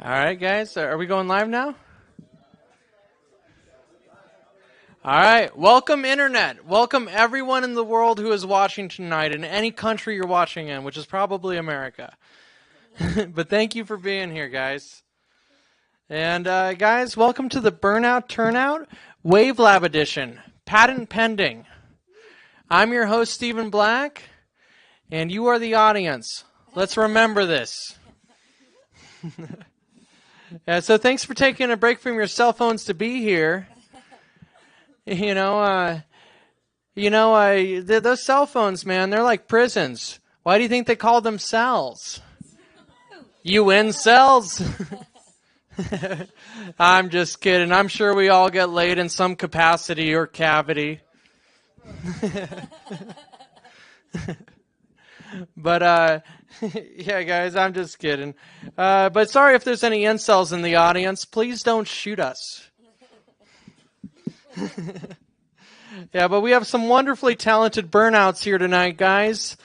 All right, guys, are we going live now? All right, welcome Internet. Welcome everyone in the world who is watching tonight in any country you're watching in, which is probably America. But thank you for being here, guys. And guys, welcome to the Burnout Turnout Wave Lab Edition, patent pending. I'm your host, Stephen Black, and you are the audience. Let's remember this. So thanks for taking a break from your cell phones to be here. Those cell phones, man, they're like prisons. Why do you think they call them cells? UN cells? I'm just kidding. I'm sure we all get laid in some capacity or cavity. But, yeah, guys, I'm just kidding. But sorry if there's any incels in the audience. Please don't shoot us. Yeah, but we have some wonderfully talented burnouts here tonight, guys.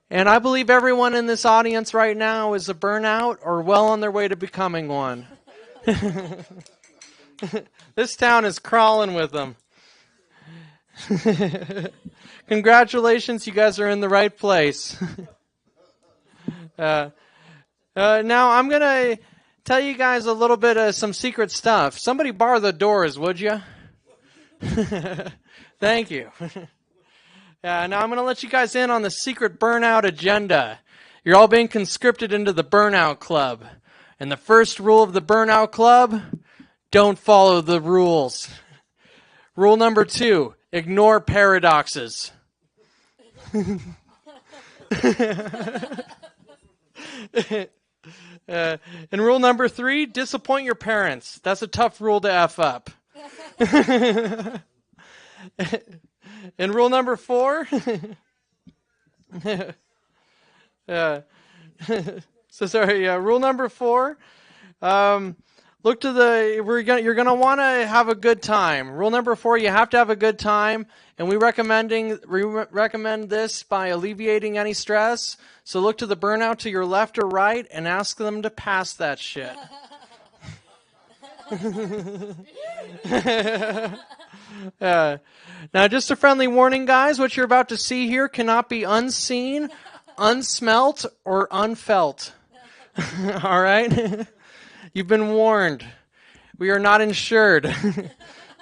And I believe everyone in this audience right now is a burnout or well on their way to becoming one. This town is crawling with them. Congratulations, you guys are in the right place. Now I'm going to tell you guys a little bit of some secret stuff. Somebody bar the doors, would you? Thank you. Now I'm going to let you guys in on the secret burnout agenda. You're all being conscripted into the burnout club. And the first rule of the burnout club, don't follow the rules. Rule number 2, ignore paradoxes. And rule number 3, disappoint your parents. That's a tough rule to F up. And rule number 4, rule number 4, you're gonna want to have a good time. Rule number 4, you have to have a good time, and we recommend this by alleviating any stress. So look to the burnout to your left or right and ask them to pass that shit. Now, just a friendly warning, guys. What you're about to see here cannot be unseen, unsmelt, or unfelt. All right? You've been warned. We are not insured.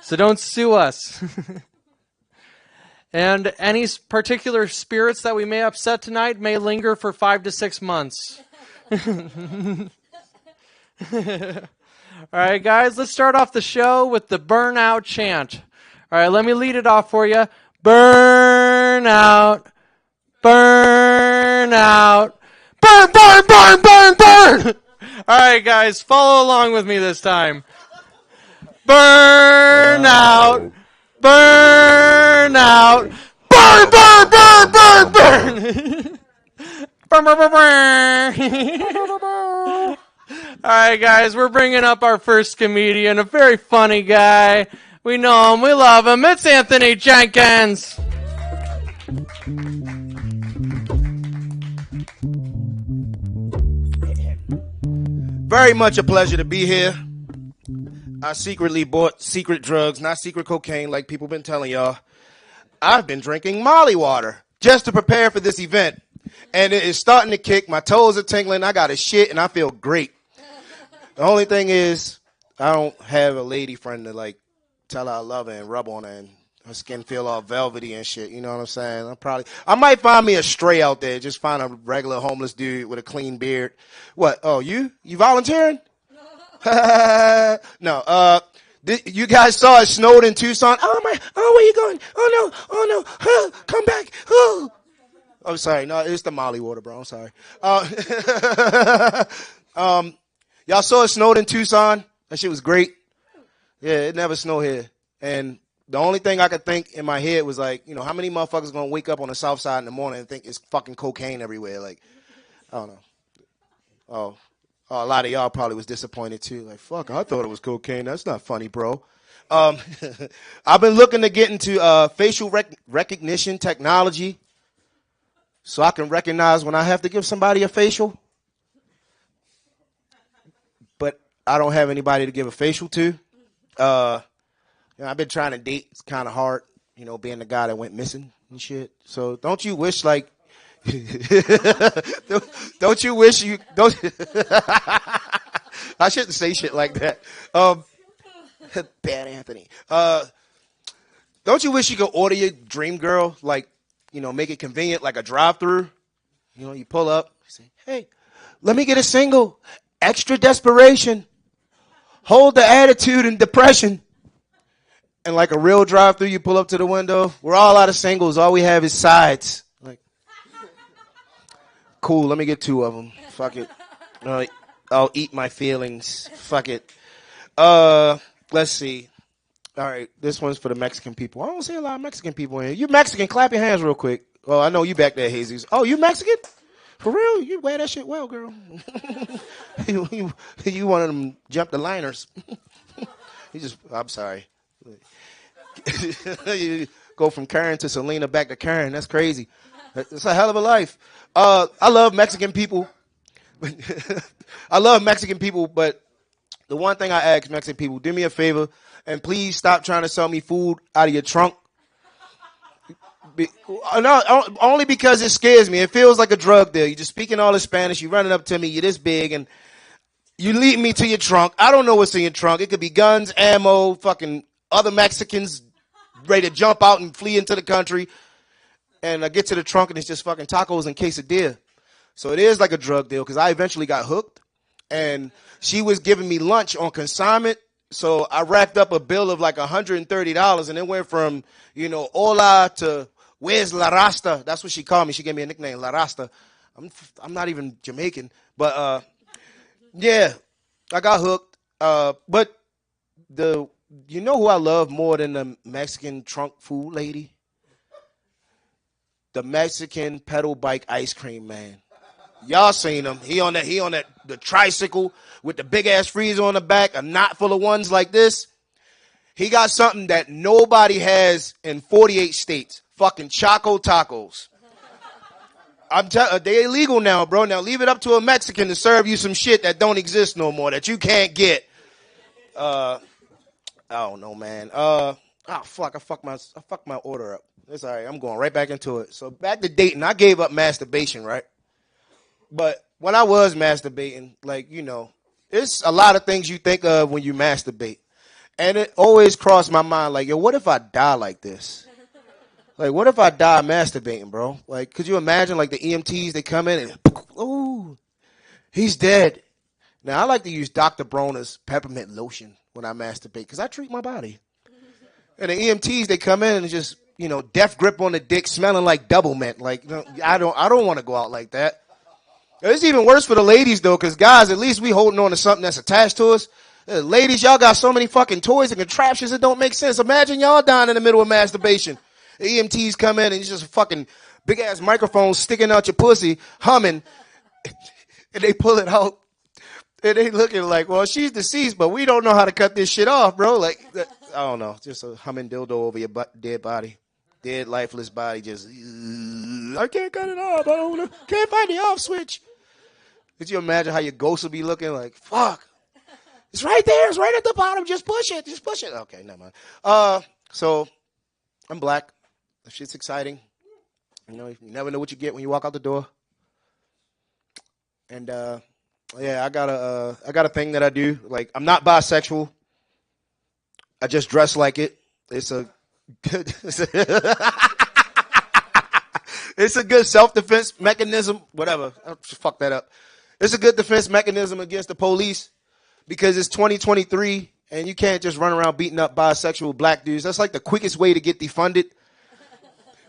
So don't sue us. And any particular spirits that we may upset tonight may linger for 5 to 6 months. All right, guys, let's start off the show with the burnout chant. All right, let me lead it off for you. Burn out, burn out, burn, burn, burn, burn, burn. All right, guys, follow along with me this time. Burn out, burn out, burn, burn, burn, burn, burn. Burn, burn, burn, burn. All right, guys, we're bringing up our first comedian, a very funny guy. We know him, we love him. It's Anthony Jenkins. Very much a pleasure to be here. I secretly bought secret drugs, not secret cocaine like people been telling y'all. I've been drinking Molly water just to prepare for this event. And it is starting to kick. My toes are tingling. I got a shit and I feel great. The only thing is I don't have a lady friend to like tell her I love her and rub on her and her skin feel all velvety and shit. You know what I'm saying? I might find me a stray out there. Just find a regular homeless dude with a clean beard. What? Oh, you volunteering? No. You guys saw it snowed in Tucson. Oh where you going? Oh no, come back. Oh, sorry. No, it's the Molly water, bro. I'm sorry. Y'all saw it snowed in Tucson. That shit was great. Yeah, it never snowed here. And the only thing I could think in my head was like, how many motherfuckers gonna wake up on the south side in the morning and think it's fucking cocaine everywhere? Like, I don't know. Oh, a lot of y'all probably was disappointed too. Like, fuck, I thought it was cocaine. That's not funny, bro. I've been looking to get into facial recognition technology so I can recognize when I have to give somebody a facial. But I don't have anybody to give a facial to. I've been trying to date. It's kind of hard, being the guy that went missing and shit. So don't you wish like, don't you wish you don't? I shouldn't say shit like that. Bad Anthony. Don't you wish you could order your dream girl, like, make it convenient, like a drive-through? You pull up, say, hey, let me get a single, extra desperation, hold the attitude and depression. And like a real drive-through, you pull up to the window. We're all out of singles. All we have is sides. Like, cool, let me get 2 of them. Fuck it. I'll eat my feelings. Fuck it. Let's see. All right, this one's for the Mexican people. I don't see a lot of Mexican people in here. You Mexican, clap your hands real quick. Oh, I know you back there, Jesus. Oh, you Mexican? For real? You wear that shit well, girl. you one of them jump the liners. I'm sorry. You go from Karen to Selena back to Karen. That's crazy. It's a hell of a life. I love Mexican people. I love Mexican people, but the one thing I ask Mexican people, do me a favor, and please stop trying to sell me food out of your trunk. No, only because it scares me. It feels like a drug deal. You're just speaking all the Spanish. You're running up to me. You're this big, and you lead me to your trunk. I don't know what's in your trunk. It could be guns, ammo, fucking other Mexicans ready to jump out and flee into the country. And I get to the trunk, and it's just fucking tacos and quesadilla. So it is like a drug deal because I eventually got hooked. And she was giving me lunch on consignment. So I racked up a bill of like $130, and it went from, hola to where's La Rasta? That's what she called me. She gave me a nickname, La Rasta. I'm not even Jamaican. But, yeah, I got hooked. But you know who I love more than the Mexican trunk food lady? The Mexican pedal bike ice cream man. Y'all seen him. He on the tricycle with the big ass freezer on the back, a knot full of ones like this. He got something that nobody has in 48 states. Fucking Choco Tacos. They illegal now, bro. Now leave it up to a Mexican to serve you some shit that don't exist no more, that you can't get. I don't know, man. Fuck. I fucked my order up. It's all right. I'm going right back into it. So back to dating. I gave up masturbation, right? But when I was masturbating, it's a lot of things you think of when you masturbate. And it always crossed my mind, like, yo, what if I die like this? Like, what if I die masturbating, bro? Like, could you imagine, like, the EMTs, they come in and, ooh, he's dead. Now, I like to use Dr. Bronner's peppermint lotion when I masturbate because I treat my body. And the EMTs, they come in and just, death grip on the dick, smelling like double mint. Like, I don't want to go out like that. It's even worse for the ladies, though, because guys, at least we holding on to something that's attached to us. Ladies, y'all got so many fucking toys and contraptions that don't make sense. Imagine y'all dying in the middle of masturbation. The EMTs come in and it's just a fucking big-ass microphone sticking out your pussy, humming, and they pull it out. And they looking like, well, she's deceased, but we don't know how to cut this shit off, bro. Like, I don't know, just a humming dildo over your dead body. Dead, lifeless body, just, I can't cut it off. Can't find the off switch. Could you imagine how your ghost would be looking like, fuck, it's right there. It's right at the bottom. Just push it. Just push it. Okay, never mind. So I'm black. That shit's exciting. You never know what you get when you walk out the door. And, yeah, I got a thing that I do. Like, I'm not bisexual. I just dress like it. It's a good self-defense mechanism. Whatever. I'll just fuck that up. It's a good defense mechanism against the police because it's 2023 and you can't just run around beating up bisexual black dudes. That's like the quickest way to get defunded.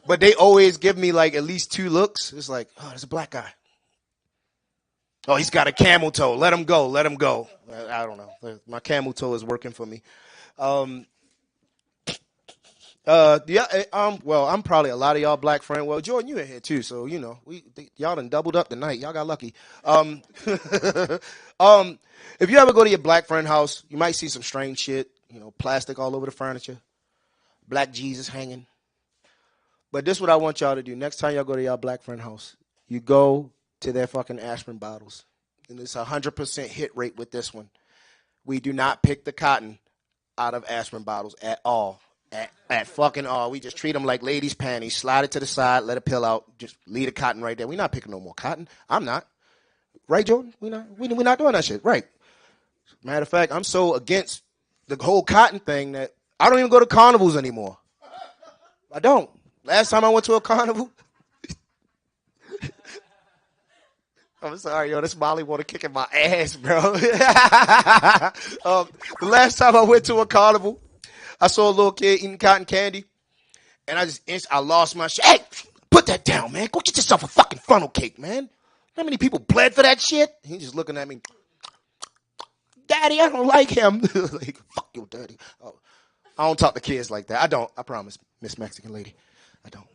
But they always give me like at least 2 looks. It's like, oh, there's a black guy. Oh, he's got a camel toe. Let him go. Let him go. I don't know. My camel toe is working for me. Well, I'm probably a lot of y'all black friend. Well, Jordan, you in here too, so y'all done doubled up tonight. Y'all got lucky. If you ever go to your black friend house, you might see some strange shit. Plastic all over the furniture, black Jesus hanging. But this is what I want y'all to do. Next time y'all go to y'all black friend house, you go to their fucking aspirin bottles, and it's 100% hit rate with this one. We do not pick the cotton out of aspirin bottles at all. At fucking all. We just treat them like ladies' panties. Slide it to the side, let it peel out. Just leave the cotton right there. We're not picking no more cotton. I'm not. Right, Jordan? We're not doing that shit. Right. Matter of fact, I'm so against the whole cotton thing that I don't even go to carnivals anymore. I don't. Last time I went to a carnival, I'm sorry, yo, this Molly want to kick in my ass, bro. The last time I went to a carnival, I saw a little kid eating cotton candy, and I lost my shit. Hey, put that down, man. Go get yourself a fucking funnel cake, man. How many people bled for that shit? He's just looking at me. Daddy, I don't like him. Like, fuck your daddy. Oh, I don't talk to kids like that. I don't. I promise, Miss Mexican lady. I don't.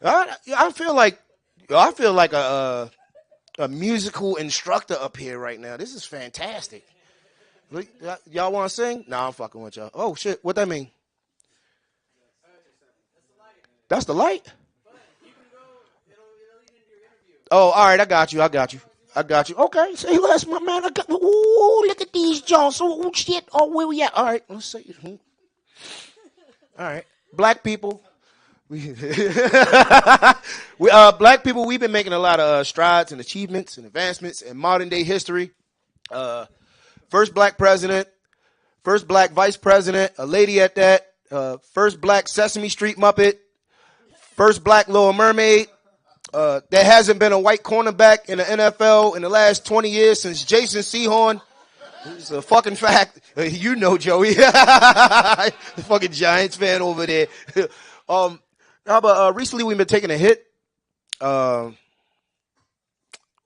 I feel like a musical instructor up here right now. This is fantastic. Y'all want to sing? Nah, I'm fucking with y'all. Oh shit, what that mean? That's the light. Oh, all right, I got you. Okay, say less, my man. Ooh, look at these jaws. Oh shit. Oh, where we at? All right, let's see. All right, black people. Black people, we've been making a lot of strides and achievements and advancements in modern day history. First black president, first black vice president, a lady at that, first black Sesame Street Muppet, first black Little Mermaid. There hasn't been a white cornerback in the NFL in the last 20 years since Jason Sehorn. It's a fucking fact. You know, Joey. The fucking Giants fan over there. Recently we've been taking a hit. Oh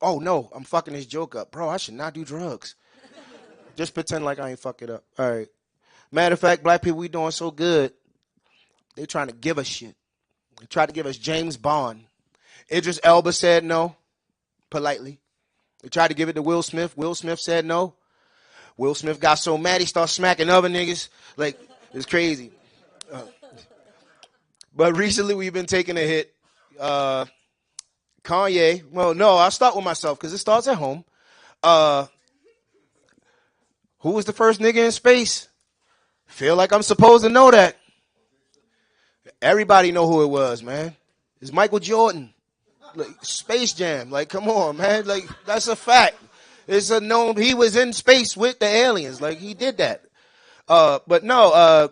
no, I'm fucking this joke up. Bro, I should not do drugs. Just pretend like I ain't fuck it up. All right. Matter of fact, black people, we doing so good. They trying to give us shit. They tried to give us James Bond. Idris Elba said no, politely. They tried to give it to Will Smith. Will Smith said no. Will Smith got so mad he started smacking other niggas. Like, it's crazy. But recently we've been taking a hit. Kanye. Well, no, I'll start with myself because it starts at home. Who was the first nigga in space? Feel like I'm supposed to know that. Everybody know who it was, man. It's Michael Jordan. Like, Space Jam. Like, come on, man. Like, that's a fact. It's a known. He was in space with the aliens. Like, he did that. But no,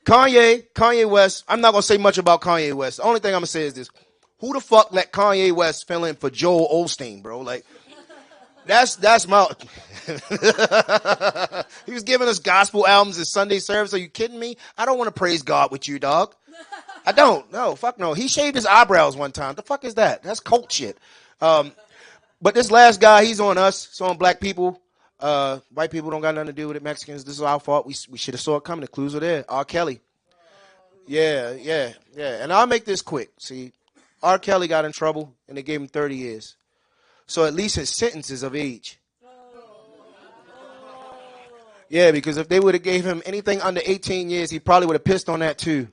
Kanye West. I'm not gonna say much about Kanye West. The only thing I'm gonna say is this: who the fuck let Kanye West fill in for Joel Osteen, bro? Like, that's my. He was giving us gospel albums at Sunday service. Are you kidding me? I don't want to praise God with you, dog. I don't. No, fuck no. He shaved his eyebrows one time. The fuck is that? That's cult shit. But this last guy, he's on us. It's on black people. White people don't got nothing to do with it. Mexicans, this is our fault. We should have saw it coming. The clues were there. R. Kelly. Yeah. And I'll make this quick. See, R. Kelly got in trouble, and they gave him 30 years. So at least his sentence is of age. Yeah, because if they would have gave him anything under 18 years, he probably would have pissed on that too.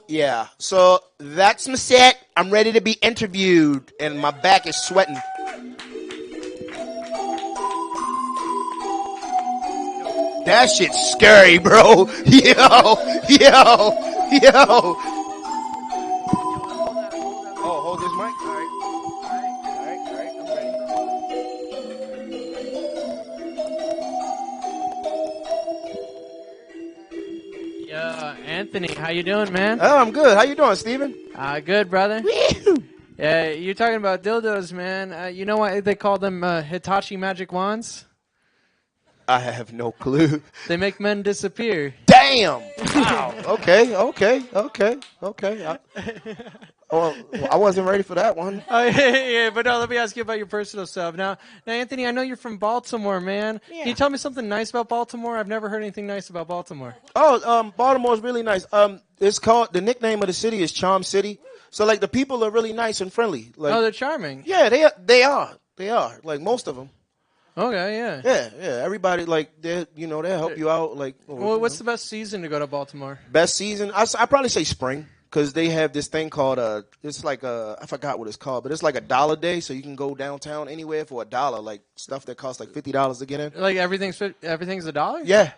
Yeah, so that's my set. I'm ready to be interviewed, and my back is sweating. That shit's scary, bro. Yo. Oh, hold this mic. All right. I'm ready. Yeah, Anthony, how you doing, man? Oh, I'm good. How you doing, Steven? Good, brother. Yeah, you're talking about dildos, man. You know why they call them Hitachi magic wands? I have no clue. They make men disappear. Damn. Wow. Okay. I wasn't ready for that one. Oh, yeah, but no, let me ask you about your personal stuff. Now, Anthony, I know you're from Baltimore, man. Yeah. Can you tell me something nice about Baltimore? I've never heard anything nice about Baltimore. Oh, Baltimore's really nice. It's called, the nickname of the city is Charm City. So, like, the people are really nice and friendly. Like, oh, they're charming. Yeah, they are. Like, most of them. Okay, yeah. Yeah. Everybody, like, they'll help you out. Like, well, what's the best season to go to Baltimore? Best season? I'd probably say spring. because they have this thing called it's like I forgot what it's called, but it's like $1 day, so you can go downtown anywhere for $1, like stuff that costs like $50 to get in. Like everything's $1? Yeah.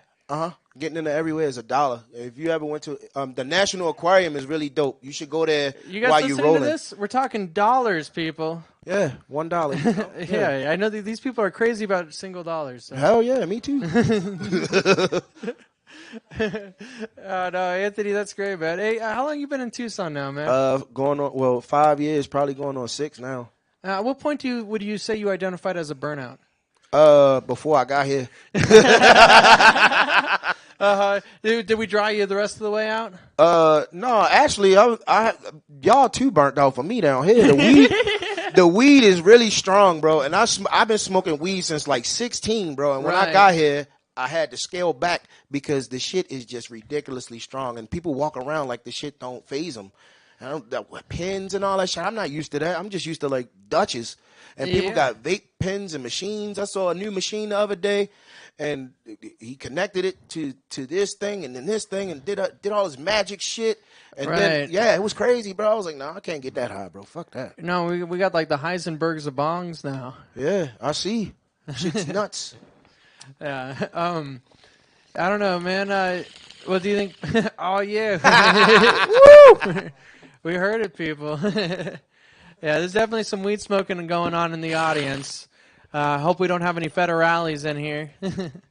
Getting into everywhere is $1. If you ever went to the National Aquarium is really dope. You should go there You guys while listening you rolling. to this? We're talking dollars, people. Yeah, $1. Yeah, I know that these people are crazy about single dollars. So. Hell yeah, me too. No, Anthony, that's great, man. Hey, how long you been in Tucson now, man? Going on 5 years, probably going on 6 now. At what point would you say you identified as a burnout? Before I got here. Did we dry you the rest of the way out? No, actually, y'all too burnt out for me down here. The weed is really strong, bro. And I've been smoking weed since like 16, bro. And when I got here, I had to scale back because the shit is just ridiculously strong. And people walk around like the shit don't phase them. Pens and all that shit. I'm not used to that. I'm just used to like Dutches. And people got vape pens and machines. I saw a new machine the other day, and he connected it to this thing and then this thing and did all this magic shit. And then, it was crazy, bro. I was like, no, I can't get that high, bro. Fuck that. No, we got like the Heisenbergs of bongs now. Yeah, I see. Shit's nuts. Yeah. I don't know, man. What do you think? Oh, yeah. Woo! We heard it, people. Yeah, there's definitely some weed smoking going on in the audience. Hope we don't have any federales in here.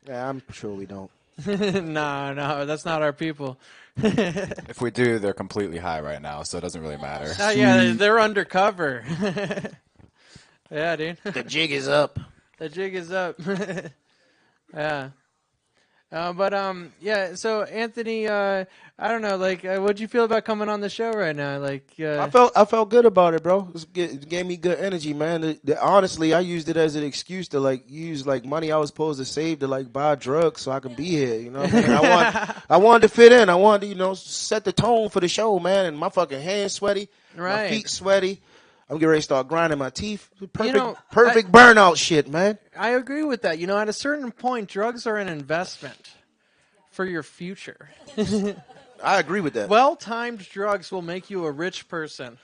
Yeah, I'm sure we don't. No, that's not our people. If we do, they're completely high right now, so it doesn't really matter. Yeah, they're undercover. Yeah, dude. The jig is up. The jig is up. Yeah. Yeah, so Anthony, I don't know, like, what'd you feel about coming on the show right now? Like, I felt good about it, bro. It gave me good energy, man. Honestly, I used it as an excuse to like use like money I was supposed to save to like buy drugs so I can be here. You know what I mean? I wanted to fit in. I wanted to, set the tone for the show, man. And my fucking hands sweaty, my feet sweaty. I'm getting ready to start grinding my teeth. Perfect burnout shit, man. I agree with that. At a certain point, drugs are an investment for your future. I agree with that. Well-timed drugs will make you a rich person.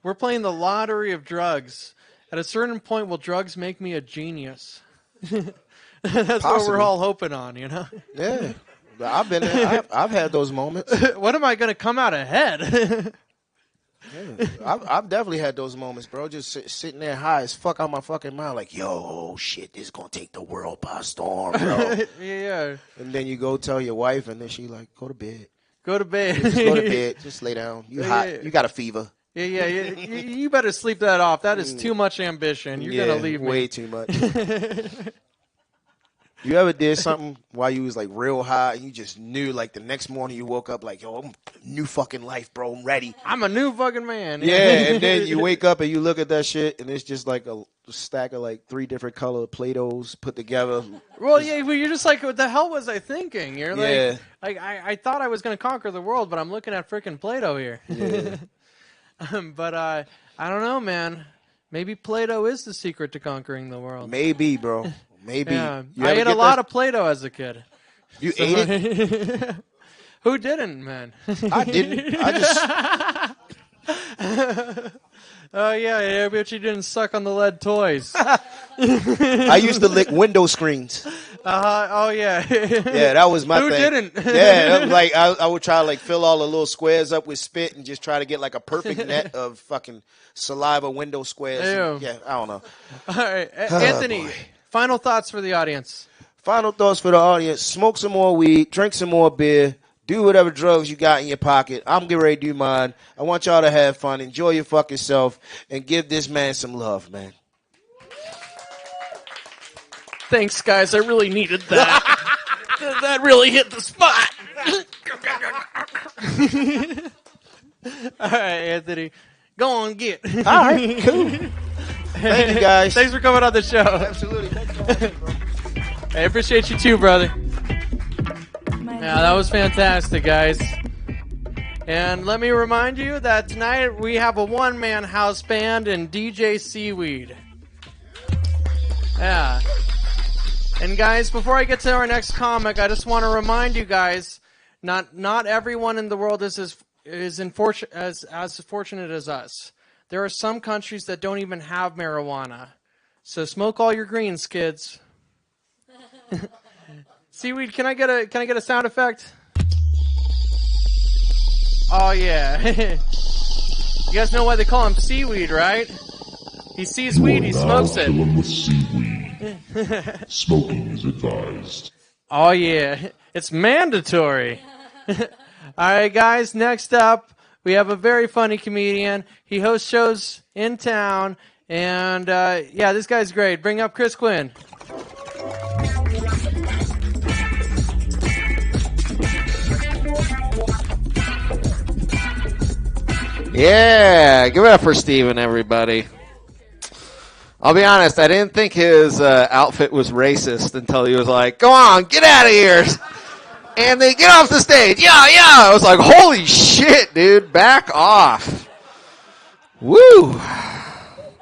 We're playing the lottery of drugs. At a certain point, will drugs make me a genius? That's what we're all hoping on, Yeah. I've been there. I've had those moments. When am I going to come out ahead? Yeah, I've definitely had those moments, bro. Just sitting there high as fuck out my fucking mind, like, yo, shit, this is gonna take the world by storm, bro. Yeah. And then you go tell your wife, and then she like, go to bed. Go to bed. Just go to bed. Just lay down. You hot. Yeah. You got a fever. Yeah. You better sleep that off. That is too much ambition. You're gonna leave me. Way too much. You ever did something while you was like real high and you just knew like the next morning you woke up like, yo, I'm new fucking life, bro. I'm ready. I'm a new fucking man. Yeah, and then you wake up and you look at that shit and it's just like a stack of like 3 different color Play-Dohs put together. Well, yeah, but you're just like, what the hell was I thinking? You're like, I thought I was going to conquer the world, but I'm looking at freaking Play-Doh here. Yeah. But I don't know, man. Maybe Play-Doh is the secret to conquering the world. Maybe, bro. Maybe. Yeah. I ate a lot of Play-Doh as a kid. You ate it? Who didn't, man? I didn't. I just... Oh, yeah, but you didn't suck on the lead toys. I used to lick window screens. Oh, yeah. Yeah, that was my thing. Who didn't? Yeah, that was like I would try to like fill all the little squares up with spit and just try to get like a perfect net of fucking saliva window squares. And, yeah, I don't know. All right, Anthony. Boy. Final thoughts for the audience. Final thoughts for the audience. Smoke some more weed. Drink some more beer. Do whatever drugs you got in your pocket. I'm getting ready to do mine. I want y'all to have fun. Enjoy your fucking self. And give this man some love, man. Thanks, guys. I really needed that. That really hit the spot. All right, Anthony. Go on, get. All right, cool. Thank you, guys. Thanks for coming on the show. Absolutely. I appreciate you too, brother. Yeah, that was fantastic, guys. And let me remind you that tonight we have a one-man house band and DJ SeeWeed. Yeah. And guys, before I get to our next comic, I just want to remind you guys, not everyone in the world is as is as fortunate as us. There are some countries that don't even have marijuana. So smoke all your greens, kids. SeeWeed, can I get a sound effect? Oh yeah. You guys know why they call him SeeWeed, right? He sees weed, he smokes it. Chilling with SeeWeed. Smoking is advised. Oh yeah, it's mandatory. All right, guys, next up, we have a very funny comedian. He hosts shows in town, and yeah, this guy's great. Bring up Chris Quinn. Yeah, give it up for Steven, everybody. I'll be honest, I didn't think his outfit was racist until he was like, go on, get out of here. And they get off the stage. Yeah. I was like, holy shit, dude, back off. Woo.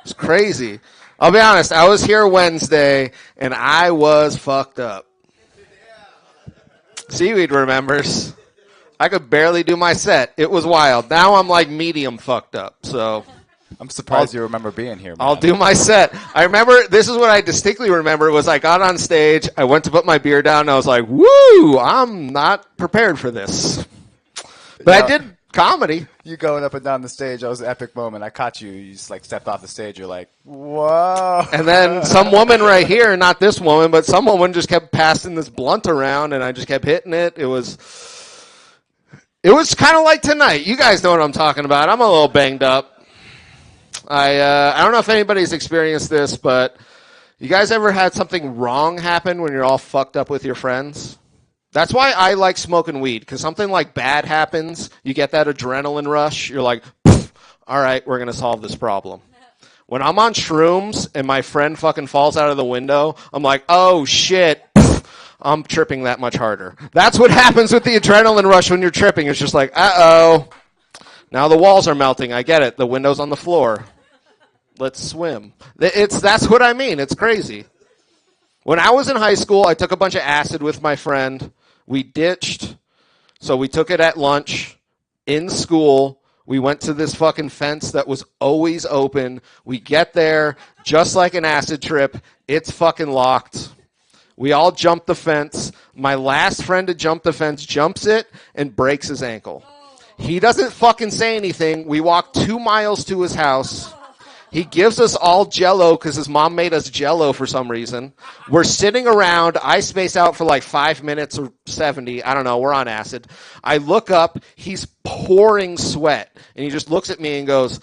It's crazy. I'll be honest, I was here Wednesday, and I was fucked up. SeeWeed remembers. I could barely do my set. It was wild. Now I'm like medium fucked up, so... I'm surprised you remember being here, man. I'll do my set. I remember, this is what I distinctly remember, was I got on stage, I went to put my beer down, and I was like, woo, I'm not prepared for this. But I did comedy. You going up and down the stage, that was an epic moment. I caught you. You just like stepped off the stage. You're like, whoa. And then some woman right here, not this woman, but some woman just kept passing this blunt around, and I just kept hitting it. It was kind of like tonight. You guys know what I'm talking about. I'm a little banged up. I don't know if anybody's experienced this, but you guys ever had something wrong happen when you're all fucked up with your friends? That's why I like smoking weed, because something like bad happens, you get that adrenaline rush, you're like, all right, we're going to solve this problem. When I'm on shrooms and my friend fucking falls out of the window, I'm like, oh shit, I'm tripping that much harder. That's what happens with the adrenaline rush when you're tripping. It's just like, uh-oh. Now the walls are melting. I get it. The window's on the floor. Let's swim. That's what I mean. It's crazy. When I was in high school, I took a bunch of acid with my friend. We ditched. So we took it at lunch in school. We went to this fucking fence that was always open. We get there, just like an acid trip. It's fucking locked. We all jump the fence. My last friend to jump the fence jumps it and breaks his ankle. He doesn't fucking say anything. We walk 2 miles to his house. He gives us all Jell-O because his mom made us Jell-O for some reason. We're sitting around. I space out for like 5 minutes or 70. I don't know. We're on acid. I look up. He's pouring sweat. And he just looks at me and goes,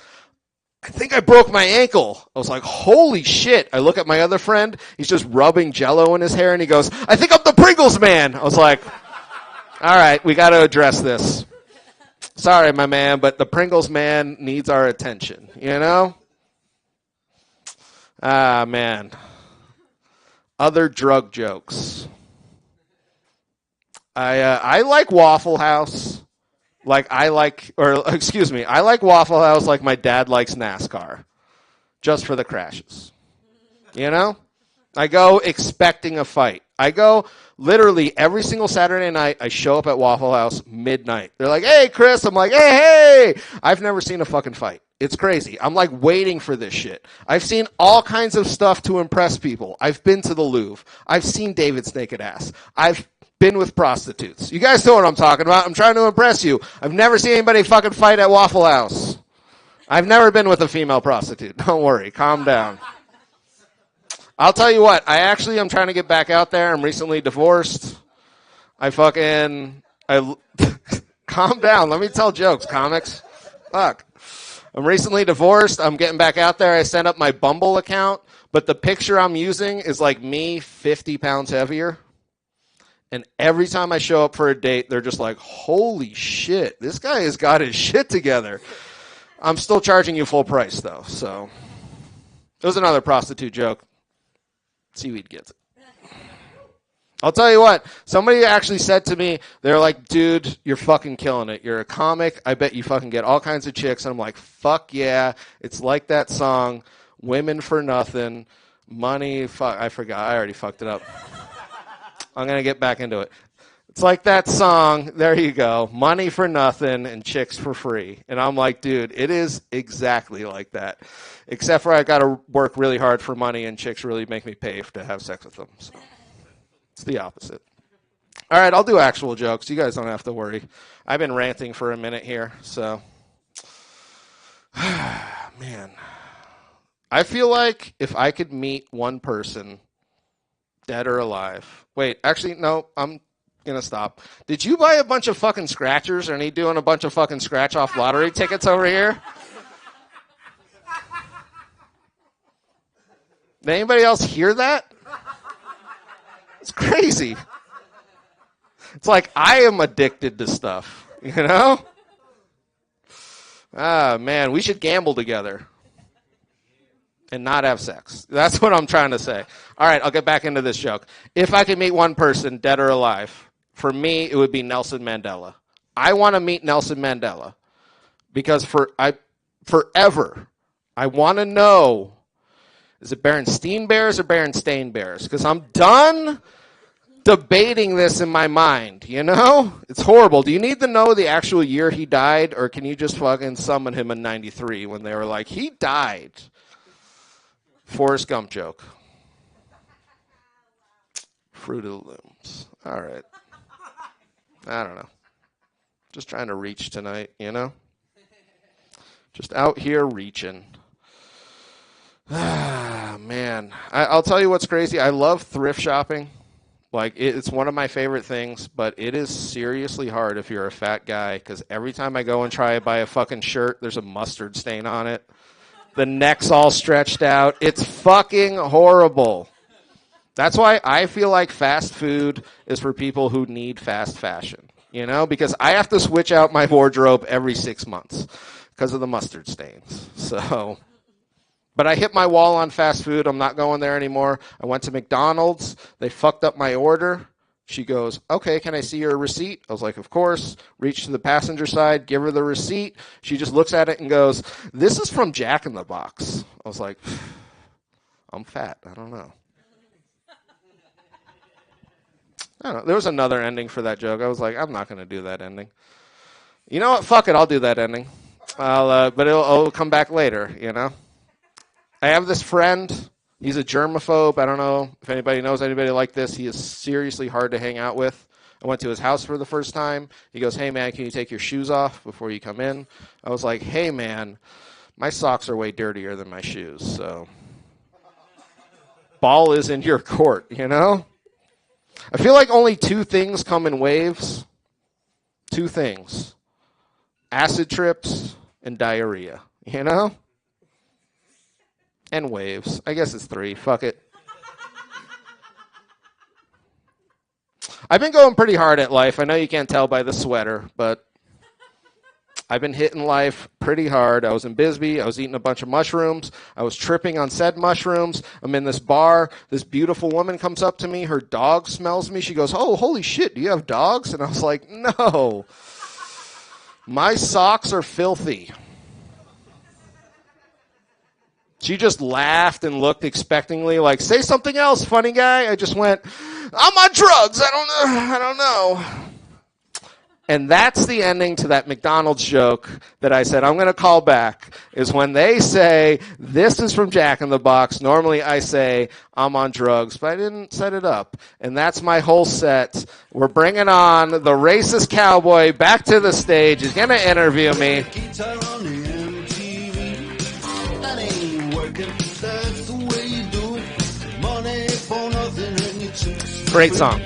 I think I broke my ankle. I was like, holy shit. I look at my other friend. He's just rubbing Jell-O in his hair. And he goes, I think I'm the Pringles man. I was like, all right, we got to address this. Sorry, my man, but the Pringles man needs our attention, you know? Ah, man. Other drug jokes. I like Waffle House. I like Waffle House like my dad likes NASCAR. Just for the crashes. You know? I go expecting a fight. I go literally every single Saturday night, I show up at Waffle House midnight. They're like, hey, Chris. I'm like, hey. I've never seen a fucking fight. It's crazy. I'm like waiting for this shit. I've seen all kinds of stuff to impress people. I've been to the Louvre. I've seen David's naked ass. I've been with prostitutes. You guys know what I'm talking about. I'm trying to impress you. I've never seen anybody fucking fight at Waffle House. I've never been with a female prostitute. Don't worry. Calm down. I'll tell you what. I'm trying to get back out there. I'm recently divorced. Calm down. Let me tell jokes, comics. Fuck. I'm recently divorced. I'm getting back out there. I set up my Bumble account, but the picture I'm using is like me 50 pounds heavier. And every time I show up for a date, they're just like, holy shit, this guy has got his shit together. I'm still charging you full price, though. So it was another prostitute joke. SeeWeed gets it. I'll tell you what, somebody actually said to me, they're like, dude, you're fucking killing it. You're a comic. I bet you fucking get all kinds of chicks. And I'm like, fuck yeah. It's like that song, Women for Nothing, Money, fuck, I forgot. I already fucked it up. I'm going to get back into it. It's like that song, there you go, money for nothing and chicks for free. And I'm like, dude, it is exactly like that. Except for I got to work really hard for money and chicks really make me pay to have sex with them. So it's the opposite. All right, I'll do actual jokes. You guys don't have to worry. I've been ranting for a minute here, so. Man. I feel like if I could meet one person, dead or alive. Wait, actually, no, I'm gonna stop. Did you buy a bunch of fucking scratchers, or are you doing a bunch of fucking scratch-off lottery tickets over here? Did anybody else hear that? It's crazy. It's like I am addicted to stuff, you know? Ah, man, we should gamble together and not have sex. That's what I'm trying to say. All right, I'll get back into this joke. If I could meet one person, dead or alive, for me, it would be Nelson Mandela. I want to meet Nelson Mandela because forever, I want to know, is it Berenstain Bears or Berenstain Bears? Because I'm done debating this in my mind, you know? It's horrible. Do you need to know the actual year he died, or can you just fucking summon him in 93 when they were like, he died? Forrest Gump joke. Fruit of the Looms. All right. I don't know. Just trying to reach tonight, you know? Just out here reaching. Ah, man. I'll tell you what's crazy. I love thrift shopping. Like, it's one of my favorite things, but it is seriously hard if you're a fat guy, because every time I go and try to buy a fucking shirt, there's a mustard stain on it. The neck's all stretched out. It's fucking horrible. That's why I feel like fast food is for people who need fast fashion, you know, because I have to switch out my wardrobe every 6 months because of the mustard stains. So, but I hit my wall on fast food. I'm not going there anymore. I went to McDonald's. They fucked up my order. She goes, okay, can I see your receipt? I was like, of course. Reach to the passenger side, give her the receipt. She just looks at it and goes, this is from Jack in the Box. I was like, I'm fat. I don't know. There was another ending for that joke. I was like, I'm not going to do that ending. You know what? Fuck it. I'll do that ending. But it'll come back later, you know? I have this friend. He's a germaphobe. I don't know if anybody knows anybody like this. He is seriously hard to hang out with. I went to his house for the first time. He goes, hey, man, can you take your shoes off before you come in? I was like, hey, man, my socks are way dirtier than my shoes, so ball is in your court, you know? I feel like only two things come in waves. Two things. Acid trips and diarrhea, you know? And waves. I guess it's three. Fuck it. I've been going pretty hard at life. I know you can't tell by the sweater, but I've been hitting life pretty hard. I was in Bisbee. I was eating a bunch of mushrooms. I was tripping on said mushrooms. I'm in this bar. This beautiful woman comes up to me. Her dog smells me. She goes, oh, holy shit, do you have dogs? And I was like, no. My socks are filthy. She just laughed and looked expectingly like, say something else, funny guy. I just went, I'm on drugs. I don't know. And that's the ending to that McDonald's joke that I said I'm going to call back, is when they say, this is from Jack in the Box. Normally I say, I'm on drugs, but I didn't set it up. And that's my whole set. We're bringing on the racist cowboy back to the stage. He's going to interview me. Great song.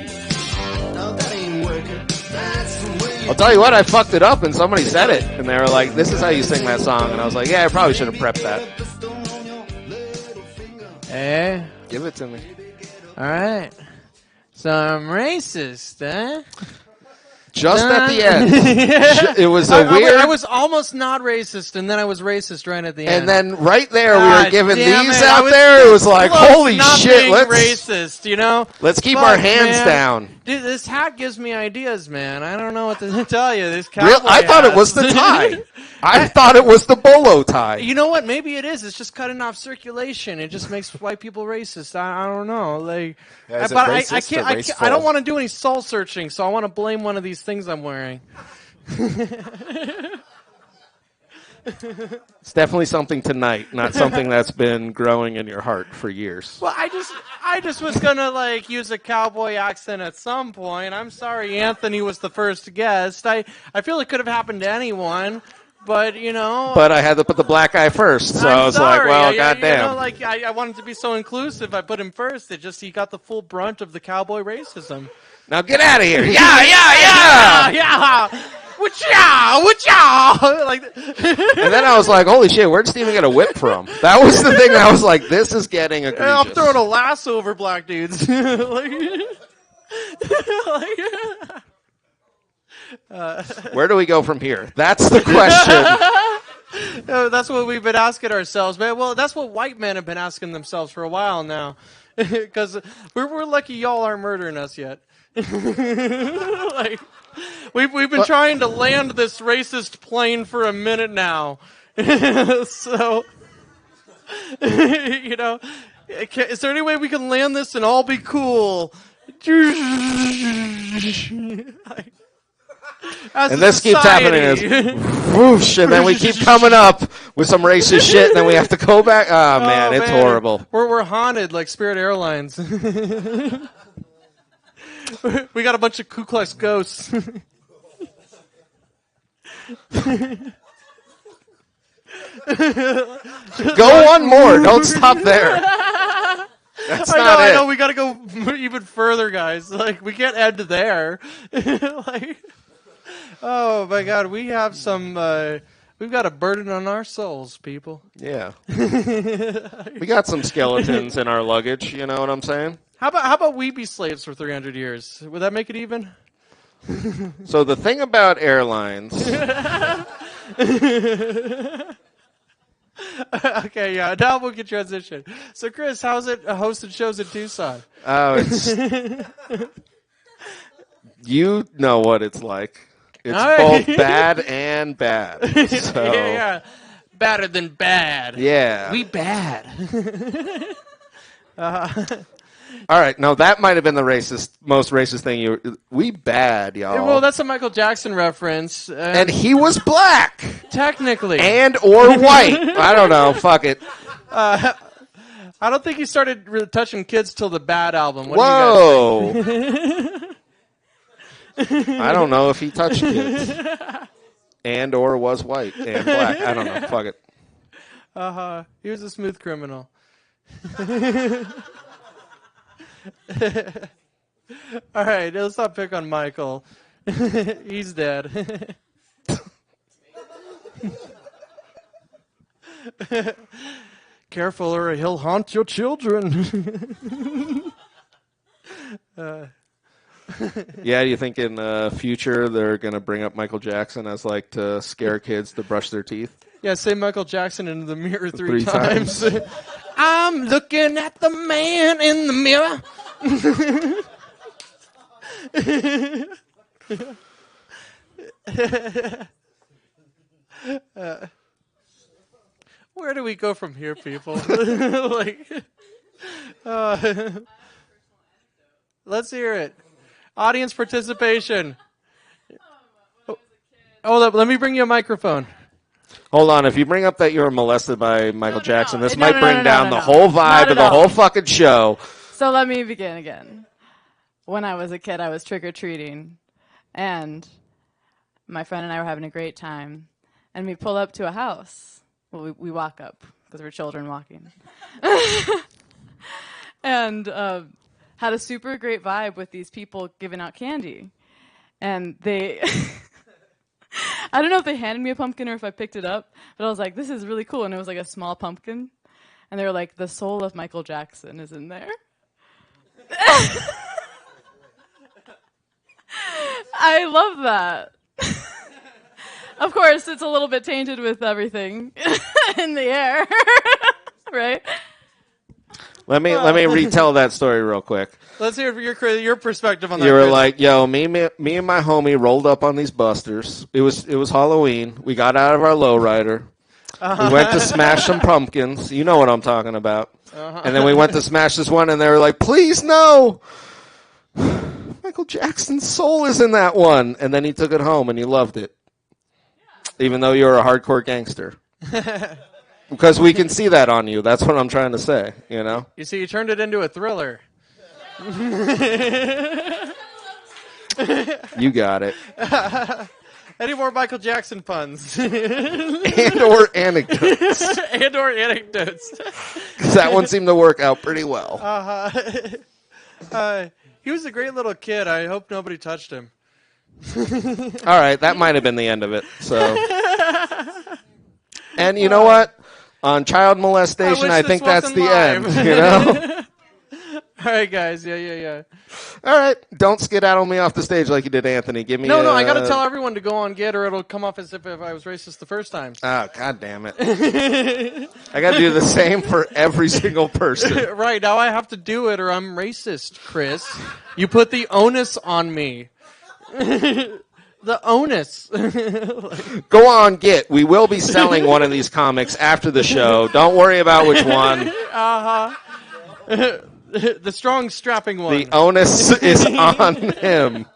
I'll tell you what, I fucked it up and somebody said it. And they were like, this is how you sing that song. And I was like, yeah, I probably should have prepped that. Hey. Give it to me. All right. So I'm racist, huh? Just at the end. It was a weird... I was almost not racist, and then I was racist right at the end. And then right there, we were giving these out was there. It was like, holy not shit, being racist, you know? let's keep Fuck, our hands man. down. Dude, this hat gives me ideas, man. I don't know what to tell you. This cowboy Real, I thought it was the hats. tie. I thought it was the bolo tie. You know what? Maybe it is. It's just cutting off circulation. It just makes white people racist. I don't know. Like, Yeah, is it but racist I or can't. I raceful? don't want to do any soul searching, so I want to blame one of these things I'm wearing. It's definitely something tonight, not something that's been growing in your heart for years. Well, I just was gonna like use a cowboy accent at some point. I'm sorry, Anthony was the first guest. I feel it could have happened to anyone, but you know. But I had to put the black guy first, so I was like, well, goddamn. You know, like I wanted to be so inclusive. I put him first. He got the full brunt of the cowboy racism. Now get out of here. Yeah. Yeah. Whatcha? Like, And then I was like, holy shit, where'd Steven get a whip from? That was the thing I was like, this is getting egregious. I'm throwing a lasso over black dudes. Where do we go from here? That's the question. That's what we've been asking ourselves, man. Well, that's what white men have been asking themselves for a while now. Because we're lucky y'all aren't murdering us yet. Like, we've been trying to land this racist plane for a minute now. So, you know, is there any way we can land this and all be cool? And this keeps happening as whoosh, and then we keep coming up with some racist shit, and then we have to go back. Oh, man, it's horrible. We're haunted like Spirit Airlines. We got a bunch of Ku Klux ghosts. Go one more. Don't stop there. That's not it. I know. We got to go even further, guys. Like, we can't end there. Like, oh, my God. We have some... we've got a burden on our souls, people. Yeah. We got some skeletons in our luggage, you know what I'm saying? How about we be slaves for 300 years? Would that make it even? So the thing about airlines... Okay, yeah. Now we can transition. So, Chris, how's it hosted shows in Tucson? Oh, it's... You know what it's like. It's both bad and bad. So. Yeah. Better than bad. Yeah. We bad. All right, no, that might have been the most racist thing we bad, y'all. Well, that's a Michael Jackson reference. And he was black. Technically. And or white. I don't know. Fuck it. I don't think he started really touching kids till the Bad album. What Whoa. do you guys think? I don't know if he touched kids. And or was white and black. I don't know. Fuck it. He was a smooth criminal. All right, let's not pick on Michael. He's dead. Careful or he'll haunt your children. Yeah, do you think in the future they're going to bring up Michael Jackson as like to scare kids to brush their teeth? Yeah, say Michael Jackson into the mirror three times. I'm looking at the man in the mirror. Where do we go from here, people? Like, let's hear it. Audience participation. Oh, let me bring you a microphone. Hold on, if you bring up that you were molested by Michael Jackson, this No, might bring down the whole vibe Not of the at all. whole fucking show. So let me begin again. When I was a kid, I was trick-or-treating, and my friend and I were having a great time, and we pull up to a house. Well, we walk up, because we're children walking. And had a super great vibe with these people giving out candy. And they... I don't know if they handed me a pumpkin or if I picked it up, but I was like, this is really cool. And it was like a small pumpkin. And they were like, the soul of Michael Jackson is in there. I love that. Of course, it's a little bit tainted with everything in the air, right? Let me retell that story real quick. Let's hear your perspective on that. You were Chris. like, yo, me and my homie rolled up on these busters. It was Halloween. We got out of our lowrider. We went to smash some pumpkins. You know what I'm talking about. And then we went to smash this one, and they were like, please, no. Michael Jackson's soul is in that one. And then he took it home, and he loved it. Even though you're a hardcore gangster. Because we can see that on you. That's what I'm trying to say, you know? You see, you turned it into a thriller. You got it. Any more Michael Jackson puns? And or anecdotes. And or anecdotes. Because that one seemed to work out pretty well. He was a great little kid. I hope nobody touched him. All right, that might have been the end of it. So, and you know what? On child molestation, I think that's the end. You know. All right, guys. Yeah. All right, don't skedaddle me off the stage like you did Anthony. Give me. No. I got to tell everyone to go on Git, or it'll come off as if I was racist the first time. Oh, God damn it! I got to do the same for every single person. Right now, I have to do it, or I'm racist, Chris. You put the onus on me. The onus. Go on, Git. We will be selling one of these comics after the show. Don't worry about which one. The strong, strapping one. The onus is on him.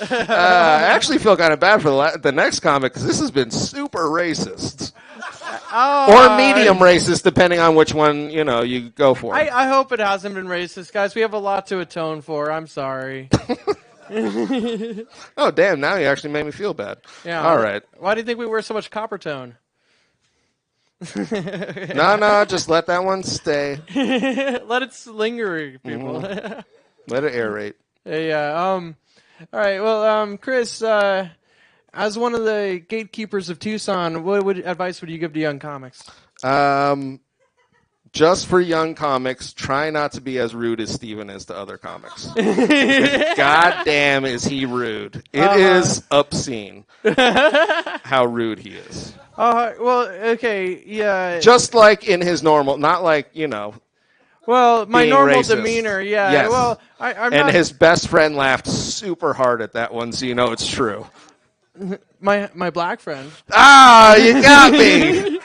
I actually feel kind of bad for the next comic because this has been super racist. Or medium racist, depending on which one, you go for. I hope it hasn't been racist, guys. We have a lot to atone for. I'm sorry. Oh, damn. Now you actually made me feel bad. Yeah. All right. Why do you think we wear so much copper tone? No, just let that one stay. Let it linger, people. Mm-hmm. Let it aerate. Yeah. All right. Well, Chris, as one of the gatekeepers of Tucson, what advice would you give to young comics? Just for young comics, try not to be as rude as Steven is to other comics. God damn, is he rude. It is obscene how rude he is. Well, okay, yeah. Just like in his normal, not like, Well, my being normal racist. Demeanor, yeah. Yes. Well, I'm and not... his best friend laughed super hard at that one, so you know it's true. My black friend. Ah, you got me.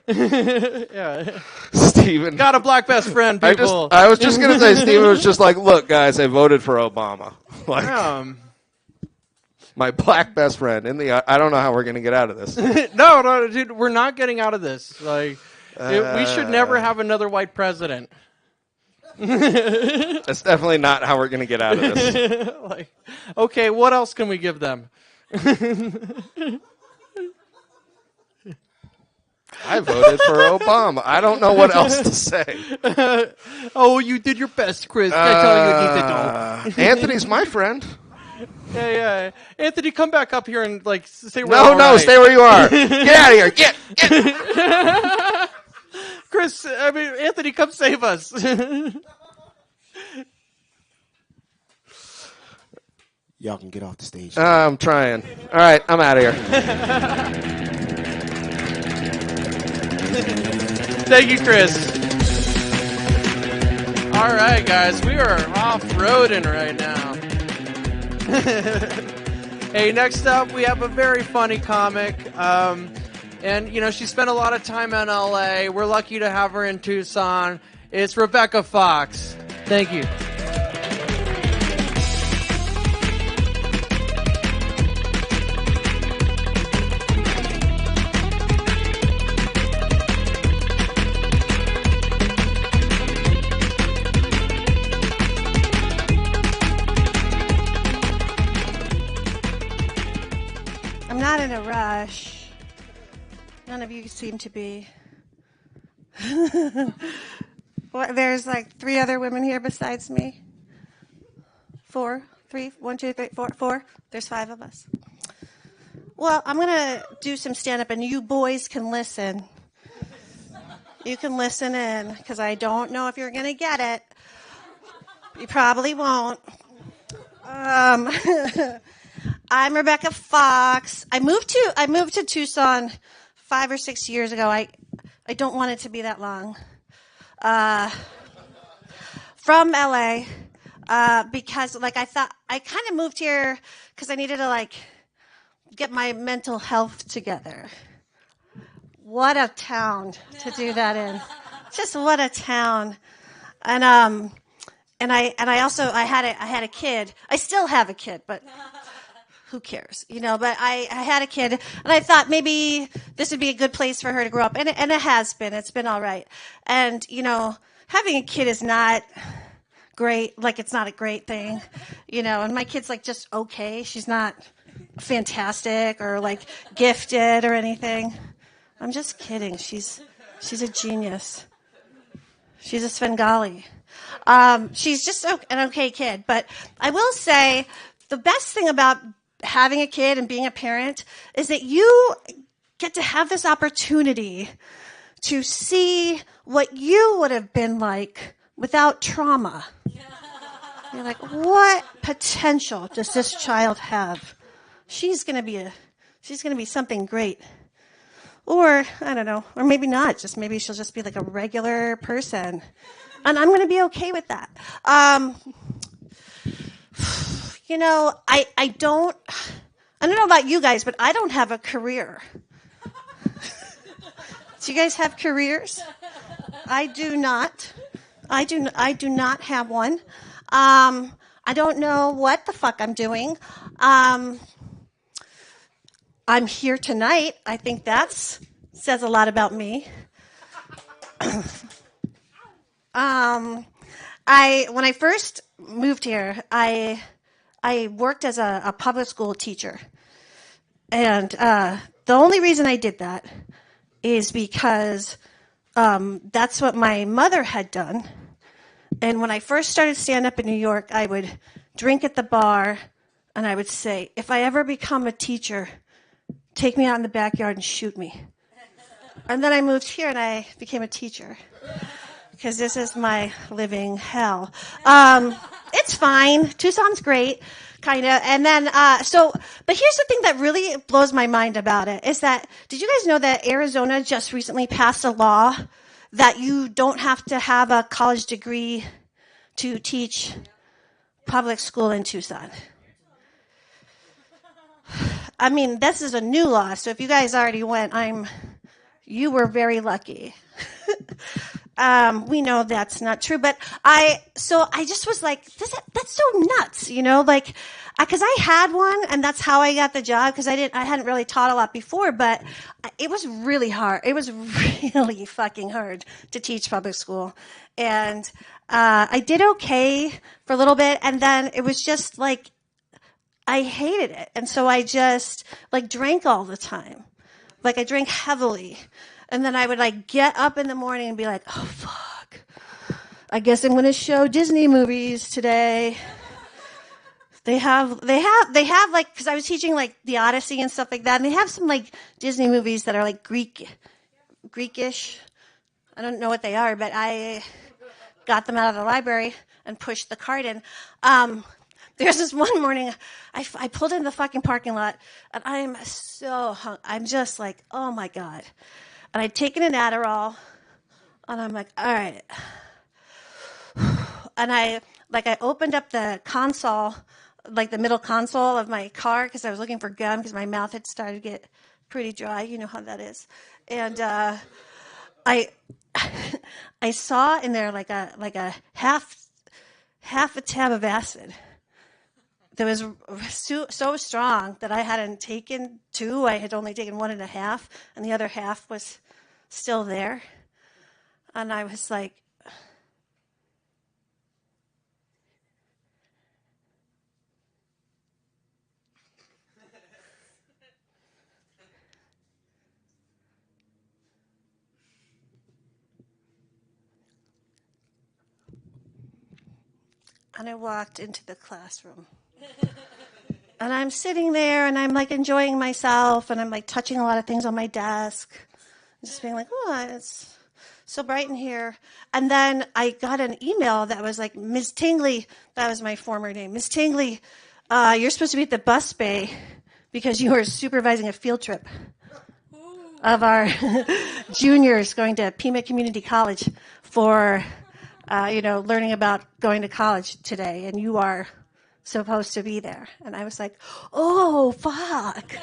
Yeah. Steven. Got a black best friend, people. I was just going to say, Steven was just like, look, guys, I voted for Obama. Like, my black best friend. I don't know how we're going to get out of this. No, dude, we're not getting out of this. Like, we should never have another white president. That's definitely not how we're going to get out of this. Like, okay, what else can we give them? I voted for Obama. I don't know what else to say. Oh, you did your best, Chris. I tell you, Anthony's my friend. Yeah. Anthony, come back up here and say we're No, all right. stay where you are. Get out of here. Get. Chris, Anthony, come save us. Y'all can get off the stage. I'm trying. All right, I'm out of here. Thank you, Chris. All right, guys, we are off-roading right now. Hey, next up, we have a very funny comic. And, she spent a lot of time in L.A. We're lucky to have her in Tucson. It's Rebecca Fox. Thank you. I'm not in a rush. None of you seem to be. There's 3 other women here besides me. 4, 3, 1, 2, 3, 4, 4. There's 5 of us. Well, I'm going to do some stand-up, and you boys can listen. You can listen in, because I don't know if you're going to get it. You probably won't. I'm Rebecca Fox. I moved to Tucson 5 or 6 years ago. I don't want it to be that long. From LA, because like I thought I kind of moved here because I needed to like get my mental health together. What a town to do that in. Just what a town. And I also I had a kid. I still have a kid, but who cares, you know? But I had a kid, and I thought maybe this would be a good place for her to grow up, and it has been. It's been all right. And you know, having a kid is not great. Like it's not a great thing, you know. And my kid's like just okay. She's not fantastic or like gifted or anything. I'm just kidding. She's a genius. She's a Svengali. She's just an okay kid. But I will say the best thing about having a kid and being a parent is that you get to have this opportunity to see what you would have been like without trauma. You're like, what potential does this child have? She's going to be something great. Or, I don't know, or maybe not. Just maybe she'll just be like a regular person. And I'm going to be okay with that. You know, I don't know about you guys, but I don't have a career. Do you guys have careers? I do not. I do not have one. I don't know what the fuck I'm doing. I'm here tonight. I think that says a lot about me. When I first moved here, I worked as a public school teacher, and the only reason I did that is because that's what my mother had done. And when I first started stand-up in New York, I would drink at the bar, and I would say, if I ever become a teacher, take me out in the backyard and shoot me. And then I moved here and I became a teacher because this is my living hell. It's fine. Tucson's great, kind of. And then, but here's the thing that really blows my mind about it is that, did you guys know that Arizona just recently passed a law that you don't have to have a college degree to teach public school in Tucson? I mean, this is a new law, so if you guys already went, you were very lucky. We know that's not true, but I just was like, that's so nuts, you know, like, because I had one, and that's how I got the job, because I hadn't really taught a lot before, but it was really hard. It was really fucking hard to teach public school, and I did okay for a little bit, and then it was just like, I hated it. And so I just like drank all the time. Like I drank heavily. And then I would like get up in the morning and be like, oh fuck. I guess I'm going to show Disney movies today. They have like, cause I was teaching like the Odyssey and stuff like that. And they have some like Disney movies that are like Greekish. I don't know what they are, but I got them out of the library and pushed the cart in. There's this one morning, I pulled in the fucking parking lot, and I'm so hungry. I'm just like, oh my God. And I'd taken an Adderall, and I'm like, all right. And I opened up the console, like the middle console of my car, because I was looking for gum, because my mouth had started to get pretty dry. You know how that is. And I saw in there like a half a tab of acid. That was so strong that I hadn't taken 2. I had only taken 1.5, and the other half was still there. And I was like, and I walked into the classroom. And I'm sitting there, and I'm like enjoying myself, and I'm like touching a lot of things on my desk, just being like, oh, it's so bright in here. And then I got an email that was like, Ms. Tingley, that was my former name, Ms. Tingley, you're supposed to be at the bus bay because you are supervising a field trip of our juniors going to Pima Community College for, learning about going to college today, and you are supposed to be there. And I was like, oh, fuck.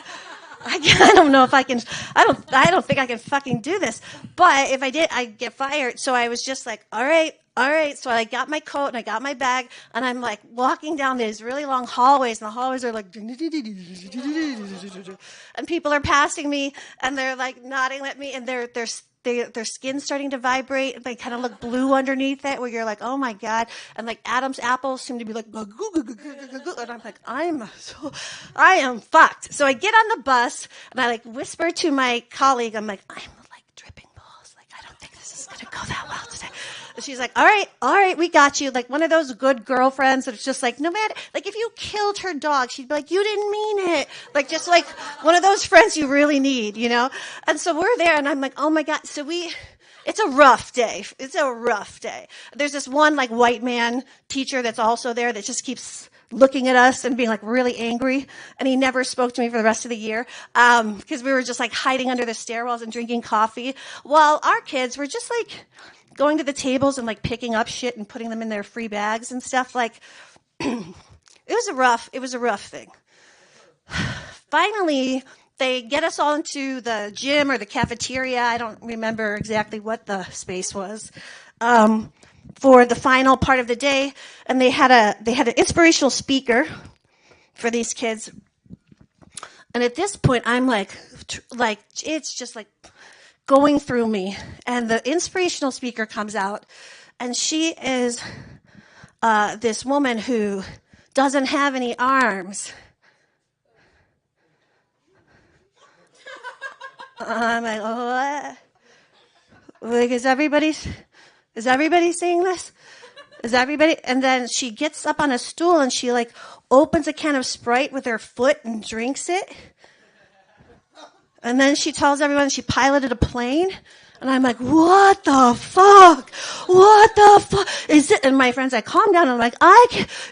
I don't know if I can, I don't think I can fucking do this. But if I did, I'd get fired. So I was just like, all right. So I got my coat and I got my bag and I'm like walking down these really long hallways and the hallways are like, and people are passing me and they're like nodding at me and their skin's starting to vibrate. They kind of look blue underneath it where you're like, oh my God. And like Adam's apples seem to be like, and I'm like, I am fucked. So I get on the bus and I like whisper to my colleague, I'm like, I'm like dripping balls. Like, I don't think this is going to go that well today. And she's like, all right, we got you. Like one of those good girlfriends that's just like, no matter, like if you killed her dog, she'd be like, you didn't mean it. Like just like one of those friends you really need, you know? And so we're there and I'm like, oh my God. So it's a rough day. There's this one like white man teacher that's also there that just keeps looking at us and being like really angry. And he never spoke to me for the rest of the year. Because we were just like hiding under the stairwells and drinking coffee while our kids were just like going to the tables and like picking up shit and putting them in their free bags and stuff. Like it was a rough thing. Finally, they get us all into the gym or the cafeteria. I don't remember exactly what the space was. For the final part of the day, and they had an inspirational speaker for these kids. And at this point, I'm like it's just like going through me. And the inspirational speaker comes out, and she is this woman who doesn't have any arms. I'm like, what? Like, is everybody seeing this? Is everybody? And then she gets up on a stool and she like opens a can of Sprite with her foot and drinks it. And then she tells everyone she piloted a plane. And I'm like, what the fuck? What the fuck is it? And my friends, I calm down. And I'm like,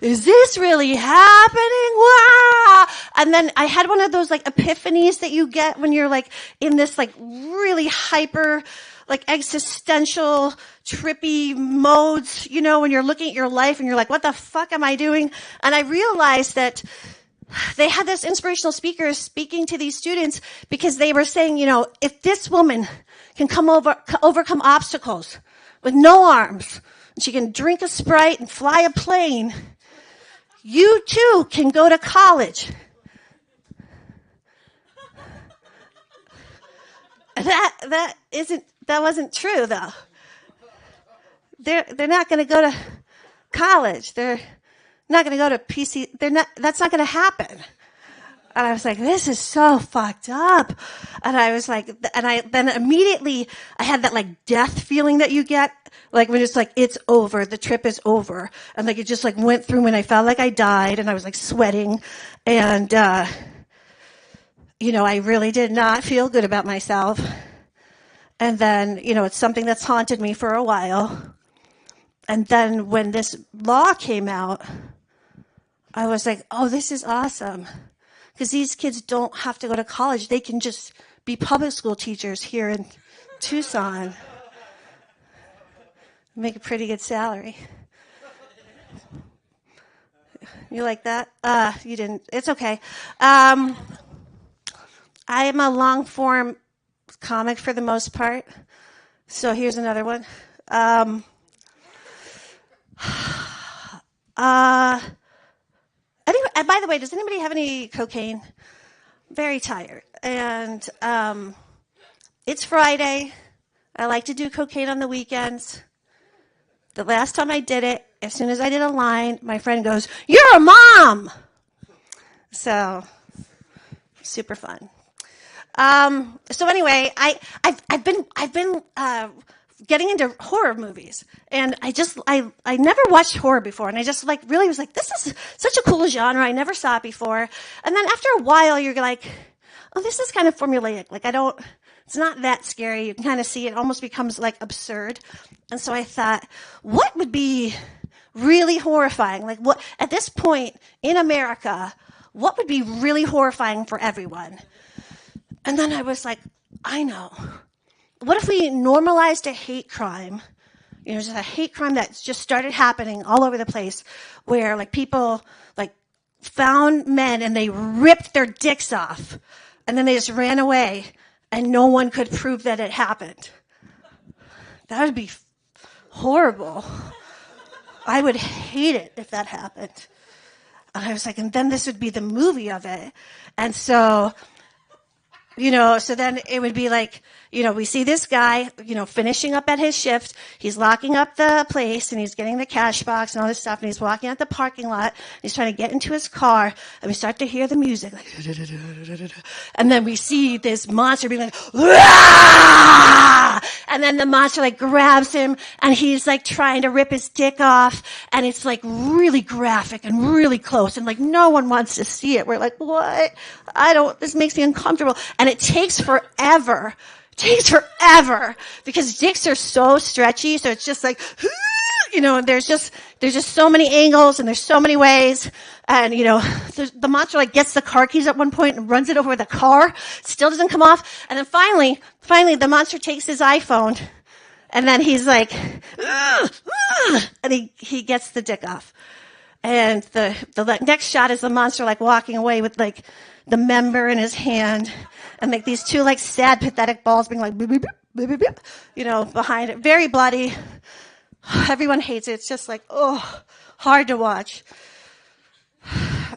is this really happening? Wow. And then I had one of those like epiphanies that you get when you're like in this like really hyper, like existential, trippy modes, you know, when you're looking at your life and you're like, what the fuck am I doing? And I realized that they had this inspirational speaker speaking to these students because they were saying, you know, if this woman can overcome obstacles with no arms, and she can drink a Sprite and fly a plane, you too can go to college. That wasn't true though. They're not going to go to college. They're not going to go to PC. That's not going to happen. And I was like, this is so fucked up. And I was like, then immediately I had that like death feeling that you get, like when it's like, it's over, the trip is over. And like, it just like went through me and I felt like I died and I was like sweating. And, you know, I really did not feel good about myself. And then, you know, it's something that's haunted me for a while. And then when this law came out, I was like, oh, this is awesome. Because these kids don't have to go to college. They can just be public school teachers here in Tucson. Make a pretty good salary. You like that? You didn't. It's okay. I am a long form comic for the most part. So here's another one. Anyway, and by the way, does anybody have any cocaine? Very tired. And it's Friday. I like to do cocaine on the weekends. The last time I did it, as soon as I did a line, my friend goes, "You're a mom!" So, super fun. So anyway, I've been getting into horror movies, and I never watched horror before, and I just like really was like, this is such a cool genre. I never saw it before. And then after a while, you're like, oh, this is kind of formulaic. Like I don't It's not that scary. You can kind of see it almost becomes like absurd. And so I thought, what would be really horrifying? Like what, at this point in America, what would be really horrifying for everyone? And then I was like, I know. What if we normalized a hate crime? You know, just a hate crime that just started happening all over the place where like people like found men and they ripped their dicks off and then they just ran away and no one could prove that it happened. That would be horrible. I would hate it if that happened. And I was like, and then this would be the movie of it. And so, you know, so then it would be like, you know, we see this guy, you know, finishing up at his shift. He's locking up the place and he's getting the cash box and all this stuff. And he's walking out the parking lot. And he's trying to get into his car. And we start to hear the music. Like, and then we see this monster being like, "Aah!" And then the monster like grabs him and he's like trying to rip his dick off. And it's like really graphic and really close. And like no one wants to see it. We're like, what? This makes me uncomfortable. And it takes forever. Because dicks are so stretchy. So it's just like, you know, there's just so many angles and there's so many ways. And, you know, the monster like gets the car keys at one point and runs it over the car. Still doesn't come off. And then finally the monster takes his iPhone and then he's like, and he gets the dick off. And the next shot is the monster like walking away with like the member in his hand. And like these two like sad, pathetic balls being like, beep, beep, beep, beep, beep, you know, behind it. Very bloody. Everyone hates it. It's just like, oh, hard to watch.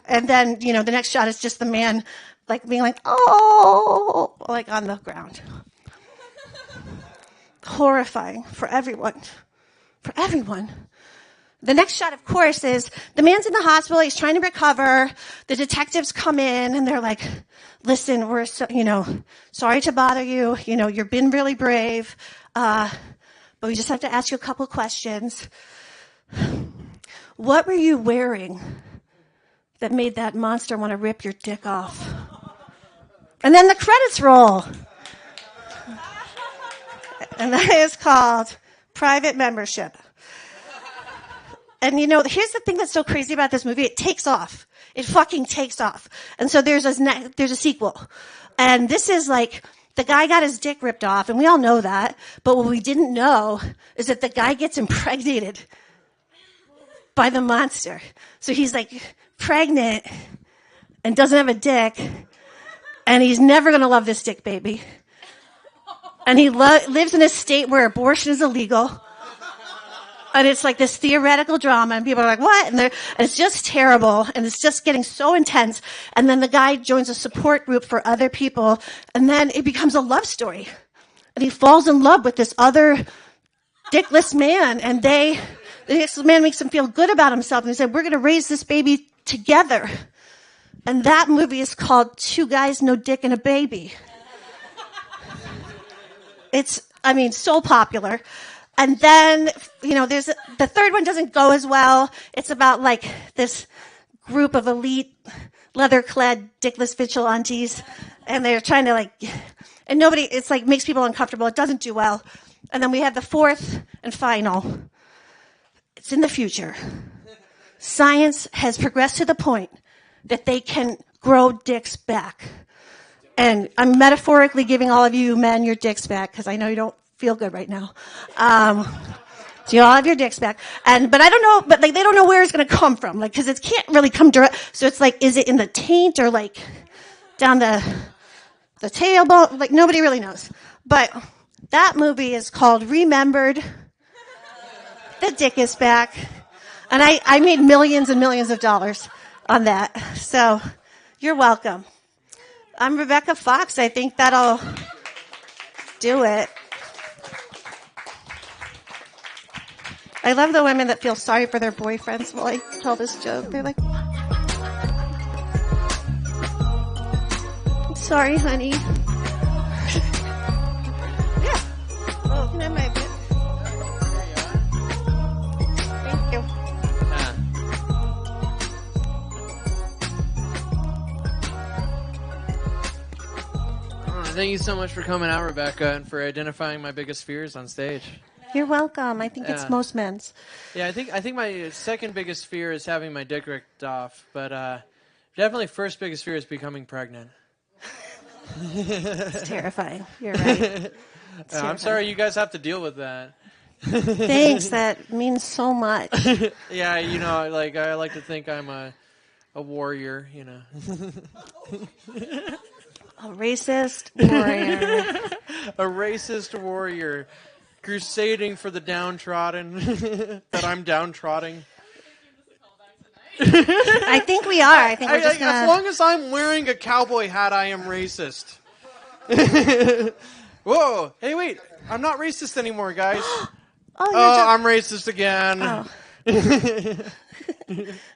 And then, you know, the next shot is just the man like being like, oh, like on the ground. Horrifying for everyone. For everyone. The next shot, of course, is the man's in the hospital. He's trying to recover. The detectives come in and they're like, listen, we're so, you know, sorry to bother you. You know, you've been really brave. But we just have to ask you a couple questions. What were you wearing that made that monster want to rip your dick off? And then the credits roll. And that is called Private Membership. And, you know, here's the thing that's so crazy about this movie. It takes off. It fucking takes off. And so there's a sequel. And this is like, the guy got his dick ripped off, and we all know that. But what we didn't know is that the guy gets impregnated by the monster. So he's like pregnant and doesn't have a dick. And he's never going to love this dick baby. And he lives in a state where abortion is illegal. And it's like this theoretical drama, and people are like, what? And it's just terrible, and it's just getting so intense. And then the guy joins a support group for other people, and then it becomes a love story. And he falls in love with this other dickless man, and this man makes him feel good about himself, and he said, we're going to raise this baby together. And that movie is called Two Guys, No Dick, and a Baby. It's, I mean, so popular. And then, you know, the third one doesn't go as well. It's about like this group of elite leather-clad dickless vigilantes, and they're trying to like, and nobody, it's like makes people uncomfortable. It doesn't do well. And then we have the fourth and final. It's in the future. Science has progressed to the point that they can grow dicks back. And I'm metaphorically giving all of you men your dicks back because I know you don't feel good right now. So you all have your dicks back. But I don't know, but like they don't know where it's going to come from. Like, because it can't really come direct. So it's like, is it in the taint or like down the tailbone? Like nobody really knows. But that movie is called Remembered. The dick is back. And I made millions and millions of dollars on that. So you're welcome. I'm Rebecca Fox. I think that'll do it. I love the women that feel sorry for their boyfriends while I tell this joke. They're like, I'm sorry, honey. Yeah. Oh, can I have my bit? Thank you. Thank you so much for coming out, Rebecca, and for identifying my biggest fears on stage. You're welcome. I think it's most men's. Yeah, I think my second biggest fear is having my dick ripped off, but definitely first biggest fear is becoming pregnant. It's terrifying. You're right. I'm sorry you guys have to deal with that. Thanks. That means so much. Yeah, you know, like I like to think I'm a warrior, you know. A racist warrior. A racist warrior crusading for the downtrodden that I'm downtrodden. I think we are. I think we're just As long as I'm wearing a cowboy hat, I am racist. Whoa! Hey, wait! I'm not racist anymore, guys. I'm racist again. Oh.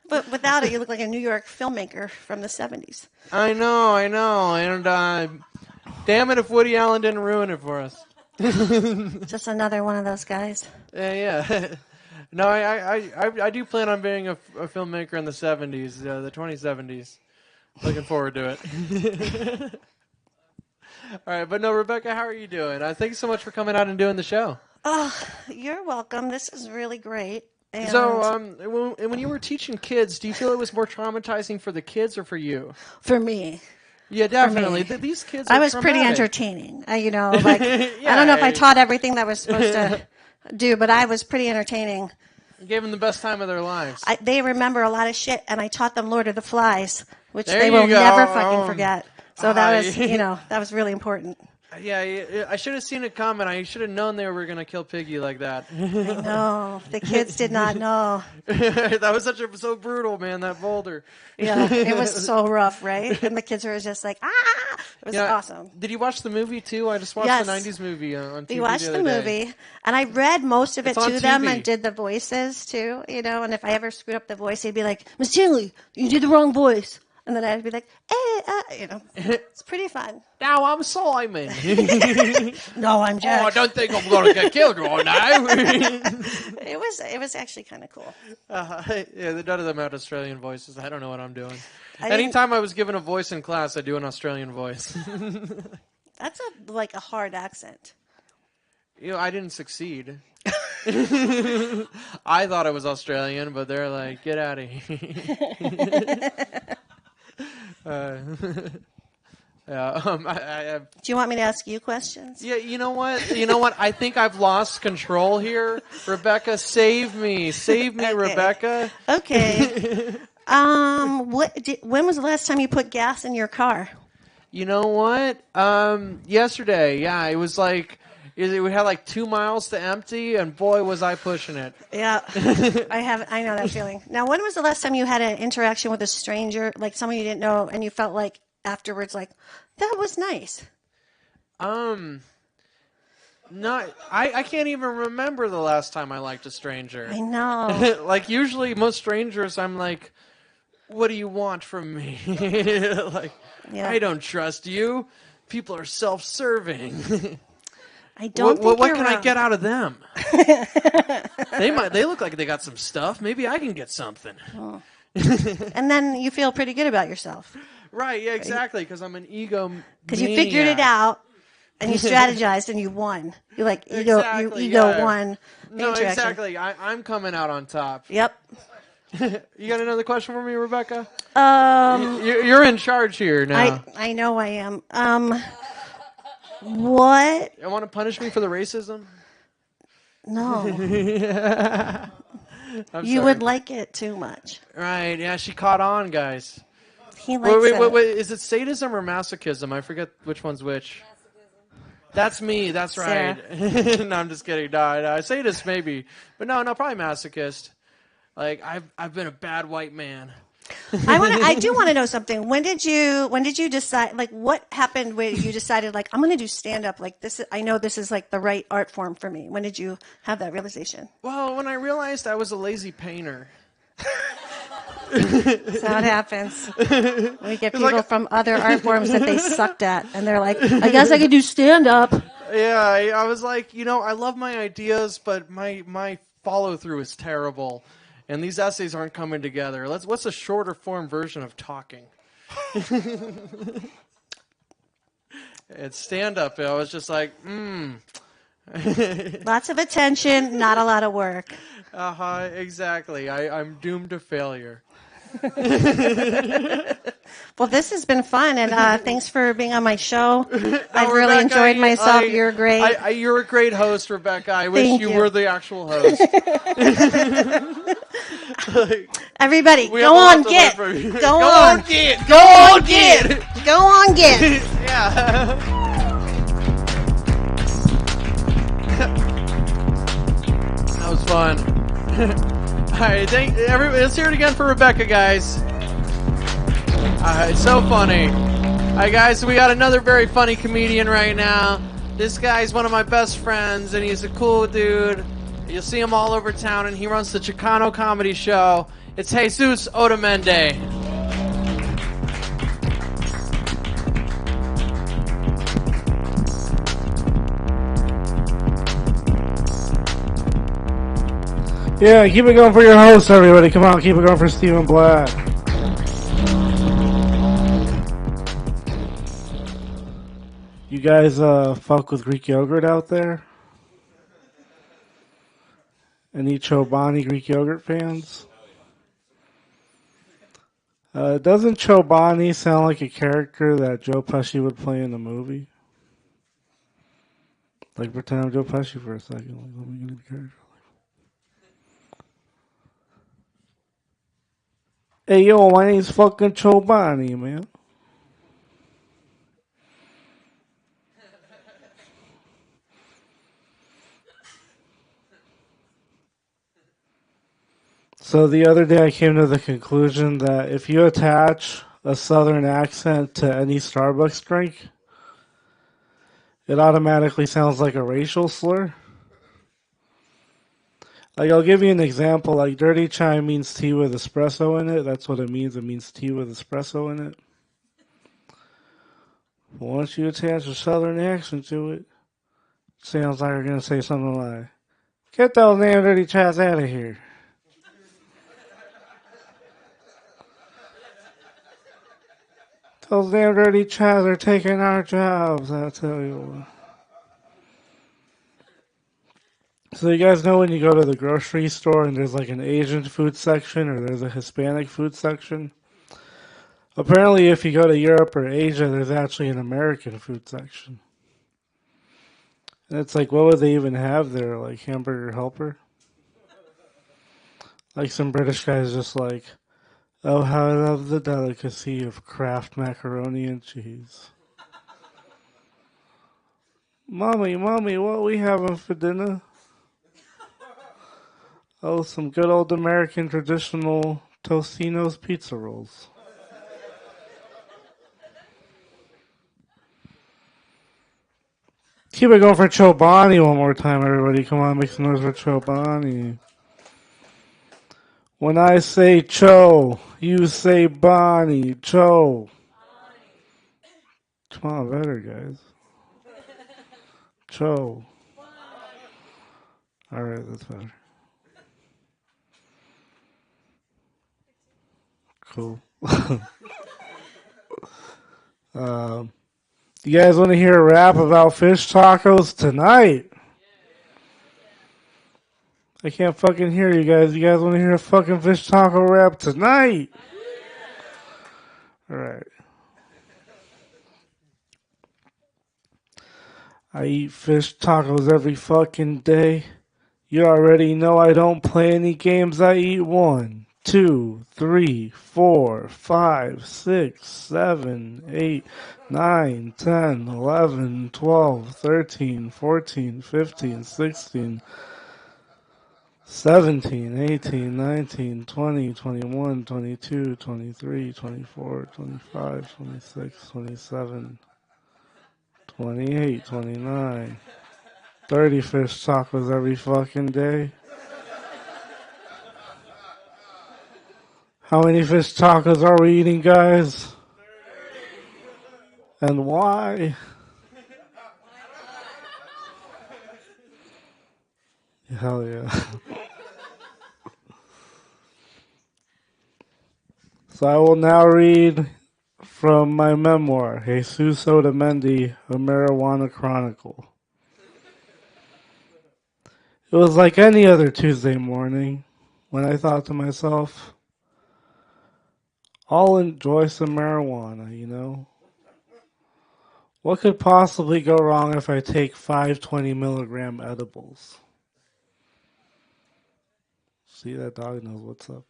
But without it, you look like a New York filmmaker from the 70s. I know, and damn it if Woody Allen didn't ruin it for us. Just another one of those guys. Yeah. No, I do plan on being a filmmaker in the 70s, the 2070s. Looking forward to it. All right, but no, Rebecca, how are you doing? Thanks so much for coming out and doing the show. Oh, you're welcome. This is really great. And So, when you were teaching kids, do you feel it was more traumatizing for the kids or for you? for me, Yeah, definitely. me. These kids. I are was pretty traumatic. entertaining. I don't know if I taught everything that I was supposed to do, but I was pretty entertaining. You gave them the best time of their lives. They remember a lot of shit, and I taught them Lord of the Flies, which There they you will go. never fucking forget. So that was, I- that was really important. Yeah, I should have seen it coming. I should have known they were going to kill Piggy like that. No, the kids did not know. That was so brutal, man, that boulder. Yeah, it was so rough, right? And the kids were just like, ah! It was awesome. Did you watch the movie, too? I just watched Yes. the 90s movie on TV We watched the other day. movie, and I read most of it It's on to them TV. and did the voices, too, and if I ever screwed up the voice, he'd be like, Miss Tinley, you did the wrong voice. And then I'd be like, it's pretty fun. Now I'm Simon. No, I'm Oh, I Jack. don't think I'm going to get killed right now. It was actually kind of cool. Yeah, none of them had Australian voices. I don't know what I'm doing. I didn't- Anytime I was given a voice in class, I do an Australian voice. That's a hard accent. I didn't succeed. I thought I was Australian, but they're like, get out of here. Yeah. Do you want me to ask you questions? Yeah, you know what? I think I've lost control here. Rebecca, save me. Save me, Okay. Rebecca. Okay. When was the last time you put gas in your car? You know what? Yesterday, yeah, it was like we had like 2 miles to empty, and boy, was I pushing it. Yeah, I know that feeling. Now, when was the last time you had an interaction with a stranger, like someone you didn't know, and you felt like afterwards, like that was nice? No, I can't even remember the last time I liked a stranger. I know. Like usually, most strangers, I'm like, "What do you want from me?" Like, Yeah. I don't trust you. People are self-serving. I don't. What think can you're I wrong. get out of them? They look like they got some stuff. Maybe I can get something. And then you feel pretty good about yourself Right? Yeah, exactly. Because I'm an ego. because you figured it out and you strategized and you won. You like ego. Exactly, you ego yeah. won. the No, interaction. exactly. I'm coming out on top. Yep. You got another question for me, Rebecca? Um, You're in charge here now. I know I am. What? You want to punish me for the racism? No, I'm you sorry. would like it too much. Right? Yeah, she caught on, guys. He likes Wait. Is it sadism or masochism? I forget which one's which. That's me. That's right. No, I'm just kidding. No, sadist maybe, but no, probably masochist. Like I've been a bad white man. I do want to know something. When did you decide? Like, what happened when you decided? Like, I'm going to do stand up. Like this. I know this is like the right art form for me. When did you have that realization? Well, when I realized I was a lazy painter. That's how it happens. We get people from other art forms that they sucked at, and they're like, I guess I could do stand up. Yeah, I was like, I love my ideas, but my follow through is terrible, and these essays aren't coming together. What's a shorter form version of talking? It's stand-up. I was just like, Lots of attention, not a lot of work. exactly. I'm doomed to failure. Well, this has been fun, and thanks for being on my show. I've really Rebecca, enjoyed myself. You're great. You're a great host, Rebecca. I wish Thank you you. were the actual host. Everybody, We have go a lot on, to get. learn from you. Go on, get. go on, get. Go on, get. Yeah. That was fun. All right, thank everybody. Let's hear it again for Rebecca, guys. It's so funny. All right, guys, so we got another very funny comedian right now. This guy's one of my best friends, and he's a cool dude. You'll see him all over town, and he runs the Chicano Comedy Show. It's Jesus Otamendi. Yeah, keep it going for your host, everybody. Come on, keep it going for Stephen Black. You guys fuck with Greek yogurt out there? Any Chobani Greek yogurt fans? Doesn't Chobani sound like a character that Joe Pesci would play in a movie? Like, pretend I'm Joe Pesci for a second. Like, let me get a character. Hey, yo, my name's fucking Chobani, man. So the other day I came to the conclusion that if you attach a southern accent to any Starbucks drink, it automatically sounds like a racial slur. Like, I'll give you an example. Like, dirty chai means tea with espresso in it. That's what it means. It means tea with espresso in it. But once you attach a southern accent to it, it sounds like you're going to say something like, get those damn dirty chais out of here. Those damn dirty chais are taking our jobs, I tell you what. So you guys know when you go to the grocery store and there's like an Asian food section or there's a Hispanic food section? Apparently if you go to Europe or Asia, there's actually an American food section. And it's like, what would they even have there? Like Hamburger Helper? Like some British guy's just like, oh, how I love the delicacy of Kraft macaroni and cheese. Mommy, what we having for dinner? Oh, some good old American traditional Tostino's pizza rolls. Keep it going for Chobani one more time, everybody. Come on, make some noise for Chobani. When I say Cho, you say Bonnie. Cho. Come on, better, guys. Cho. Alright, that's better. Cool. You guys want to hear a rap about fish tacos tonight? I can't fucking hear you guys. You guys want to hear a fucking fish taco rap tonight? Alright. I eat fish tacos every fucking day. You already know I don't play any games. I eat 1, 2, 3, 4, 5, 6, 7, 8, 9, 10, 11, 12, 13, 14, 15, 16, 17, 18, 19, 20, 21, 22, 23, 24, 25, 26, 27, 28, 29, 30 fish tacos every fucking day. How many fish tacos are we eating, guys? And why? Hell yeah. So I will now read from my memoir, Jesus Otamendi, A Marijuana Chronicle. It was like any other Tuesday morning when I thought to myself, I'll enjoy some marijuana, you know? What could possibly go wrong if I take 5 20-milligram edibles? See, that dog knows what's up.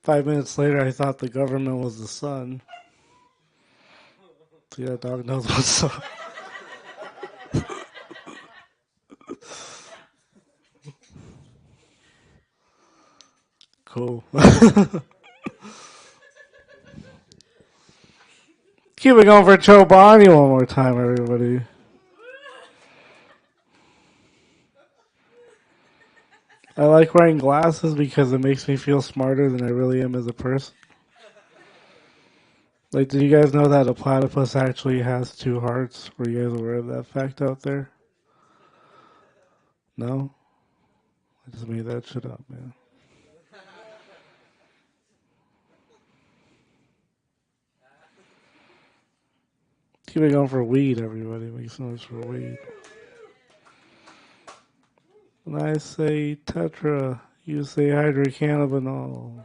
Five minutes later, I thought the government was the sun. See, that dog knows what's up. Cool. Keep it going for Chobani one more time, everybody. I like wearing glasses because it makes me feel smarter than I really am as a person. Like, did you guys know that a platypus actually has 2 hearts? Were you guys aware of that fact out there? No? I just made that shit up, man. Keep it going for weed, everybody. Make some noise for weed. When I say tetra, you say hydrocannabinol.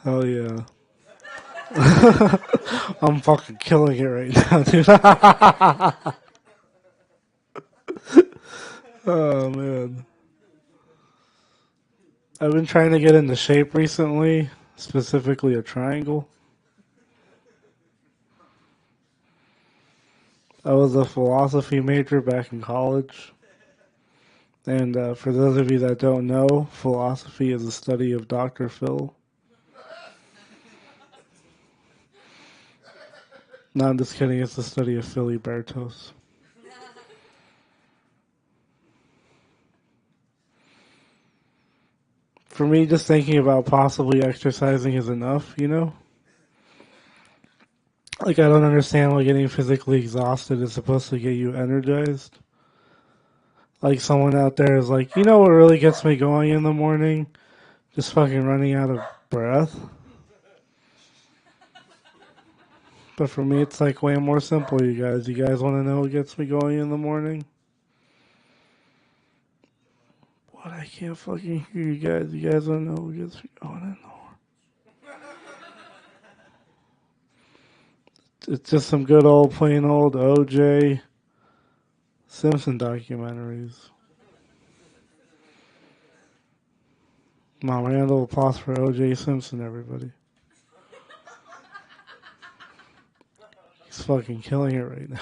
Hell yeah. I'm fucking killing it right now, dude. Oh, man. I've been trying to get into shape recently, specifically a triangle. I was a philosophy major back in college. And for those of you that don't know, philosophy is the study of Dr. Phil. No, I'm just kidding. It's the study of Philly Bertos. For me, just thinking about possibly exercising is enough, you know? Like, I don't understand why getting physically exhausted is supposed to get you energized. Like, someone out there is like, you know what really gets me going in the morning? Just fucking running out of breath. But for me, it's like way more simple, you guys. You guys want to know what gets me going in the morning? What? I can't fucking hear you guys. You guys want to know what gets me going in the morning? It's just some good old, plain old O.J. Simpson documentaries. Mom, round of applause for O.J. Simpson, everybody. He's fucking killing it right now.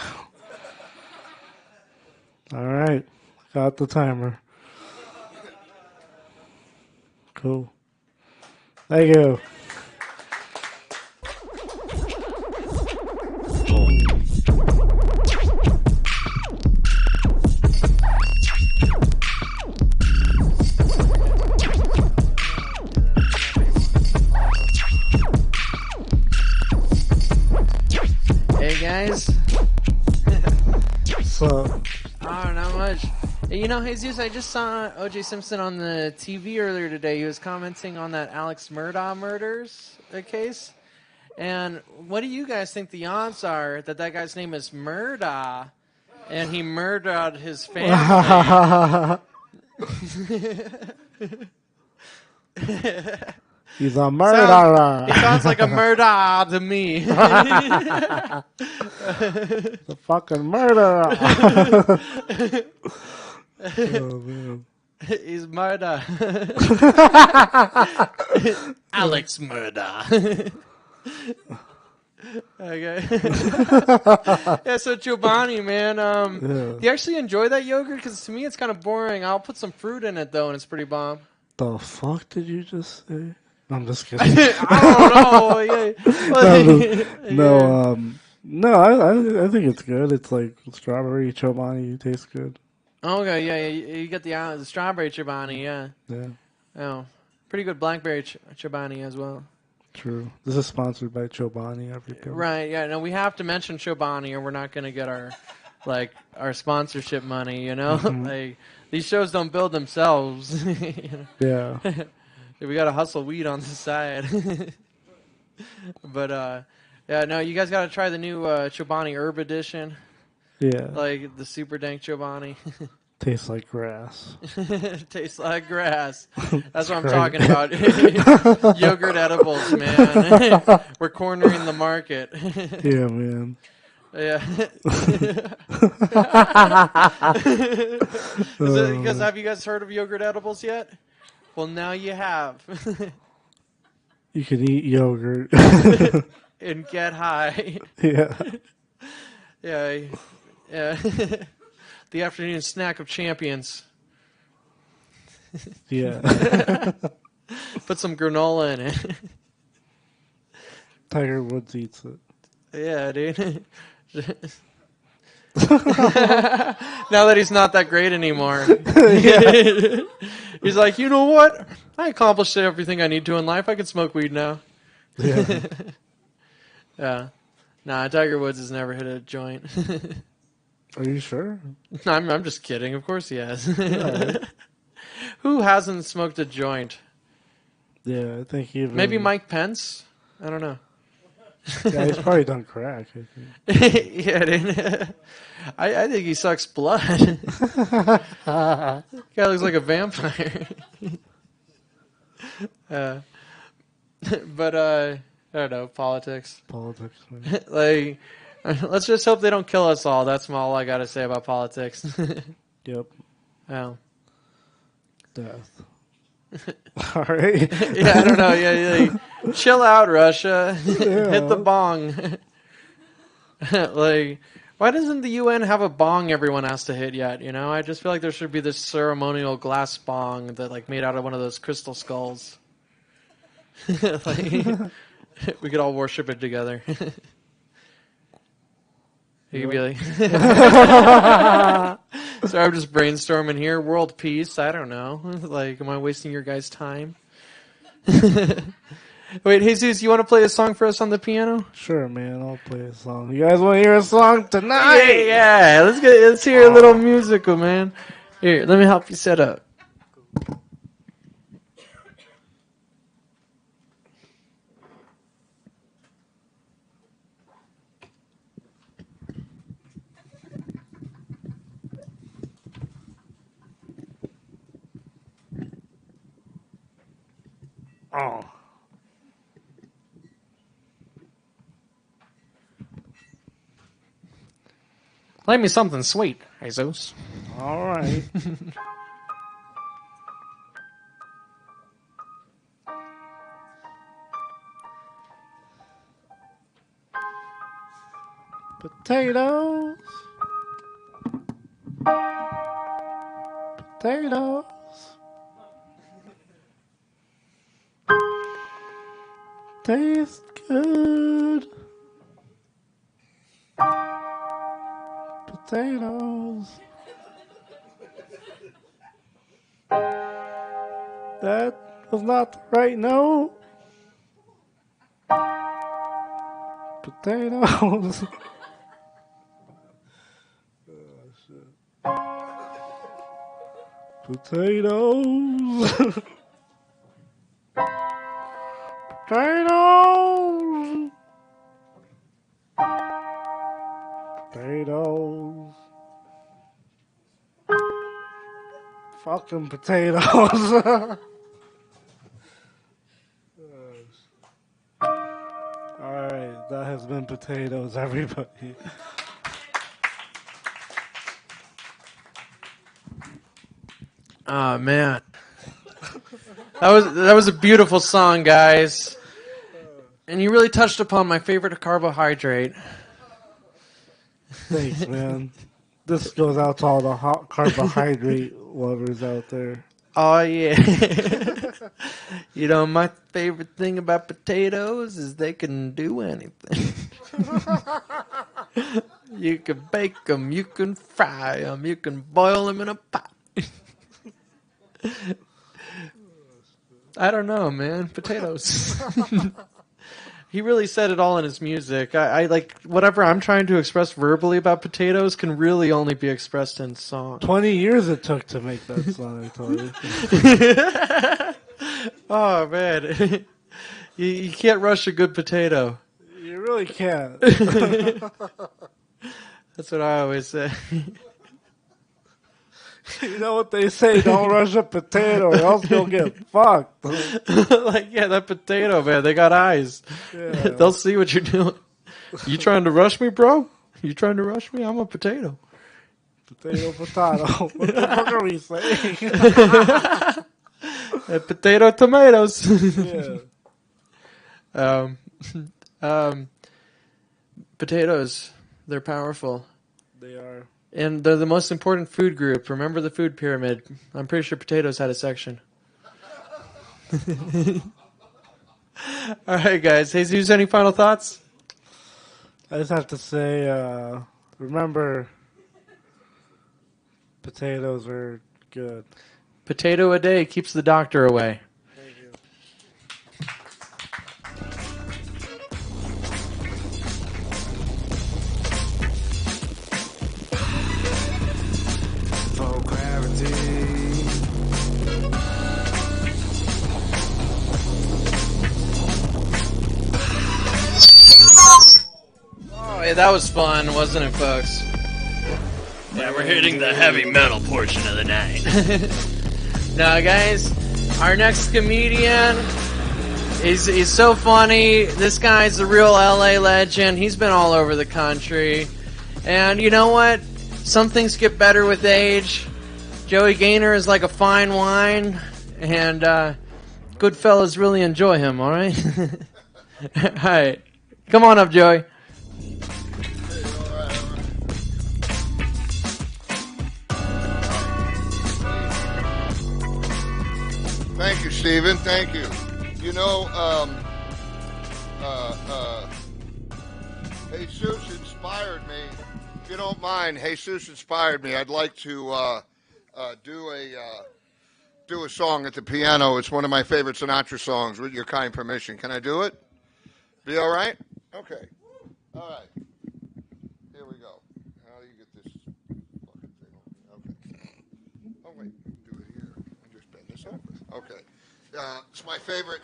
Alright. Got the timer. Cool. Thank you. Hey guys. So, Oh, not much. You know, Jesus, I just saw O.J. Simpson on the TV earlier today. He was commenting on that Alex Murdaugh murders case. And what do you guys think the odds are that that guy's name is Murdaugh and he murdered his family? he's a murderer. He sounds like a murder to me. The fucking murderer. Oh, man. He's murder. Alex Murder. Okay. Yeah, so Chobani, man, do you actually enjoy that yogurt? Because to me it's kind of boring. I'll put some fruit in it, though, and it's pretty bomb. The fuck did you just say? I'm just kidding. I don't know. No, I think it's good. It's like strawberry Chobani. It tastes good. Okay, yeah, you get the strawberry Chobani, yeah. Yeah. Oh, pretty good blackberry Chobani as well. True. This is sponsored by Chobani. Everything. Right? Yeah. No, we have to mention Chobani, or we're not going to get our sponsorship money. You know, like these shows don't build themselves. You know? Yeah. We got to hustle weed on the side. But yeah, no, you guys got to try the new Chobani Herb Edition. Yeah. Like the super dank Chobani. Tastes like grass. Tastes like grass. That's what I'm great. talking about. Yogurt edibles, man. We're cornering the market. Yeah, man. Yeah. Because have you guys heard of yogurt edibles yet? Well, now you have. You can eat yogurt. And get high. Yeah. Yeah. Yeah. The afternoon snack of champions. Yeah. Put some granola in it. Tiger Woods eats it. Yeah, dude. Now that he's not that great anymore. He's like, you know what? I accomplished everything I need to in life. I can smoke weed now. Yeah. Yeah. Nah, Tiger Woods has never hit a joint. Are you sure? I'm just kidding. Of course he has. Right. Who hasn't smoked a joint? Yeah, I think even... Maybe Mike Pence? I don't know. Yeah, he's probably done crack, I think. Yeah, dude. I think he sucks blood. Guy looks like a vampire. But I don't know, politics. Politics, man. Like, let's just hope they don't kill us all. That's all I gotta say about politics. Yep. Oh. Death. All right. Yeah, I don't know. Yeah, like, chill out, Russia. Hit the bong. Like, why doesn't the UN have a bong everyone has to hit yet? You know, I just feel like there should be this ceremonial glass bong that, like, made out of one of those crystal skulls. Like, we could all worship it together. You could be like, sorry, I'm just brainstorming here. World peace. I don't know. Like, am I wasting your guys' time? Wait, Jesus, you want to play a song for us on the piano? Sure, man. I'll play a song. You guys want to hear a song tonight? Yeah. Let's hear a little musical, man. Here, let me help you set up. Oh. Play me something sweet, Jesus. All right. Potatoes. Potatoes. Taste good. Potatoes. That was not the right note. Potatoes. Potatoes. Potatoes. Potatoes. Fucking potatoes. Alright, that has been potatoes, everybody. Oh, man. That was a beautiful song, guys. And you really touched upon my favorite carbohydrate. Thanks, man. This goes out to all the hot carbohydrate lovers out there. Oh, yeah. You know, my favorite thing about potatoes is they can do anything. You can bake them, you can fry them, you can boil them in a pot. I don't know, man. Potatoes. He really said it all in his music. I like whatever I'm trying to express verbally about potatoes can really only be expressed in song. 20 years it took to make that song, I told you. Oh man, you can't rush a good potato. You really can't. That's what I always say. You know what they say, don't rush a potato or else you'll get fucked. Like, yeah, that potato, man, they got eyes. Yeah. They'll see what you're doing. You trying to rush me, bro? You trying to rush me? I'm a potato. Potato. What the fuck are we saying? Potato tomatoes. Yeah. Potatoes, they're powerful. They are. And they're the most important food group. Remember the food pyramid. I'm pretty sure potatoes had a section. All right, guys. Jesus, any final thoughts? I just have to say, remember, potatoes are good. Potato a day keeps the doctor away. Thank you. For clarity. Oh, yeah, that was fun, wasn't it, folks? Yeah, we're hitting the heavy metal portion of the night. Now, guys, our next comedian, he's so funny. This guy's the real LA legend. He's been all over the country. And you know what? Some things get better with age. Joey Gaynor is like a fine wine. And good fellas really enjoy him, all right? All right. Come on up, Joey. Thank you, Stephen. Thank you. You know, Jesus inspired me. If you don't mind, Jesus inspired me. I'd like to do a song at the piano. It's one of my favorite Sinatra songs. With your kind permission, can I do it? Be all right? Okay. All right. Here we go. How do you get this fucking thing on? Okay. Oh wait, do it here. I just bend this over. Okay. It's my favorite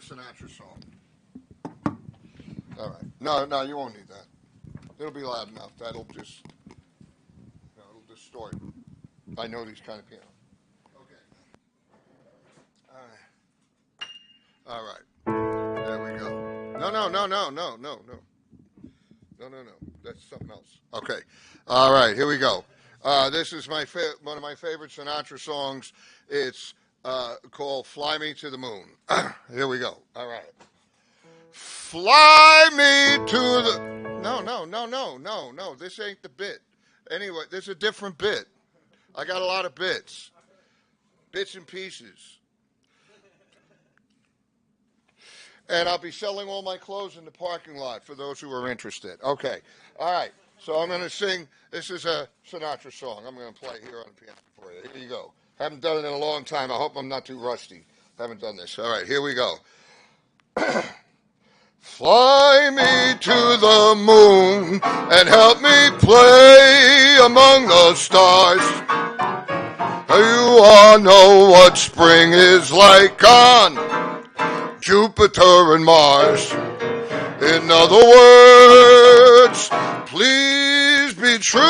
Sinatra song. All right. No, you won't need that. It'll be loud enough. That'll just, it'll distort. I know these kind of pianos. Okay. All right. There we go. No. That's something else. Okay. All right. Here we go. This is one of my favorite Sinatra songs. It's called "Fly Me to the Moon." Here we go. All right. Fly me to the... No. This ain't the bit. Anyway, this is a different bit. I got a lot of bits. Bits and pieces. And I'll be selling all my clothes in the parking lot for those who are interested. Okay. All right. So I'm going to sing. This is a Sinatra song. I'm going to play here on the piano for you. Here you go. Haven't done it in a long time. I hope I'm not too rusty. Haven't done this. All right. Here we go. Fly me to the moon and help me play among the stars. You all know what spring is like on Jupiter and Mars. In other words, please be true.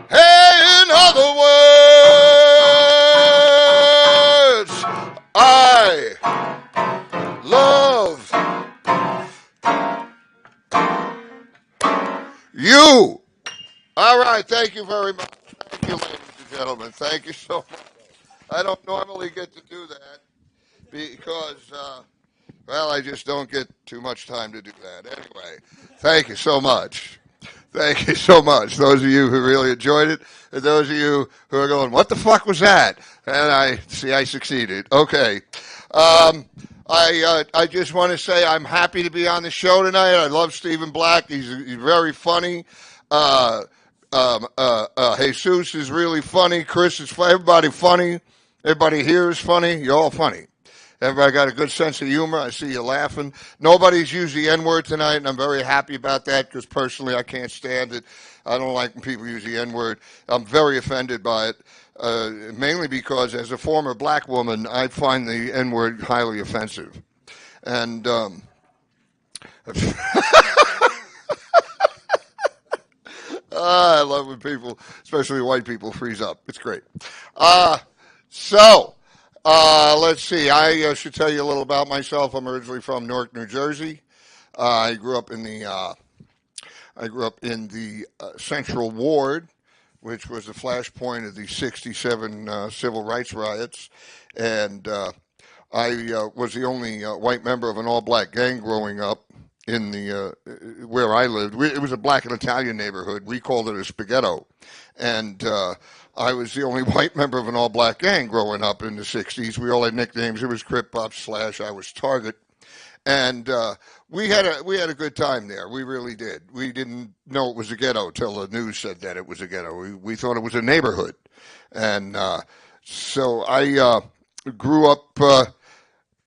In other words, I love you. All right, thank you very much. Thank you, ladies and gentlemen. Thank you so much. I don't normally get to do that because, I just don't get too much time to do that. Anyway, thank you so much. Thank you so much. Those of you who really enjoyed it, and those of you who are going, what the fuck was that? And I succeeded. Okay. I just want to say I'm happy to be on the show tonight. I love Stephen Black. He's very funny. Jesus is really funny. Chris is funny. Everybody funny. Everybody here is funny. You're all funny. Everybody got a good sense of humor. I see you laughing. Nobody's used the N-word tonight, and I'm very happy about that because personally I can't stand it. I don't like when people use the N-word. I'm very offended by it, mainly because as a former black woman, I find the N-word highly offensive. And I love when people, especially white people, freeze up. It's great. Let's see. I should tell you a little about myself. I'm originally from Newark, New Jersey. I grew up in the Central Ward, which was the flashpoint of the '67 civil rights riots, and I was the only white member of an all-black gang growing up in the where I lived. It was a black and Italian neighborhood. We called it a spaghetto, and I was the only white member of an all-black gang growing up in the '60s. We all had nicknames. It was Crip, Pop, Slash. I was Target, and we had a good time there. We really did. We didn't know it was a ghetto till the news said that it was a ghetto. We thought it was a neighborhood, and so I grew up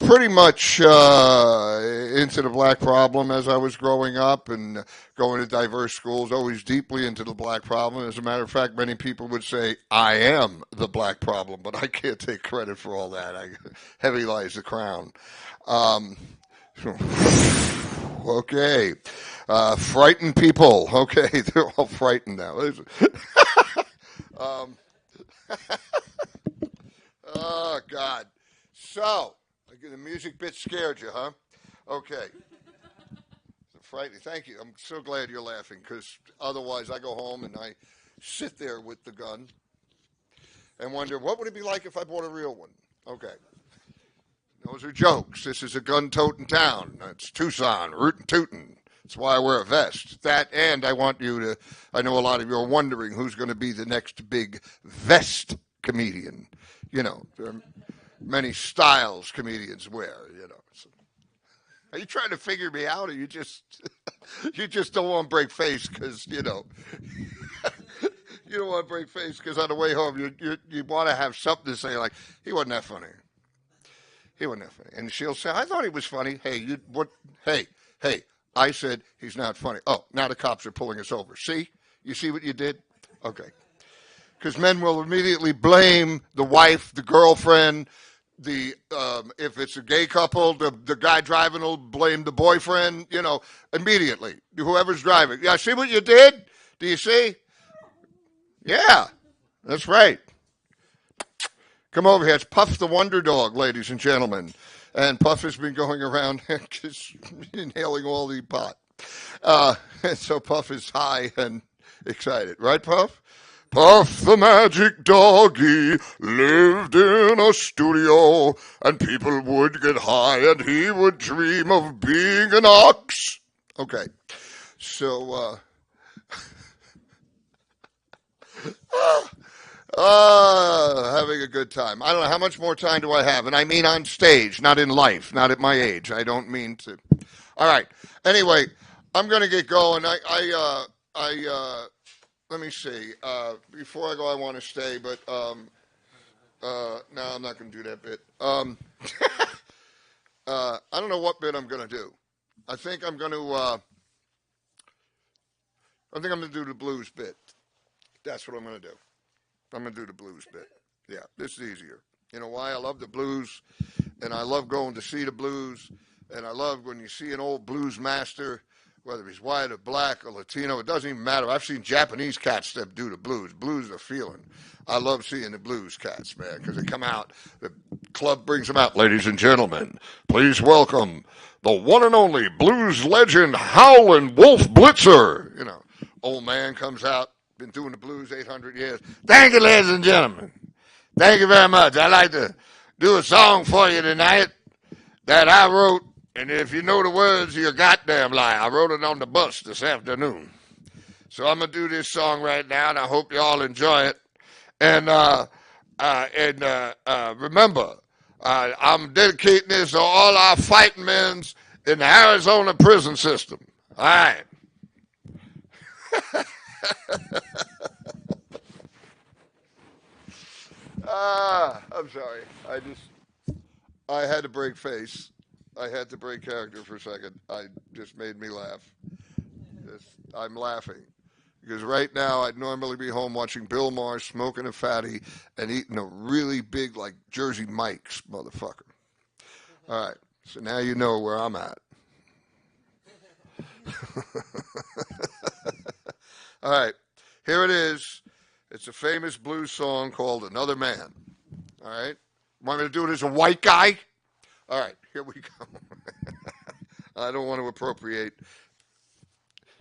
pretty much into the black problem as I was growing up and going to diverse schools, always deeply into the black problem. As a matter of fact, many people would say I am the black problem, but I can't take credit for all that. Heavy lies the crown. Okay. Frightened people. Okay, they're all frightened now. Oh, God. So, the music bit scared you, huh? Okay. Frightening. Thank you. I'm so glad you're laughing because otherwise I go home and I sit there with the gun and wonder what would it be like if I bought a real one. Okay. Those are jokes. This is a gun-toting town. It's Tucson, rootin' tootin'. That's why I wear a vest. That, and I want you to, I know a lot of you are wondering who's going to be the next big vest comedian. You know, there are many styles comedians wear, you know. So, are you trying to figure me out, or you just you just don't want to break face because, you know, you don't want to break face because on the way home you want to have something to say like, he wasn't that funny. He wasn't that funny. And she'll say, I thought he was funny. Hey, Hey, I said he's not funny. Oh, now the cops are pulling us over. See? You see what you did? Okay. Because men will immediately blame the wife, the girlfriend, if it's a gay couple, the guy driving will blame the boyfriend, you know, immediately. Whoever's driving. Yeah, see what you did? Do you see? Yeah, that's right. Come over here. It's Puff the Wonder Dog, ladies and gentlemen. And Puff has been going around just inhaling all the pot. And so Puff is high and excited. Right, Puff? Puff the magic doggy lived in a studio, and people would get high, and he would dream of being an ox. Okay, so, having a good time. I don't know, how much more time do I have? And I mean on stage, not in life, not at my age. I don't mean to. All right, anyway, I'm going to get going. Let me see. Before I go, I want to stay, but no, I'm not going to do that bit. I don't know what bit I'm going to do. I think I'm going to do the blues bit. That's what I'm going to do. I'm going to do the blues bit. Yeah, this is easier. You know why? I love the blues, and I love going to see the blues, and I love when you see an old blues master, whether he's white or black or Latino, it doesn't even matter. I've seen Japanese cats that do the blues. Blues are feeling. I love seeing the blues cats, man, because they come out. The club brings them out. Ladies and gentlemen, please welcome the one and only blues legend, Howlin' Wolf Blitzer. You know, old man comes out, been doing the blues 800 years. Thank you, ladies and gentlemen. Thank you very much. I'd like to do a song for you tonight that I wrote. And if you know the words, you're a goddamn lie. I wrote it on the bus this afternoon. So I'm going to do this song right now, and I hope you all enjoy it. And remember, I'm dedicating this to all our fighting men in the Arizona prison system. All right. I'm sorry. I had to break face. I had to break character for a second. I just made me laugh. I'm laughing. Because right now I'd normally be home watching Bill Maher smoking a fatty and eating a really big, like, Jersey Mike's, motherfucker. All right. So now you know where I'm at. All right. Here it is. It's a famous blues song called Another Man. All right. Want me to do it as a white guy? All right. Here we go. I don't want to appropriate.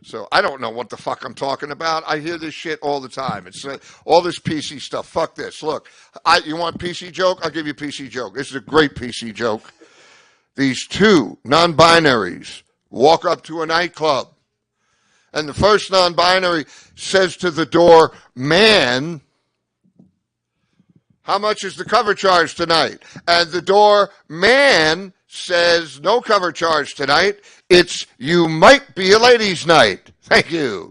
So I don't know what the fuck I'm talking about. I hear this shit all the time. It's all this PC stuff. Fuck this. Look, you want PC joke? I'll give you a PC joke. This is a great PC joke. These two non-binaries walk up to a nightclub. And the first non-binary says to the door, man, how much is the cover charge tonight? And the door, man, says, no cover charge tonight. It's you might be a ladies' night. Thank you.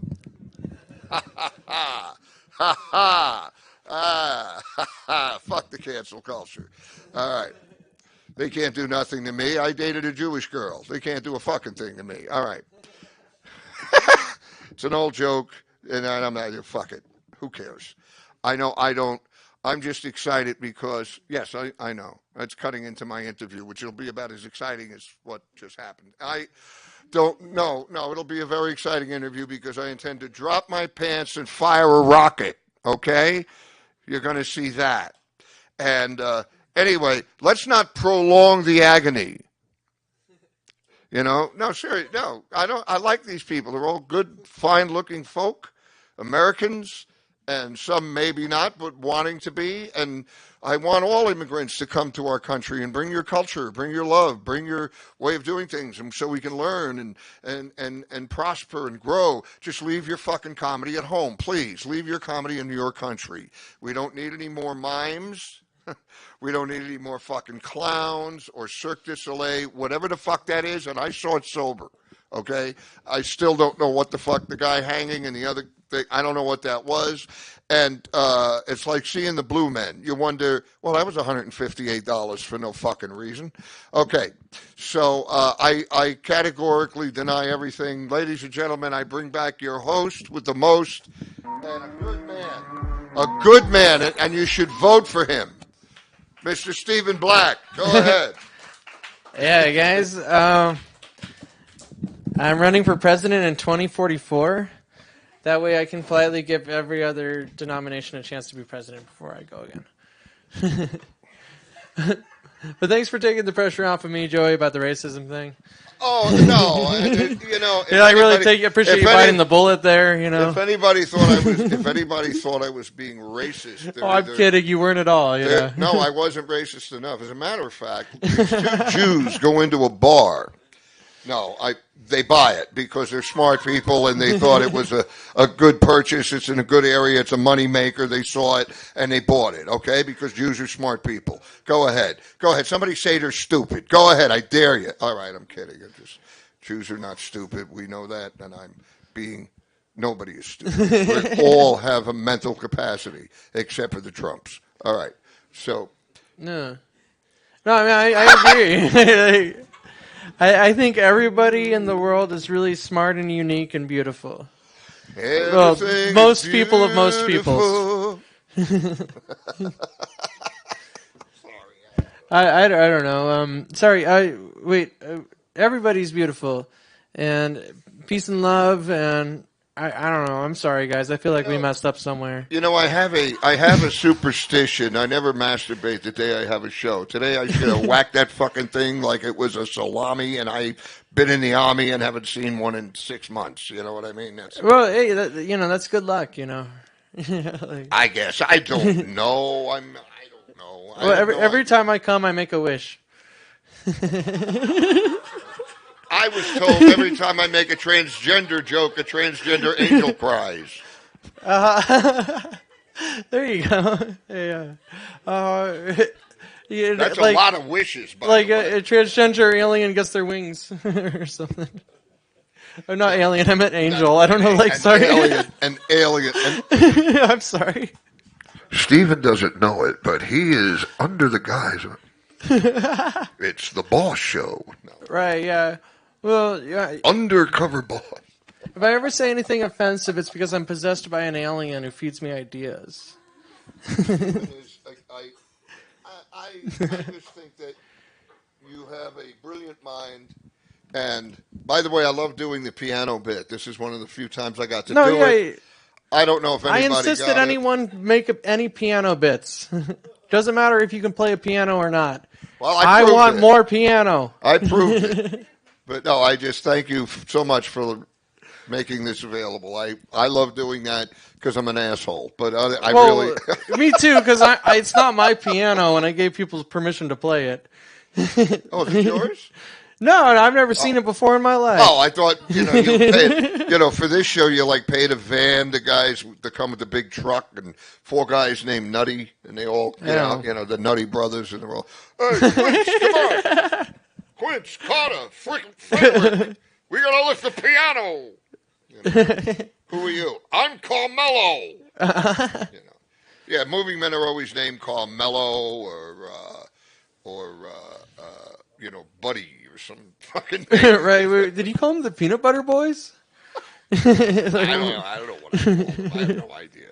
Ha ha ha. Ha ha. Ha ha. Fuck the cancel culture. All right. They can't do nothing to me. I dated a Jewish girl. They can't do a fucking thing to me. All right. It's an old joke, and I'm not, fuck it. Who cares? I know I don't. I'm just excited because, yes, I know. It's cutting into my interview, which will be about as exciting as what just happened. No, it'll be a very exciting interview because I intend to drop my pants and fire a rocket, okay? You're going to see that. And anyway, let's not prolong the agony. You know, no, seriously, no. I like these people. They're all good, fine-looking folk, Americans, and some maybe not, but wanting to be. And I want all immigrants to come to our country and bring your culture, bring your love, bring your way of doing things, and so we can learn and prosper and grow. Just leave your fucking comedy at home, please. Leave your comedy in your country. We don't need any more mimes. We don't need any more fucking clowns or Cirque du Soleil, whatever the fuck that is, and I saw it sober, okay? I still don't know what the fuck the guy hanging and the other thing, I don't know what that was. And it's like seeing the Blue Men. You wonder, well, that was $158 for no fucking reason. Okay, so I categorically deny everything. Ladies and gentlemen, I bring back your host with the most and a good man. A good man, and you should vote for him. Mr. Stephen Black, go ahead. Yeah, guys. I'm running for president in 2044. That way I can politely give every other denomination a chance to be president before I go again. But thanks for taking the pressure off of me, Joey, about the racism thing. Oh, no. You know, I really appreciate you biting the bullet there, you know. If anybody thought I was being racist. I'm kidding. You weren't at all. Yeah. No, I wasn't racist enough. As a matter of fact, these two Jews go into a bar. No, they buy it because they're smart people and they thought it was a good purchase. It's in a good area. It's a money maker. They saw it and they bought it, okay? Because Jews are smart people. Go ahead. Somebody say they're stupid. Go ahead. I dare you. All right, I'm kidding. Jews are not stupid. We know that, and nobody is stupid. We all have a mental capacity except for the Trumps. All right, so. No, I mean, I agree. I think everybody in the world is really smart and unique and beautiful. Well, most people of most peoples. I don't know. Sorry. Everybody's beautiful, and peace and love, and I don't know. I'm sorry, guys. I feel like we messed up somewhere. You know, I have a superstition. I never masturbate the day I have a show. Today I should have whacked that fucking thing like it was a salami, and I've been in the army and haven't seen one in 6 months. You know what I mean? Well, hey, that's good luck, you know. Like, I guess. I don't know. I don't know. Every time I come, I make a wish. I was told every time I make a transgender joke, a transgender angel cries. There you go. Yeah. That's a lot of wishes. Like a transgender alien gets their wings or something. Or not alien, I meant angel. I don't know. Sorry. An alien. I'm sorry. Steven doesn't know it, but he is under the guise of it's the boss show. No. Right, yeah. Well, yeah. Undercover boss. If I ever say anything offensive, it's because I'm possessed by an alien who feeds me ideas. I just think that you have a brilliant mind. And, by the way, I love doing the piano bit. This is one of the few times I got to do it. I don't know if anybody I insist got that anyone make any piano bits. Doesn't matter if you can play a piano or not. Well, I want more piano. I proved it. But, no, I just thank you so much for making this available. I love doing that because I'm an asshole. But I really... Me too, because it's not my piano, and I gave people permission to play it. Oh, is it yours? No, I've never seen it before in my life. Oh, I thought, you paid, for this show, you paid a van, the guys that come with the big truck, and 4 guys named Nutty, and they all, the Nutty brothers, and they're all, hey, Quince, come on. Quince, Carter, Frederick, we got to lift the piano. Who are you? I'm Carmelo. Yeah, moving men are always named Carmelo or Buddy or some fucking name. Right. Did you call them the Peanut Butter Boys? I don't know what I call them. I have no idea.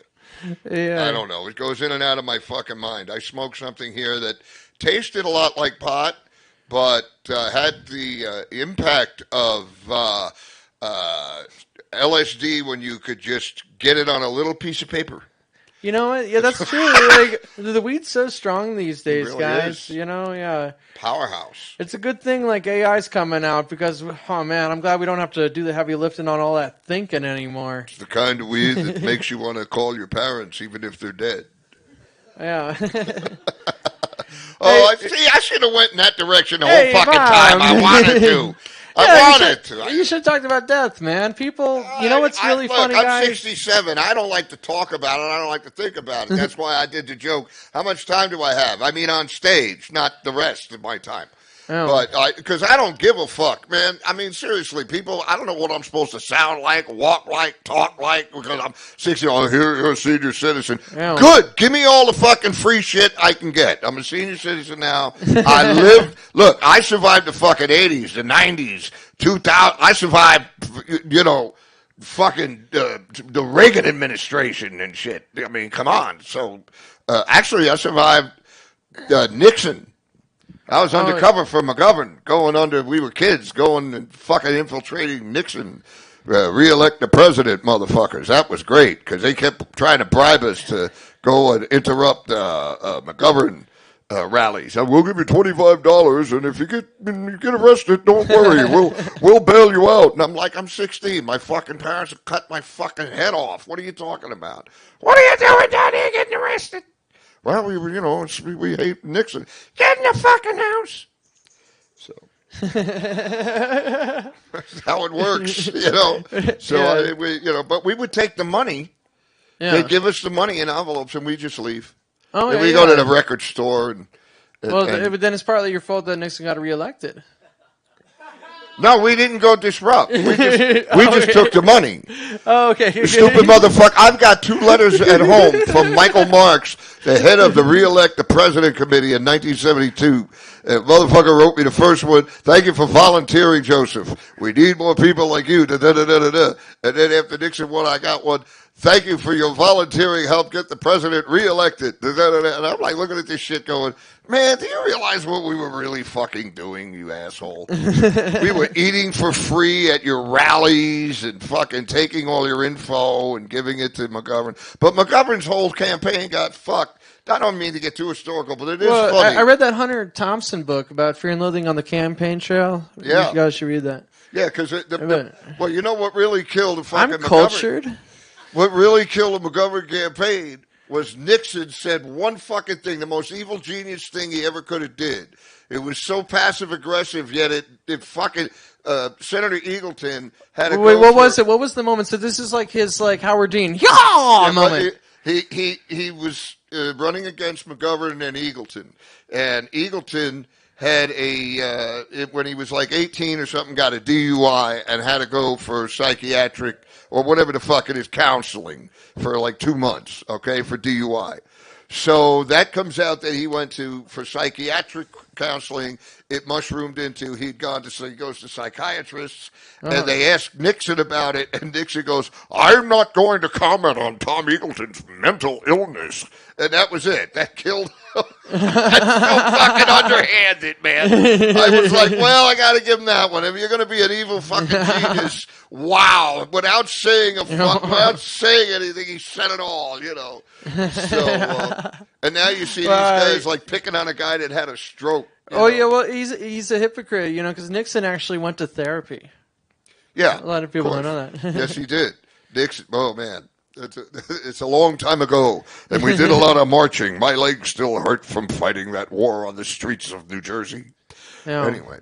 Yeah. I don't know. It goes in and out of my fucking mind. I smoked something here that tasted a lot like pot, but had the impact of LSD when you could just get it on a little piece of paper. You know what? Yeah, that's true. The weed's so strong these days, really guys. is. Yeah. Powerhouse. It's a good thing AI's coming out because, oh man, I'm glad we don't have to do the heavy lifting on all that thinking anymore. It's the kind of weed that makes you want to call your parents even if they're dead. Yeah. I should have went in that direction the whole fucking time. I wanted to. I wanted to. You should have talked about death, man. People, you know what's really funny, guys? I'm 67. I don't like to talk about it. I don't like to think about it. That's why I did the joke. How much time do I have? I mean, on stage, not the rest of my time. Oh. But because I don't give a fuck, man. I mean, seriously, people, I don't know what I'm supposed to sound like, walk like, talk like, because I'm 60. Oh, you're a senior citizen. Oh. Good. Give me all the fucking free shit I can get. I'm a senior citizen now. Look, I survived the fucking 80s, the 90s, 2000. I survived, fucking the Reagan administration and shit. I mean, come on. So, actually, I survived Nixon. I was undercover for McGovern, we were kids, going and fucking infiltrating Nixon, re-elect the president, motherfuckers. That was great, because they kept trying to bribe us to go and interrupt McGovern rallies. And we'll give you $25, and if you get arrested, don't worry, we'll bail you out. And I'm like, I'm 16. My fucking parents have cut my fucking head off. What are you talking about? What are you doing down here getting arrested? Well, we hate Nixon. Get in the fucking house. So that's how it works, So but we would take the money. Yeah. They'd give us the money in envelopes, and we just leave. Oh, and we go to the record store. But then it's partly your fault that Nixon got reelected. No, we didn't go disrupt. We just took the money. Oh, okay. You stupid motherfucker. I've got 2 letters at home from Michael Marks, the head of the Re-elect the President Committee in 1972. Motherfucker wrote me the first one. Thank you for volunteering, Joseph. We need more people like you. Da-da-da-da-da. And then after Nixon won, I got one. Thank you for your volunteering help get the president reelected. Da-da-da-da. And I'm like looking at this shit going, man, do you realize what we were really fucking doing, you asshole? We were eating for free at your rallies and fucking taking all your info and giving it to McGovern. But McGovern's whole campaign got fucked. I don't mean to get too historical, but it is funny. I read that Hunter Thompson book about Fear and Loathing on the Campaign Trail. Yeah. You guys should read that. Yeah, because well, you know what really killed the fucking I'm cultured. What really killed the McGovern campaign was Nixon said one fucking thing, the most evil genius thing he ever could have did. It was so passive aggressive, yet it fucking Senator Eagleton had a wait. What was it? What was the moment? So this is like his Howard Dean moment. He was running against McGovern and Eagleton, and Eagleton had when he was like 18 or something, got a DUI and had to go for psychiatric or whatever the fuck it is, counseling for like 2 months, okay, for DUI. So that comes out that he went for psychiatric counseling. It mushroomed into he goes to psychiatrists, and they asked Nixon about it, and Nixon goes, "I'm not going to comment on Tom Eagleton's mental illness," and that was it. That killed. That's so fucking underhanded, man. I was like, well, I got to give him that one. If you're going to be an evil fucking genius, wow! Without saying without saying anything, he said it all. So, and now you see these guys like picking on a guy that had a stroke. Yeah, well, he's a hypocrite, because Nixon actually went to therapy. Yeah, a lot of people don't know that. Yes, he did. Nixon. Oh man, it's a long time ago, and we did a lot of marching. My legs still hurt from fighting that war on the streets of New Jersey. Yeah. Anyway.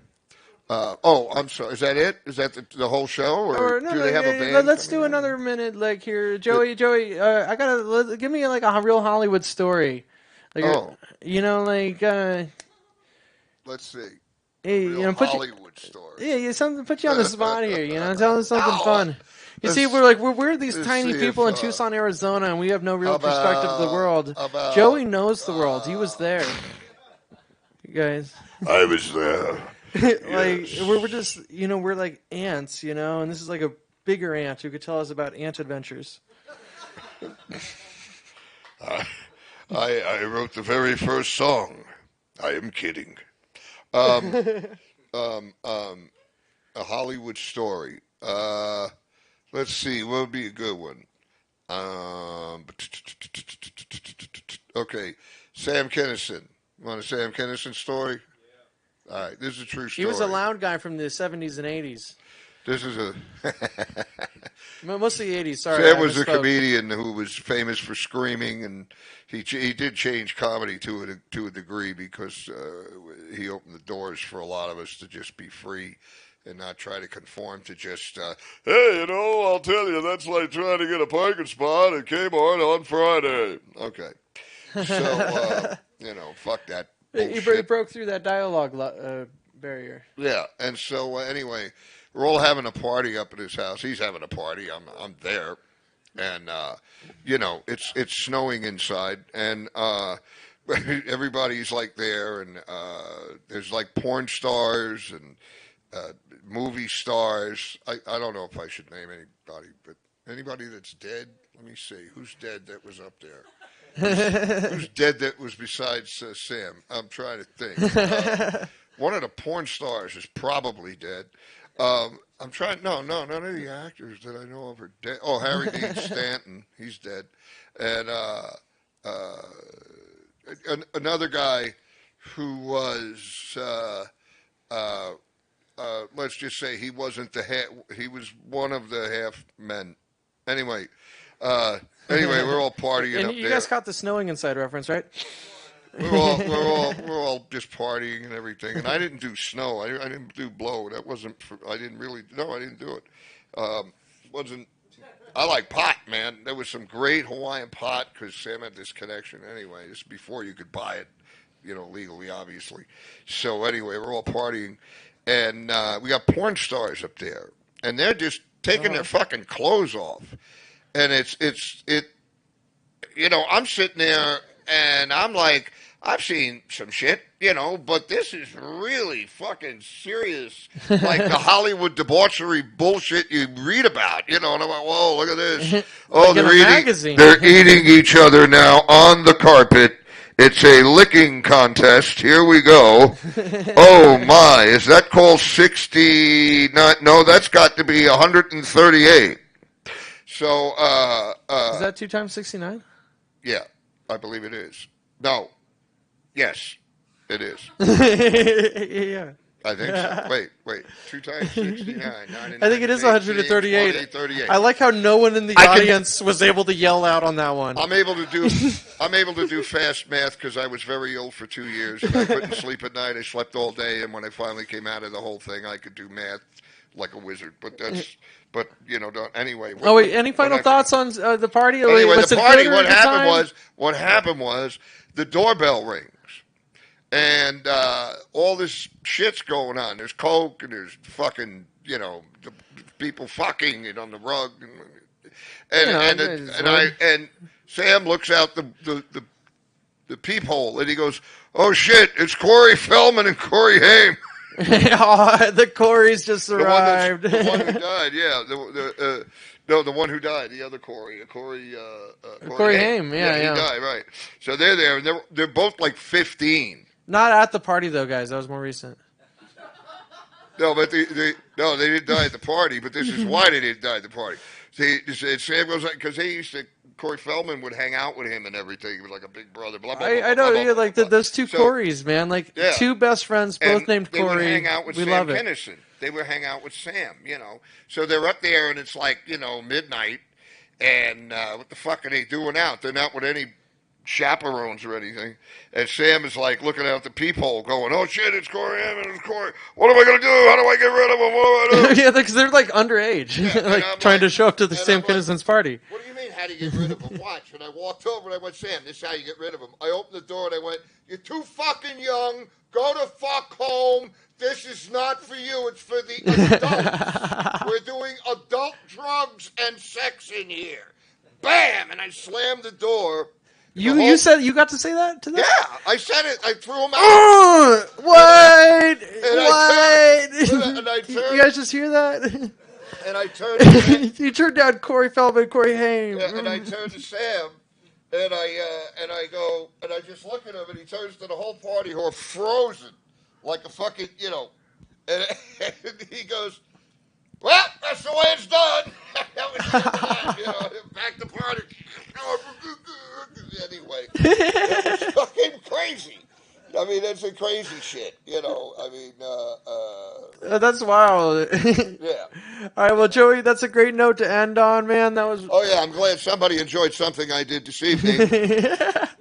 I'm sorry. Is that it? Is that the whole show, or do they have a band? Let's do another minute, here, Joey. I gotta give me a real Hollywood story. Let's see. Hey, Hollywood story. Yeah, something put you on the spot here. Tell us something fun. You see, we're these tiny people in Tucson, Arizona, and we have no real perspective of the world. Joey knows the world. He was there. You guys. I was there. We're just we're like ants, and this is like a bigger ant who could tell us about ant adventures. I wrote the very first song. I am kidding. A Hollywood story. Let's see, what would be a good one? Okay, Sam Kinison. You want a Sam Kinison story? Yeah. All right, this is a true story. He was a loud guy from the 70s and 80s. This is a... Mostly 80s, sorry. Sam was a comedian who was famous for screaming, and he did change comedy to a degree because he opened the doors for a lot of us to just be free and not try to conform to just, hey, I'll tell you, that's like trying to get a parking spot at Kmart on Friday. Okay. So, fuck that bullshit. He broke through that dialogue barrier. Yeah, and so anyway, we're all having a party up at his house. He's having a party. I'm there, and it's snowing inside, and everybody's like there, and there's like porn stars and movie stars. I don't know if I should name anybody, but anybody that's dead. Let me see who's dead that was up there. Who's dead that was besides Sam? I'm trying to think. One of the porn stars is probably dead. I'm trying. No, none of the actors that I know of are dead. Oh, Harry Dean Stanton, he's dead, and another guy who was, let's just say he wasn't the half. He was one of the half men. Anyway, we're all partying and up you there. guys caught the snowing inside reference, right? We're all just partying and everything. And I didn't do snow. I didn't do blow. That wasn't. I didn't do it. Wasn't. I like pot, man. There was some great Hawaiian pot because Sam had this connection. Anyway, this is before you could buy it, legally, obviously. So anyway, we're all partying, and we got porn stars up there, and they're just taking their fucking clothes off, and I'm sitting there and I'm like, I've seen some shit, but this is really fucking serious, like the Hollywood debauchery bullshit you read about, and I'm like, whoa, look at this. Oh, they're eating each other now on the carpet. It's a licking contest. Here we go. Oh my, is that called 60? No, that's got to be 138. So, is that 2 times 69? Yeah, I believe it is. No. Yes, it is. Yeah. I think so. Wait. 2 times 69. I think it is 138. I like how no one in the audience was able to yell out on that one. I'm able to do fast math because I was very ill for 2 years and I couldn't sleep at night. I slept all day, and when I finally came out of the whole thing, I could do math like a wizard. But anyway. Oh wait, any final thoughts on the party? Anyway, the party. What happened was the doorbell rings. And all this shit's going on. There's coke and there's fucking, the people fucking it on the rug, and Sam looks out the the peephole, and he goes, "Oh shit, it's Corey Feldman and Corey Haim." Oh, the Corey's just arrived. The one who died, yeah. The one who died, the other Corey, Corey Haim, yeah. He died, right. So they're there, and they're both like 15. Not at the party, though, guys. That was more recent. No, but they didn't die at the party, but this is why they didn't die at the party. See, Sam goes, because Corey Feldman would hang out with him and everything. He was like a big brother, blah, blah, blah. I know, blah, blah, like blah. those two Corys, man. Like, two best friends, both And named Corey. They would hang out with we Sam love it. Kinison. They would hang out with Sam, So they're up there, and it's like, midnight, and what the fuck are they doing out? They're not with any chaperones or anything. And Sam is like looking out the peephole going, "Oh shit, it's Corey Hammond, it's Corey. What am I going to do? How do I get rid of him? What do I do?" Yeah, because they're like underage, like trying to show up to the Sam Kinison's party. What do you mean, how do you get rid of him? Watch. And I walked over and I went, "Sam, this is how you get rid of him." I opened the door and I went, "You're too fucking young. Go to fuck home. This is not for you. It's for the adults. We're doing adult drugs and sex in here." Bam! And I slammed the door. You said you got to say that to them? Yeah, I said it. I threw him out. What? And I turned. You guys just hear that? And I turned to Sam. You turned down Corey Feldman, Corey Haim. And I turned to Sam, and I go, and I just look at him, and he turns to the whole party who are frozen, like a fucking, and he goes, "Well, that's the way it's done." That was back to party. Anyway, it was fucking crazy. I mean, that's a crazy shit, I mean, that's wild. Yeah. All right, well, Joey, that's a great note to end on, man. That was. Oh yeah, I'm glad somebody enjoyed something I did this evening.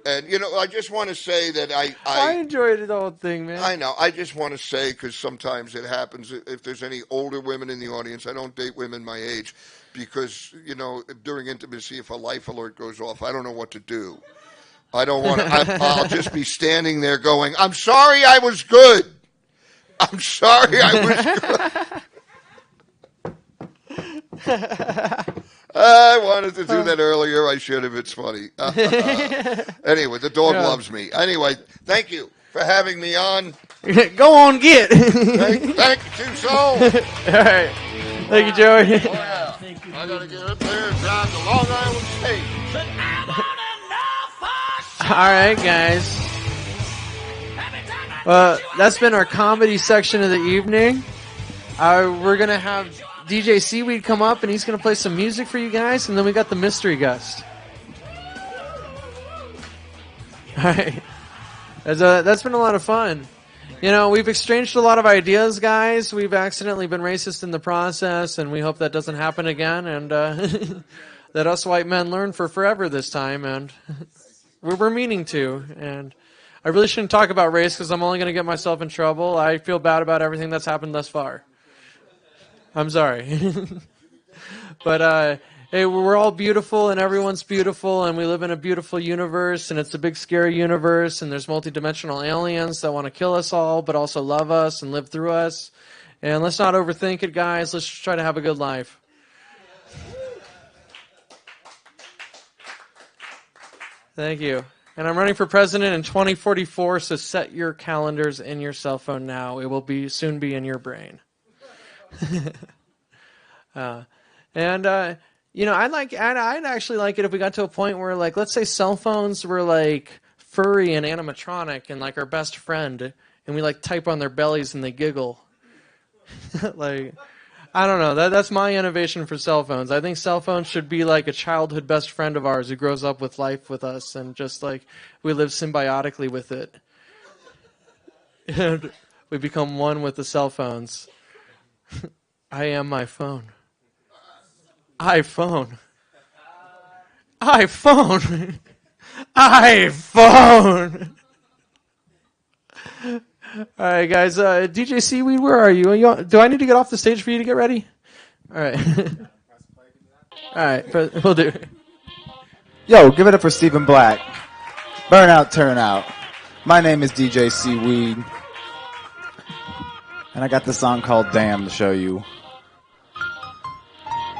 And I just want to say that I enjoyed the whole thing, man. I know. I just want to say, because sometimes it happens. If there's any older women in the audience, I don't date women my age, because during intimacy, if a life alert goes off, I don't know what to do. I don't want to. I'll just be standing there going, "I'm sorry, I was good. I'm sorry, I was good." I wanted to do that earlier. I should have. It's funny. Anyway, the dog loves me. Anyway, thank you for having me on. Go on, get. Thank you, too, soul. All right. Thank you, Joey. Oh, yeah. I got to get up there and drive the Long Island State. All right, guys. Well, that's been our comedy section of the evening. We're going to have DJ SeeWeed come up, and he's going to play some music for you guys, and then we got the mystery guest. All right. That's been a lot of fun. We've exchanged a lot of ideas, guys. We've accidentally been racist in the process, and we hope that doesn't happen again, and that us white men learn for forever this time, and we're meaning to. And I really shouldn't talk about race because I'm only going to get myself in trouble. I feel bad about everything that's happened thus far. I'm sorry. But hey, we're all beautiful, and everyone's beautiful, and we live in a beautiful universe, and it's a big, scary universe, and there's multidimensional aliens that want to kill us all, but also love us and live through us. And let's not overthink it, guys. Let's just try to have a good life. Thank you. And I'm running for president in 2044, so set your calendars in your cell phone now. It will soon be in your brain. I'd actually like it if we got to a point where, like, let's say cell phones were like furry and animatronic and like our best friend, and we like type on their bellies and they giggle. Like, I don't know. That's my innovation for cell phones. I think cell phones should be like a childhood best friend of ours who grows up with life with us, and just like we live symbiotically with it. And we become one with the cell phones. I am my phone. iPhone. iPhone. iPhone. All right, guys. DJ SeeWeed, where are you? Do I need to get off the stage for you to get ready? All right. All right, we'll do. Yo, give it up for Stephen Black. Burnout, TurnOut. My name is DJ SeeWeed. And I got this song called Damn to show you.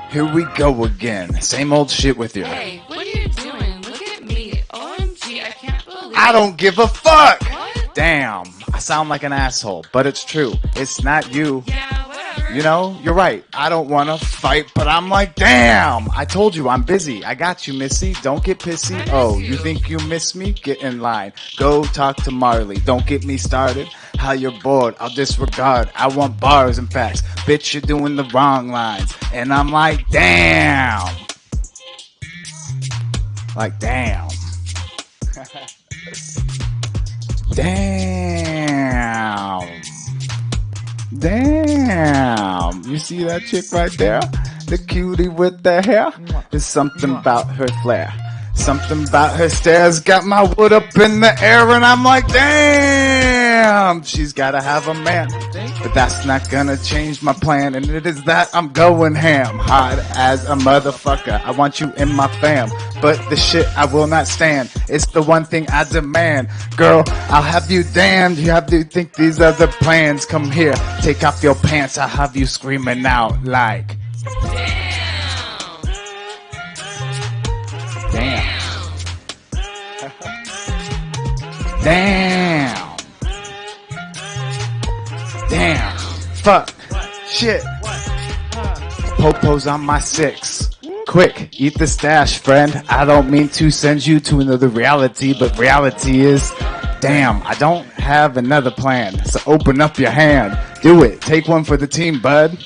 Here we go again. Same old shit with you. Hey, what are you doing? Look at me. OMG, I can't believe I don't give a fuck. Damn, I sound like an asshole, but it's true. It's not you. You know, you're right. I don't want to fight, but I'm like, damn. I told you I'm busy. I got you, Missy. Don't get pissy. Oh, you think you miss me? Get in line. Go talk to Marley. Don't get me started. How you're bored, I'll disregard. I want bars and facts. Bitch, you're doing the wrong lines. And I'm like, damn. Like, damn. Damn. Damn. You see that chick right there? The cutie with the hair? There's something about her flair. Something about her stares got my wood up in the air, and I'm like, damn, she's gotta have a man. But that's not gonna change my plan, and it is that I'm going ham. Hard as a motherfucker, I want you in my fam. But the shit I will not stand, it's the one thing I demand. Girl, I'll have you damned, you have to think these other plans. Come here, take off your pants, I'll have you screaming out like, damn. Damn. Damn. Fuck. Shit. Popo's on my 6. Quick, eat the stash, friend. I don't mean to send you to another reality, but reality is, damn, I don't have another plan. So open up your hand. Do it. Take one for the team, bud.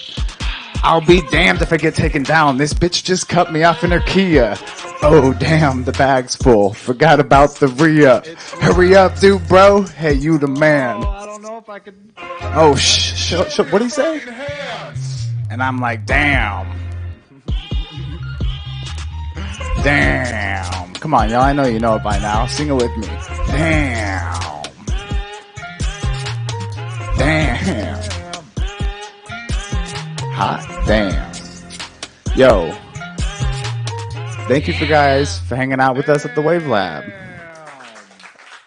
I'll be damned if I get taken down. This bitch just cut me off in her Kia. Oh, damn, the bag's full. Forgot about the re-up. Hurry up, dude, bro. Hey, you the man. I don't know if I could. Oh, what'd he say? And I'm like, damn. Damn. Come on, y'all. I know you know it by now. Sing it with me. Damn. Damn. Hot damn. Yo. Thank you for guys for hanging out with us at the Wave Lab.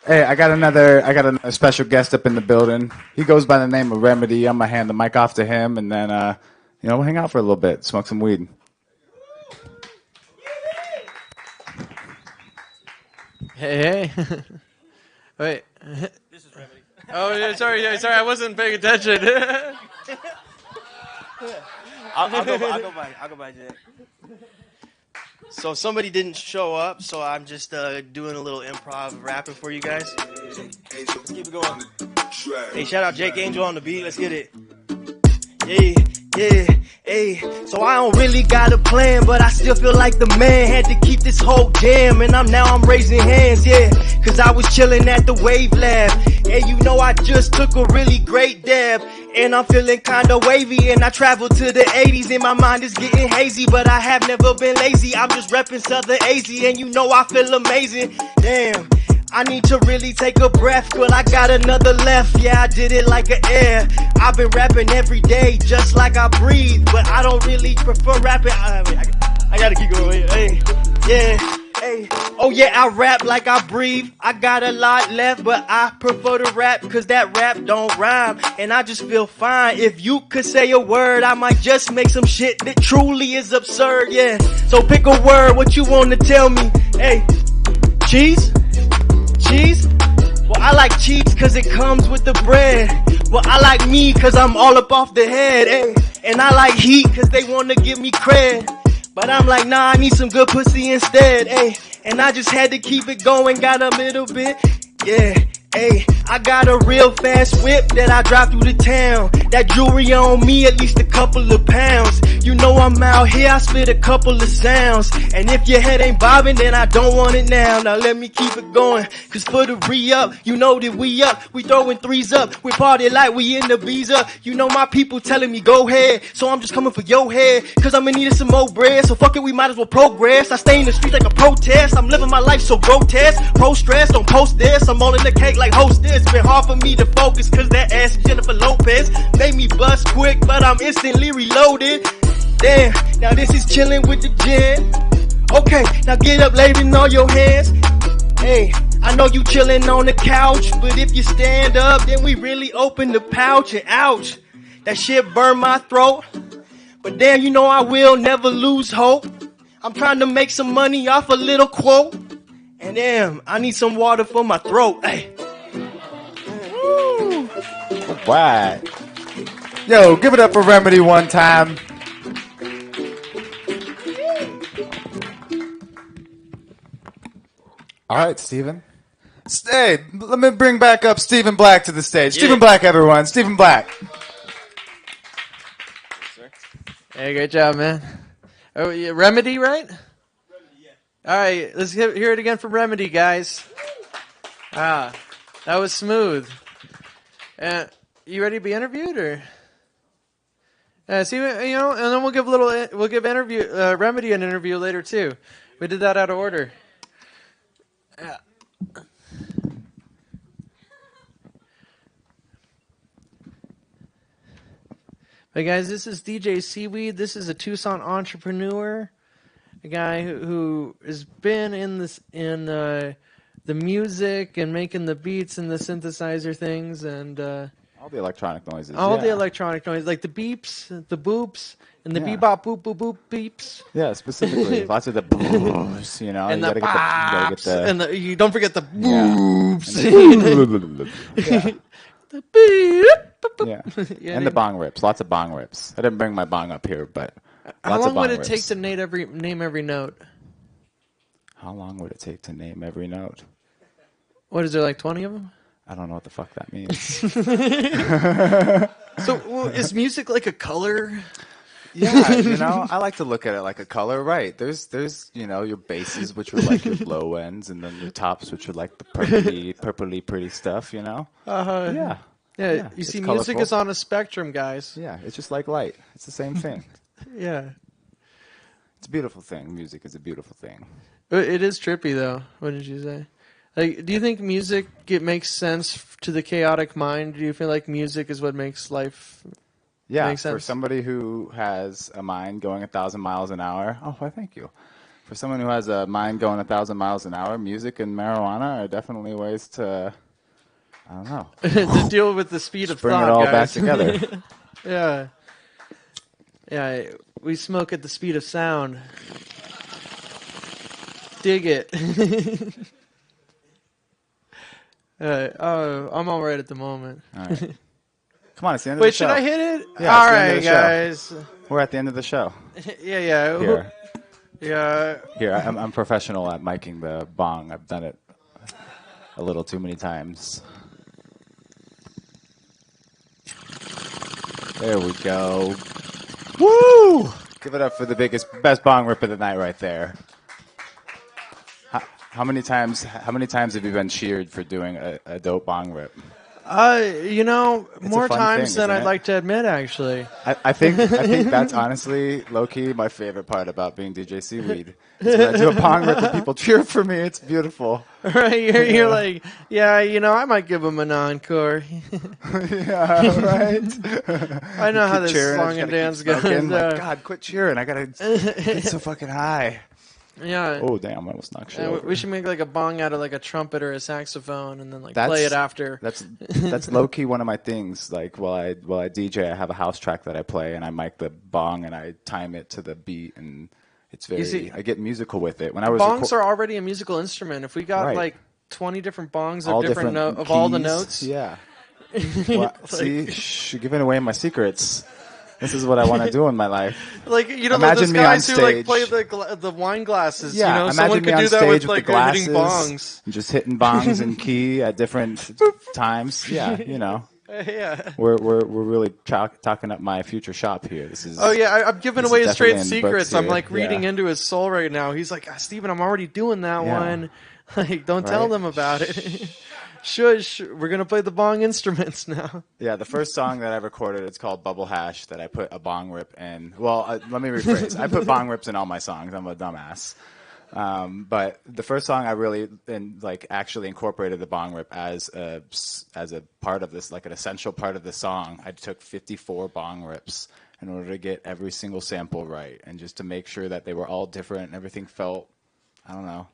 Hey, I got another special guest up in the building. He goes by the name of Remedy. I'm gonna hand the mic off to him, and then we'll hang out for a little bit, smoke some weed. Hey. Wait. This is Remedy. Oh, yeah, sorry, I wasn't paying attention. I'll go by Jay. So somebody didn't show up, so I'm just doing a little improv rapping for you guys. Let's keep it going. Hey, shout out Jake Angel on the beat. Let's get it. Yeah, hey. So I don't really got a plan, but I still feel like the man had to keep this whole jam. And I'm raising hands, yeah. Cause I was chilling at the Wave Lab. And you know I just took a really great dab. And I'm feeling kinda wavy, and I traveled to the 80s, and my mind is getting hazy, but I have never been lazy. I'm just repping Southern AZ, and you know I feel amazing. Damn, I need to really take a breath, but I got another left. Yeah, I did it like an air. I've been rapping every day, just like I breathe, but I don't really prefer rapping. I gotta keep going. Hey, yeah. Hey, oh yeah, I rap like I breathe. I got a lot left, but I prefer to rap cause that rap don't rhyme. And I just feel fine. If you could say a word, I might just make some shit that truly is absurd, yeah. So pick a word, what you want to tell me. Hey, cheese? Cheese? Well, I like cheese cause it comes with the bread. Well, I like me cause I'm all up off the head, hey. And I like heat cause they wanna give me cred. But I'm like, nah, I need some good pussy instead, ayy. And I just had to keep it going, got a little bit, yeah, ayy. I got a real fast whip that I drive through the town. That jewelry on me, at least a couple of pounds. You know I'm out here, I spit a couple of sounds. And if your head ain't bobbing, then I don't want it now. Now let me keep it going, cause for the re-up, you know that we up. We throwing threes up, we party like we in the bees up. You know my people telling me go ahead, so I'm just coming for your head. Cause I'm in need of some more bread, so fuck it, we might as well progress. I stay in the streets like a protest, I'm living my life so grotesque. Pro-stress, don't post this, I'm all in the cake like hostess. It's been hard for me to focus cause that ass Jennifer Lopez made me bust quick, but I'm instantly reloaded. Damn, now this is chilling with the gin. Okay, now get up, laying on your hands. Hey, I know you chilling on the couch, but if you stand up, then we really open the pouch. And ouch, that shit burned my throat. But damn, you know I will never lose hope. I'm trying to make some money off a little quote. And damn, I need some water for my throat. Hey. Woo. All right. Yo, give it up for Remedy one time. All right, Steven. Hey, let me bring back up Stephen Black to the stage. Yeah. Stephen Black, everyone. Stephen Black. Hey, great job, man. Oh, yeah, Remedy, right? Remedy, yeah. All right, let's hear it again from Remedy, guys. Ah, that was smooth. You ready to be interviewed, or? See, and then we'll give Remedy an interview later too. We did that out of order. Yeah. Hey guys, this is DJ SeeWeed. This is a Tucson entrepreneur, a guy who has been in the music and making the beats and the synthesizer things and all the electronic noises. The electronic noise, like the beeps, the boops, and the bebop boop boop boop beeps. Yeah, specifically lots of the boops, you know. And you the gotta get the and you don't forget the boops. Yeah. The beep. Yeah. And the bong rips. Lots of bong rips. I didn't bring my bong up here, but how lots long of bong would it rips. take to name every note? How long would it take to name every note? What is there, like 20 of them? I don't know what the fuck that means. So is music like a color? Yeah, I like to look at it like a color, right? There's your basses, which are like your low ends, and then your tops, which are like the purpley pretty stuff, Yeah. Yeah, you see, music is on a spectrum, guys. Yeah, it's just like light. It's the same thing. Yeah. It's a beautiful thing. Music is a beautiful thing. It is trippy, though. What did you say? Like, do you think music makes sense to the chaotic mind? Do you feel like music is what makes life make sense? For somebody who has a mind going 1,000 miles an hour. Oh, why, thank you. For someone who has a mind going 1,000 miles an hour, music and marijuana are definitely ways to, I don't know. to deal with the speed of bring thought, it all guys. back together. Yeah. Yeah, we smoke at the speed of sound. Dig it. I'm all right at the moment. All right. Come on, it's the end of Wait, the show. should I hit it? Yeah, all right, guys. We're at the end of the show. Yeah. Here. Yeah. Here, I'm professional at miking the bong. I've done it a little too many times. There we go. Woo! Give it up for the best bong rip of the night right there. How many times have you been cheered for doing a dope bong rip? More times than I'd like to admit, actually. I think that's honestly, low-key, my favorite part about being DJ SeeWeed. Is when I do a bong rip and people cheer for me. It's beautiful. Right, you're like, I might give them an encore. Yeah, right? I know how this song and dance goes. Like, God, quit cheering. I got to get so fucking high. Yeah. Oh, damn, I almost knocked shit over. We should make like a bong out of like a trumpet or a saxophone and then play it after. That's low-key one of my things. Like while I DJ, I have a house track that I play and I mic the bong and I time it to the beat and it's I get musical with it. When I was bongs are already a musical instrument. If we got like 20 different bongs of different of all the notes. Yeah. Well, see, you're giving away my secrets. This is what I want to do in my life. Like, imagine those guys me on who stage. play the wine glasses. Yeah, someone could do that with like glasses, hitting bongs. Just hitting bongs in key at different times. Yeah, Yeah. We're really talking up my future shop here. This is. Oh yeah, I'm giving away his trade secrets. I'm like here. reading into his soul right now. He's like, Steven, I'm already doing that one. Like, don't tell them about it. Shush, we're going to play the bong instruments now. Yeah, the first song that I recorded, it's called Bubble Hash, that I put a bong rip in. Well, let me rephrase. I put bong rips in all my songs. I'm a dumbass. But the first song I really actually incorporated the bong rip as a part of this, like an essential part of the song. I took 54 bong rips in order to get every single sample right and just to make sure that they were all different and everything felt, I don't know.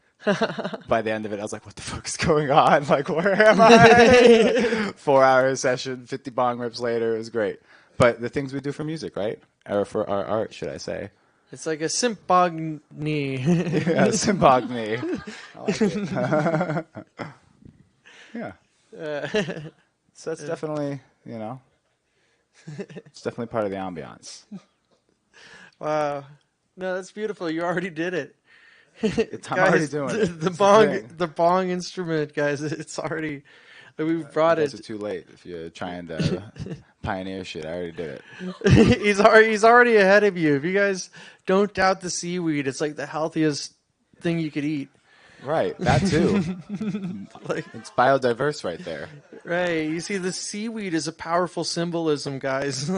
By the end of it, I was like, what the fuck is going on? Like, where am I? 4-hour session, 50 bong rips later. It was great. But the things we do for music, right? Or for our art, should I say. It's like a sympogny. Yeah, sympogny. I like it. Yeah. So it's definitely, it's definitely part of the ambiance. Wow. No, that's beautiful. You already did it. I'm already doing it. The bong instrument, guys. It's already. We brought it. It's too late if you're trying to pioneer shit. I already did it. He's already ahead of you. If you guys don't doubt the seaweed, it's like the healthiest thing you could eat. Right, that too. It's biodiverse right there. Right. You see, the seaweed is a powerful symbolism, guys.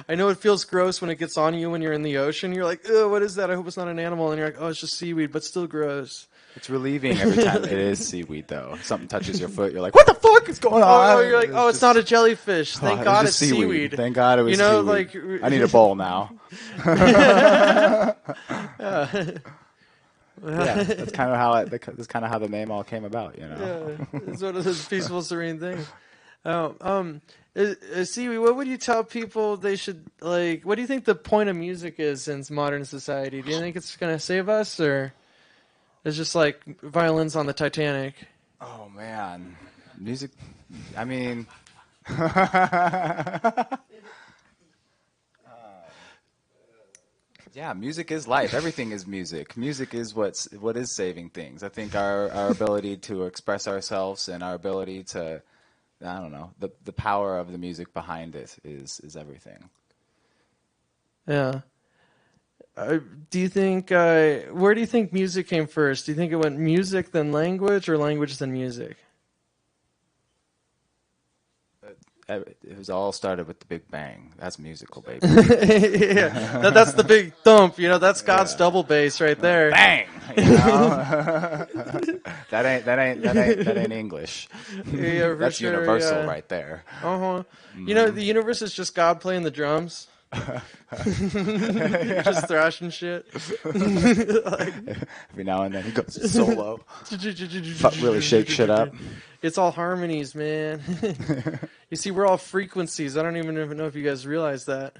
I know it feels gross when it gets on you when you're in the ocean. You're like, oh, what is that? I hope it's not an animal. And you're like, oh, it's just seaweed, but still gross. It's relieving every time it is seaweed, though. Something touches your foot, you're like, what the fuck is going on? Oh, you're like, it's not a jellyfish. Thank God it's seaweed. Thank God it was seaweed. I need a bowl now. Yeah, that's kind of how the name all came about, Yeah, it's one of those peaceful, serene things. Seaweed, what would you tell people they should like? What do you think the point of music is in modern society? Do you think it's going to save us, or it's just like violins on the Titanic? Oh man, music. I mean. Yeah, music is life. Everything is music. Music is what is saving things. I think our ability to express ourselves and our ability to, I don't know, the power of the music behind it is everything. Yeah. Do you think, where do you think music came first? Do you think it went music then language, or language then music? It was all started with the Big Bang. That's musical, baby. Yeah, that's the big thump. That's God's double bass right there. Bang. That ain't English. Yeah, that's sure, universal right there. The universe is just God playing the drums. Just thrashing shit. Every now and then he goes solo. Really shake shit up. It's all harmonies, man. You see, we're all frequencies. I don't even know if you guys realize that.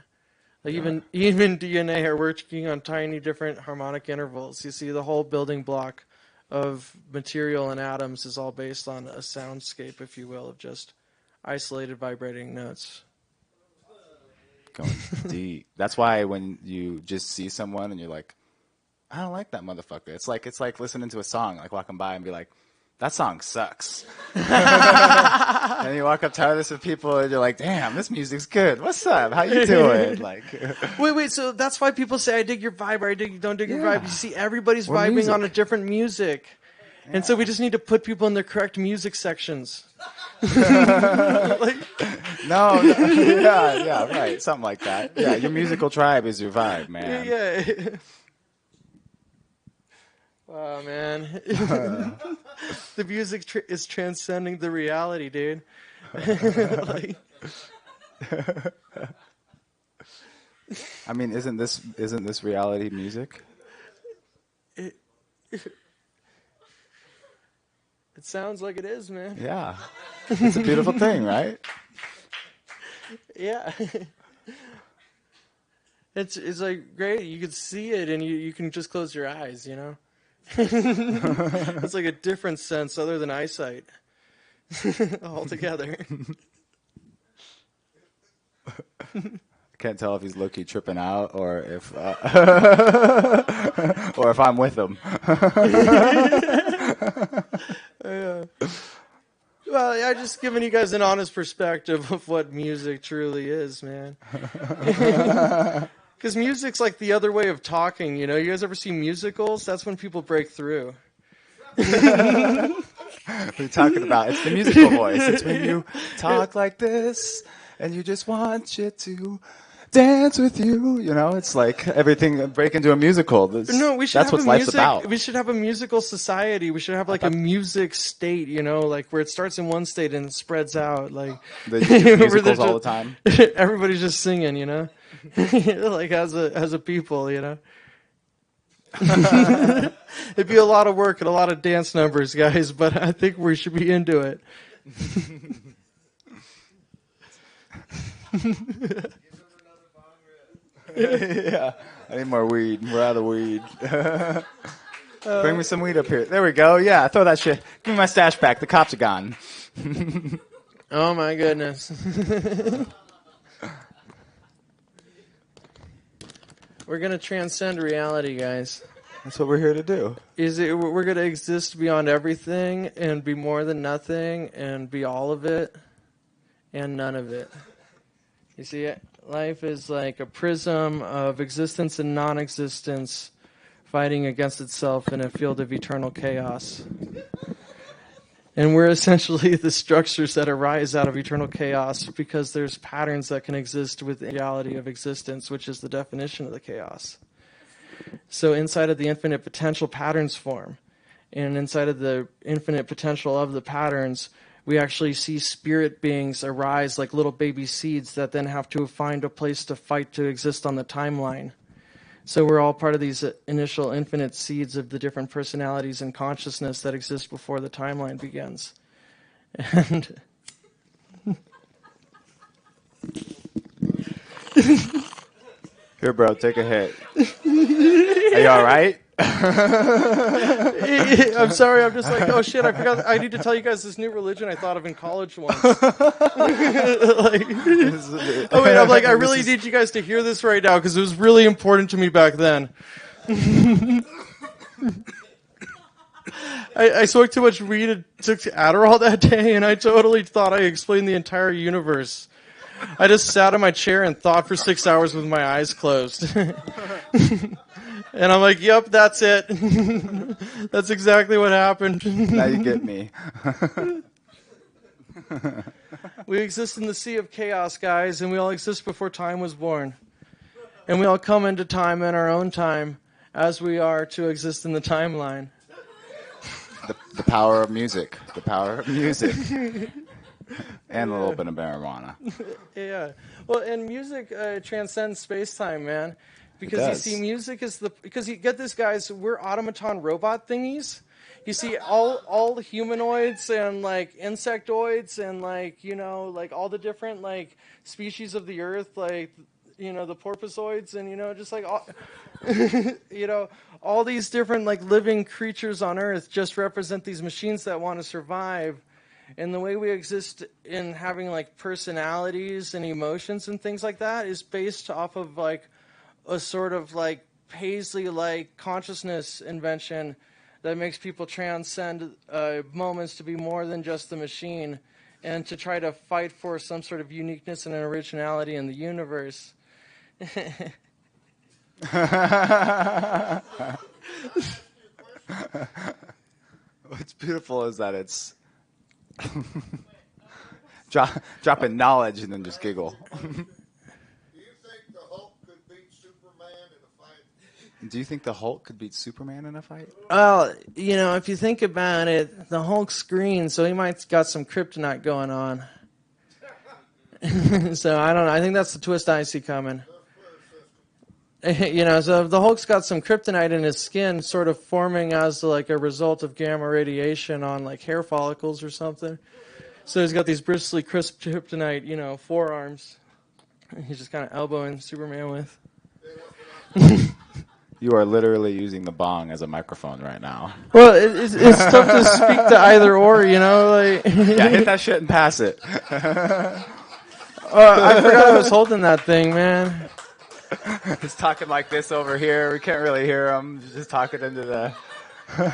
Like even DNA are working on tiny different harmonic intervals. You see, the whole building block of material and atoms is all based on a soundscape, if you will, of just isolated vibrating notes. Going deep. That's why when you just see someone and you're like, I don't like that motherfucker. It's like listening to a song, like walking by and be like, that song sucks. And you walk up to others with people and you're like, damn, this music's good. What's up? How you doing? Like, wait. So that's why people say I dig your vibe or don't dig your vibe. You see, everybody's vibing on a different music. Yeah. And so we just need to put people in their correct music sections. Yeah, right. Something like that. Yeah, your musical tribe is your vibe, man. Yeah. Wow, man. The music is transcending the reality, dude. I mean, isn't this reality music? It sounds like it is, man. Yeah. It's a beautiful thing, right? Yeah. It's like great. You can see it and you can just close your eyes, It's like a different sense other than eyesight altogether. I can't tell if he's low-key tripping out or if I'm with him. Yeah. Well, I'm just giving you guys an honest perspective of what music truly is, man. Because music's like the other way of talking, You guys ever see musicals? That's when people break through. What are you talking about? It's the musical voice. It's when you talk like this and you just want shit to dance with you. It's like everything break into a musical. That's what life's about. We should have a musical society. We should have like a music state, like where it starts in one state and it spreads out. Like the musicals all the time. Everybody's just singing, like as a people, It'd be a lot of work and a lot of dance numbers, guys, but I think we should be into it. Yeah, I need more weed. We're out of weed. Bring me some weed up here. There we go. Yeah, throw that shit. Give me my stash back. The cops are gone. Oh my goodness. We're gonna transcend reality, guys. That's what we're here to do. We're gonna exist beyond everything and be more than nothing and be all of it and none of it. You see, life is like a prism of existence and non-existence fighting against itself in a field of eternal chaos. And we're essentially the structures that arise out of eternal chaos because there's patterns that can exist with the reality of existence, which is the definition of the chaos. So inside of the infinite potential, patterns form. And inside of the infinite potential of the patterns, we actually see spirit beings arise like little baby seeds that then have to find a place to fight to exist on the timeline. So we're all part of these initial infinite seeds of the different personalities and consciousness that exist before the timeline begins. And here, bro, take a hit. Are you all right? I'm sorry, I'm just like, oh shit, I forgot. I need to tell you guys this new religion I thought of in college once. I'm like, I really need you guys to hear this right now because it was really important to me back then. I smoked too much weed and took Adderall that day, and I totally thought I explained the entire universe. I just sat in my chair and thought for 6 hours with my eyes closed. And I'm like, yep, that's it. That's exactly what happened. Now you get me. We exist in the sea of chaos, guys, and we all exist before time was born. And we all come into time in our own time as we are to exist in the timeline. The power of music. The power of music. And a little bit of marijuana. Yeah. Well, and music transcends space-time, man. Because you see, music is because you get this, guys, we're automaton robot thingies. You see, all humanoids and like insectoids and like, you know, like all the different like species of the earth, like, you know, the porpoisoids and, you know, just like all, you know, all these different like living creatures on earth just represent these machines that want to survive. And the way we exist in having like personalities and emotions and things like that is based off of like a sort of like Paisley-like consciousness invention that makes people transcend moments to be more than just the machine and to try to fight for some sort of uniqueness and originality in the universe. What's beautiful is that it's dropping knowledge and then just giggle. Do you think the Hulk could beat Superman in a fight? Well, you know, if you think about it, the Hulk's green, so he might have got some kryptonite going on. So I don't know. I think that's the twist I see coming. You know, so if the Hulk's got some kryptonite in his skin, sort of forming as like a result of gamma radiation on like hair follicles or something. So he's got these bristly, crisp kryptonite, you know, forearms. He's just kind of elbowing Superman with. You are literally using the bong as a microphone right now. Well, it's tough to speak to either or, you know. Like yeah, hit that shit and pass it. I forgot I was holding that thing, man. He's talking like this over here. We can't really hear him. He's just talking into the...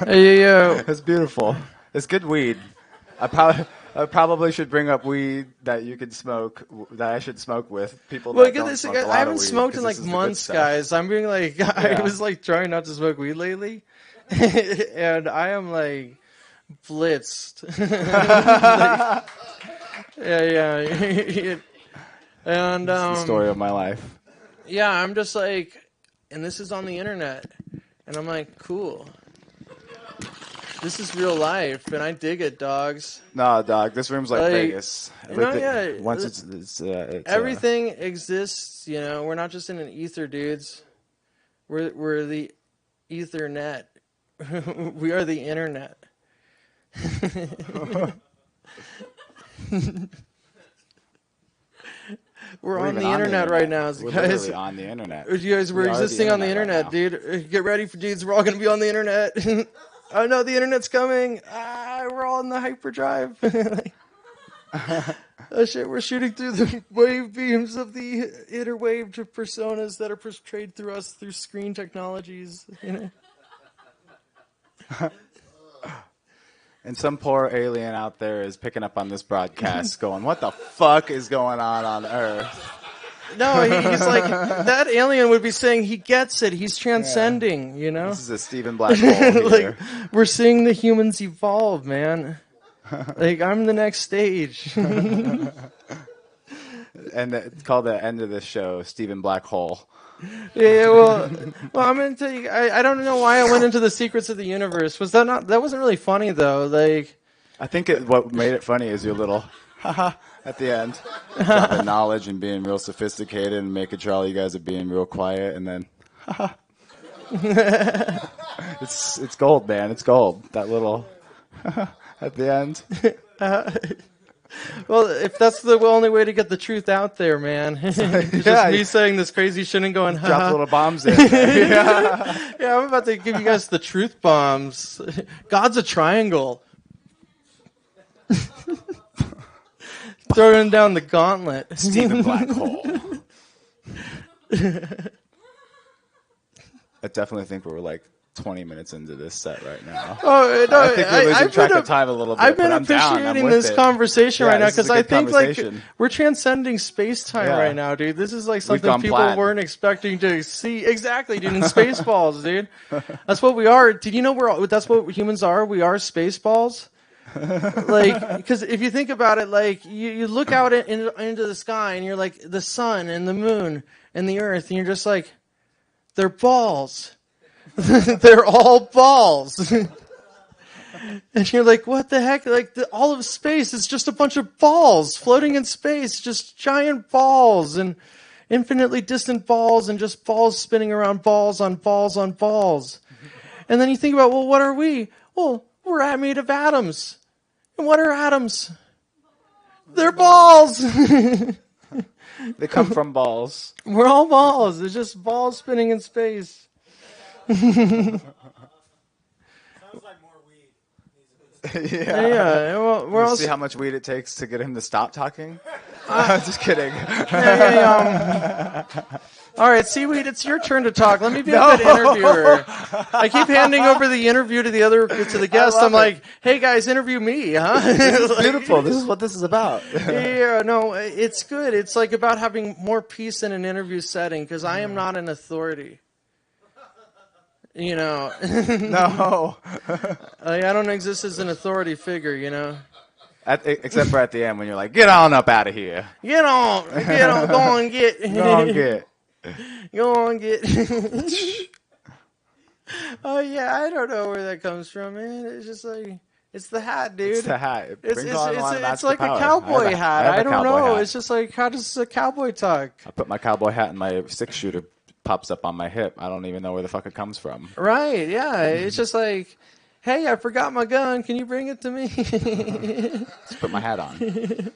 Yeah. It's beautiful. It's good weed. I probably should bring up weed that you could smoke, that I should smoke with people that don't smoke a lot I haven't of weed, smoked in like months, guys. I'm being like, I was like trying not to smoke weed lately. And I am like blitzed. Like, yeah. And It's the story of my life. Yeah, I'm just like, and this is on the internet. And I'm like, cool. This is real life, and I dig it, dogs. No, dog, this room's like Vegas. Once it's everything exists, you know. We're not just in an ether, dudes. We're the Ethernet. We are the internet. We're on the internet right now, We're guys. literally on the internet. You guys, we're existing on the internet, right dude. Get ready for dudes. We're all going to be on the internet. Oh no, the internet's coming. We're all in the hyperdrive. Oh shit, we're shooting through the wave beams of the interwave personas that are portrayed through us through screen technologies. And some poor alien out there is picking up on this broadcast going, what the fuck is going on Earth? No, he's like, that alien would be saying he gets it. He's transcending, you know? This is a Stephen Black hole here. We're seeing the humans evolve, man. Like, I'm the next stage. And it's called the end of the show, Stephen Black Hole. Yeah, well, I'm going to tell you, I don't know why I went into the secrets of the universe. Was that not, that wasn't really funny, though. Like, I think what made it funny is your little haha at the end. Dropping knowledge and being real sophisticated and making sure all you guys are being real quiet, and then haha. It's gold, man. It's gold. That little at the end. Well, if that's the only way to get the truth out there, man. It's just me saying this crazy shit and going, drop little bombs in. Yeah, I'm about to give you guys the truth bombs. God's a triangle. Throwing down the gauntlet. Stephen Black Hole. I definitely think we're like 20 minutes into this set right now. Oh no! I think we're losing track of time a little bit. I've been but appreciating this conversation right now because I think like we're transcending space time right now, dude. This is like something people weren't expecting to see. Exactly, dude. In Spaceballs, dude. That's what we are. Did you know that's what humans are? We are Spaceballs. Like, because if you think about it, like you look out into the sky and you're like the sun and the moon and the earth, and you're just like, they're balls. They're all balls. And you're like, what the heck? Like, all of space is just a bunch of balls floating in space, just giant balls and infinitely distant balls and just balls spinning around balls on balls on balls. And then you think about, well, what are we? Well, we're made of atoms. And what are atoms? They're balls. They come from balls. We're all balls. It's just balls spinning in space. Sounds like more weed. Yeah. Well, we're all see how much weed it takes to get him to stop talking? Just kidding. All right, SeeWeed, it's your turn to talk. Let me be a good interviewer. I keep handing over the interview to the guest. I'm like, hey guys, interview me, huh? This is beautiful. This is what this is about. Yeah, no, it's good. It's like about having more peace in an interview setting because I am not an authority. You know. No. Like, I don't exist as an authority figure, you know. Except for at the end when you're like, get on up out of here. Get on, go on, get. Go on, get. Go on, get. Oh yeah, I don't know where that comes from, man. It's just like it's the hat, dude. It's the hat. It's like a cowboy hat. I don't know. It's just like, how does a cowboy talk? I put my cowboy hat and my 6-shooter pops up on my hip. I don't even know where the fuck it comes from. Right? Yeah. It's just like, hey, I forgot my gun. Can you bring it to me? Just put my hat on.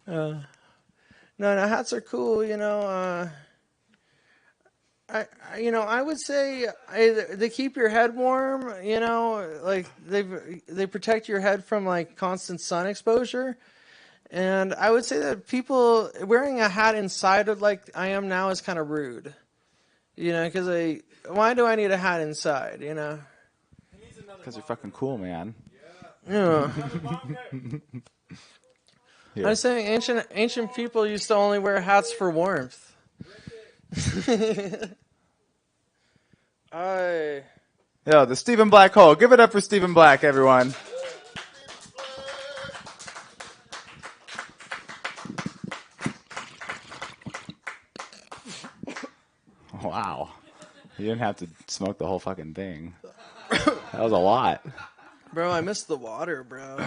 No, hats are cool. You know. I would say they keep your head warm. You know, like they protect your head from like constant sun exposure. And I would say that people wearing a hat inside of like I am now is kind of rude. You know, because why do I need a hat inside? You know. Because you're fucking cool, man. Yeah. I was saying ancient people used to only wear hats for warmth. Yo, the Stephen Black Hole. Give it up for Stephen Black, everyone. Wow. You didn't have to smoke the whole fucking thing. That was a lot. Bro, I missed the water, bro.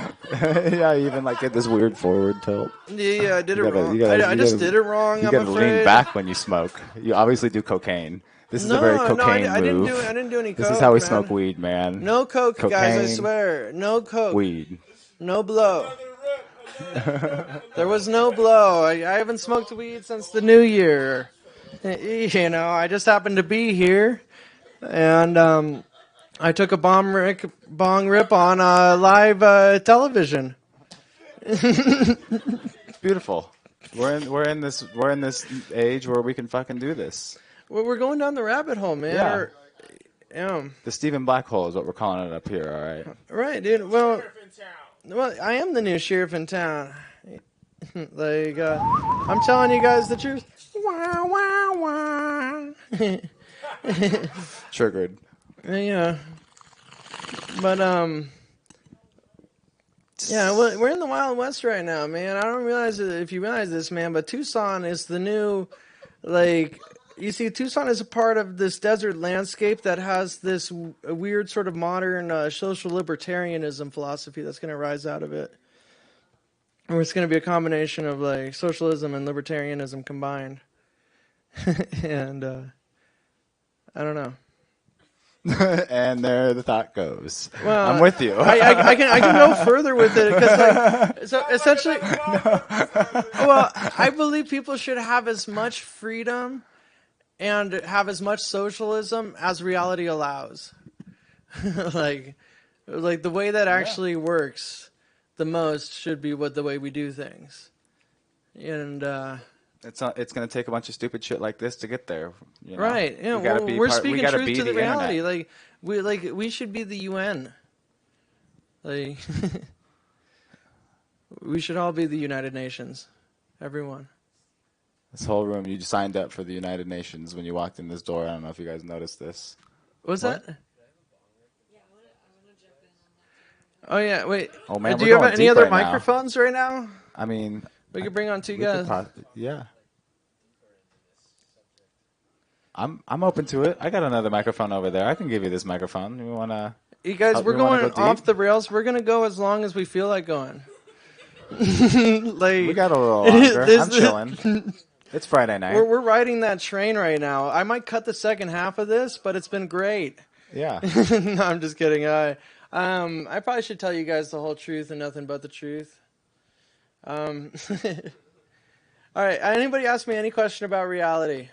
Yeah, you even like get this weird forward tilt. Yeah, I did it wrong. I just did it wrong. You gotta lean back when you smoke. You obviously do cocaine. This is a very cocaine move. I didn't do any coke. This is how we smoke weed, man. No coke, cocaine, guys, I swear. No coke. Weed. No blow. There was no blow. I haven't smoked weed since the new year. You know, I just happened to be here, and I took a bong rip on live television. It's beautiful. We're in this age where we can fucking do this. Well, we're going down the rabbit hole, man. Yeah. Yeah. The Stephen Black hole is what we're calling it up here. All right. Right, dude. Well, I am the new sheriff in town. Like, I'm telling you guys the truth. Wah, wah, wah. Triggered. Yeah. But, yeah, we're in the Wild West right now, man. I don't realize if you realize this, man, but Tucson is the new, like, you see, Tucson is a part of this desert landscape that has this weird sort of modern social libertarianism philosophy that's going to rise out of it. Or it's going to be a combination of, like, socialism and libertarianism combined. And, I don't know. And there the thought goes. Well, I'm with you. I can go further with it because, like, so essentially, well, I believe people should have as much freedom and have as much socialism as reality allows. like the way that actually works the most should be the way we do things. And it's going to take a bunch of stupid shit like this to get there. You know? Right. Yeah. We're speaking truth to the reality. Internet. We should be the UN. Like we should all be the United Nations. Everyone. This whole room, you signed up for the United Nations when you walked in this door. I don't know if you guys noticed this. What's that? Oh yeah, wait. Oh man, do you have any other microphones right now? I mean, we could bring on two guys. Yeah. I'm open to it. I got another microphone over there. I can give you this microphone. You wanna? You guys, we're going off the rails. We're gonna go as long as we feel like going. Like we got a little longer. I'm chilling. It's Friday night. We're riding that train right now. I might cut the second half of this, but it's been great. Yeah. No, I'm just kidding. I probably should tell you guys the whole truth and nothing but the truth. All right. Anybody ask me any question about reality?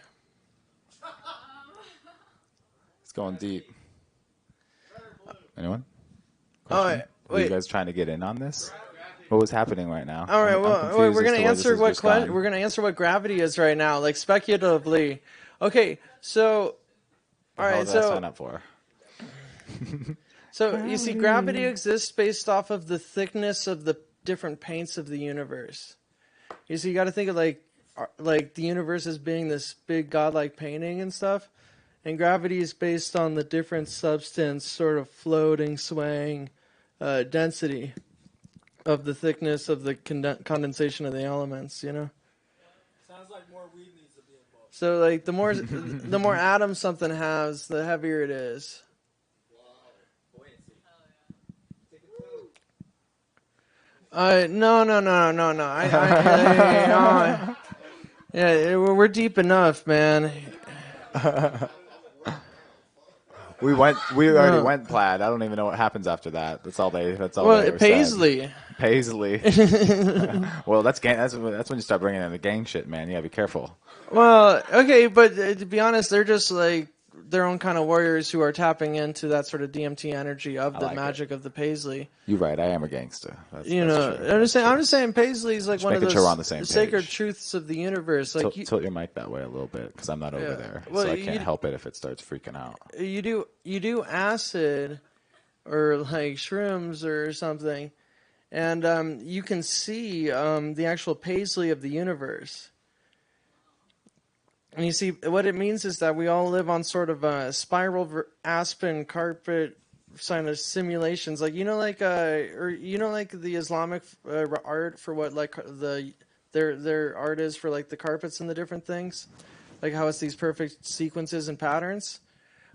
It's going deep. Anyone? Question? Are you guys trying to get in on this? What was happening right now? All right. Well, we're going to answer what we're going to answer what gravity is right now, like speculatively. Okay. So, all right. What did I sign up for? So you see, gravity exists based off of the thickness of the different paints of the universe. You see, you got to think of like the universe as being this big godlike painting and stuff, and gravity is based on the different substance, sort of floating, swaying density of the thickness of the condensation of the elements. You know. Sounds like more weed needs to be involved. So, like, the more atoms something has, the heavier it is. No. Yeah, we're deep enough, man. We already went plaid. I don't even know what happens after that. That's all they Paisley. Said. Paisley. Well, that's when you start bringing in the gang shit, man. You gotta be careful. Well, okay, but to be honest, they're just like their own kind of warriors who are tapping into that sort of DMT energy of the magic of the Paisley. You're right. I am a gangster. That's true. I'm just saying Paisley is like one of those sacred truths of the universe. Like tilt your mic that way a little bit because I'm not over there, so I can't help it if it starts freaking out. You do acid or like shrooms or something, and you can see the actual Paisley of the universe. And you see, what it means is that we all live on sort of a spiral aspen carpet kind of simulations, like like the Islamic art for what like their art is for like the carpets and the different things, like how it's these perfect sequences and patterns.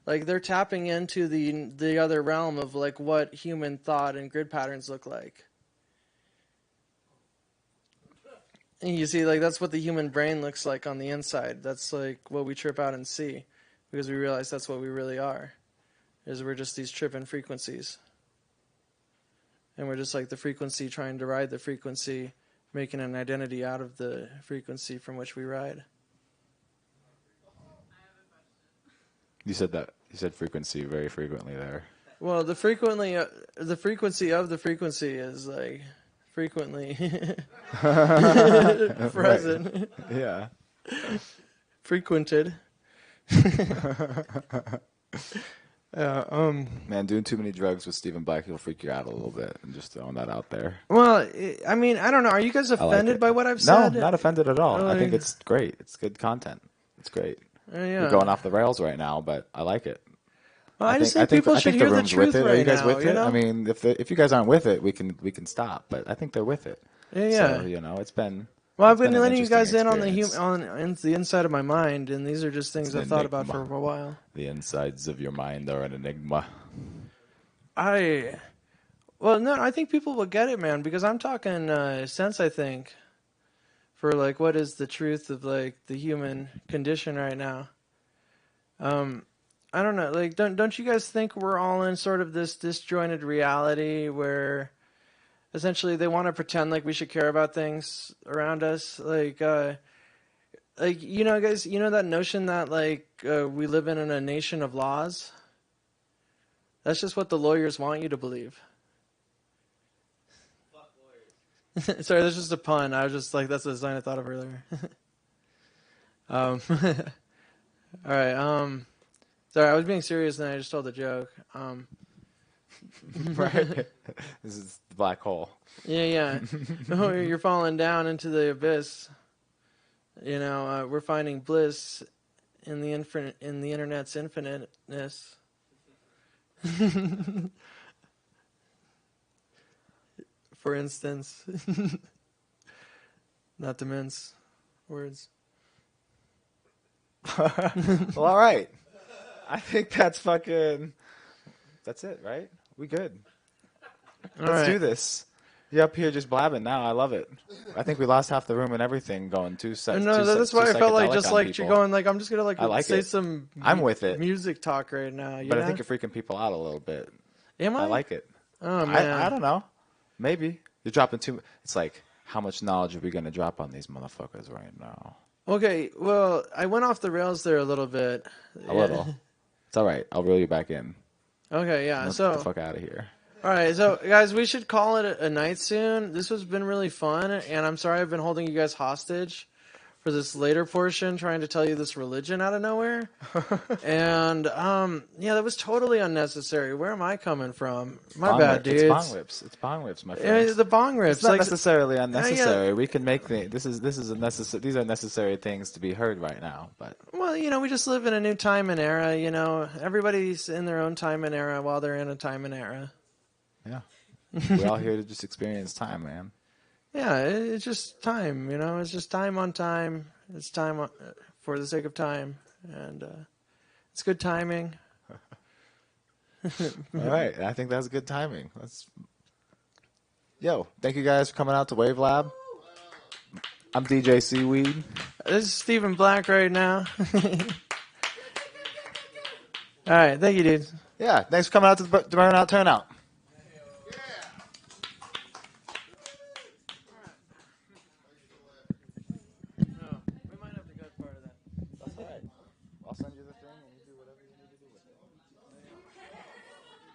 Like they're tapping into the other realm of like what human thought and grid patterns look like. And you see, like, that's what the human brain looks like on the inside. That's, like, what we trip out and see. Because we realize that's what we really are. Is we're just these tripping frequencies. and we're just like the frequency trying to ride the frequency, making an identity out of the frequency from which we ride. You said that. You said frequency very frequently there. Well, the frequency of the frequency is like frequently present. Right. Yeah. Frequented. Man, doing too many drugs with Stephen Black, he'll freak you out a little bit. I'm just throwing that out there. Well, I mean, I don't know. Are you guys offended by what I've said? No, not offended at all. Really? I think it's great. It's good content. It's great. Yeah. We're going off the rails right now, but I like it. Well, I just think people should hear the truth Are you guys right with now, it? you know? I mean, if you guys aren't with it, we can stop. But I think they're with it. Yeah. So, you know, it's been. Well, I've it's been an letting you guys in on experience. on the inside of my mind, and these are just things It's an I've thought about enigma. for a while. The insides of your mind are an enigma. Well, no, I think people will get it, man, because I'm talking sense, I think, for like what is the truth of like the human condition right now. I don't know, like don't you guys think we're all in sort of this disjointed reality where essentially they want to pretend like we should care about things around us, like you know, guys, you know that notion that like we live in a nation of laws? That's just what the lawyers want you to believe. Fuck lawyers. Sorry, that's just a pun. I was just like, that's the design I thought of earlier. All right. Sorry, I was being serious and I just told a joke. Right. This is the black hole. Yeah. Oh, you're falling down into the abyss. You know, we're finding bliss in the internet's infiniteness. For instance, not to mince words. Well, all right. I think that's it, right? We good. Let's do this. You're up here just blabbing now. I love it. I think we lost half the room and everything going two seconds. No, that's why I felt like just like people. you're going like I'm just gonna I like say it. some. I'm with it. Music talk right now. But I think you're freaking people out a little bit. Am I? I like it. Oh man, I don't know. Maybe you're dropping too. It's like how much knowledge are we gonna drop on these motherfuckers right now? Okay, well, I went off the rails there a little bit. A little. It's all right. I'll reel you back in. Okay, yeah. Let's So get the fuck out of here. All right, so guys, we should call it a night soon. This has been really fun, and I'm sorry I've been holding you guys hostage for this later portion, trying to tell you this religion out of nowhere. And yeah, that was totally unnecessary. Where am I coming from? My bad, dude. It's bong rips, my friend. The bong rips. It's not like, necessarily unnecessary. Yeah. We can make these are necessary. These are necessary things to be heard right now. But well, you know, we just live in a new time and era. You know, everybody's in their own time and era while they're in a time and era. Yeah, we're all here to just experience time, man. Yeah, it's just time, you know. It's just time on time. It's time for the sake of time, and it's good timing. All right, I think that's good timing. Thank you guys for coming out to Wave Lab. I'm DJ SeeWeed. This is Stephen Black right now. All right, thank you, dude. Yeah, thanks for coming out to the BurnOut TurnOut.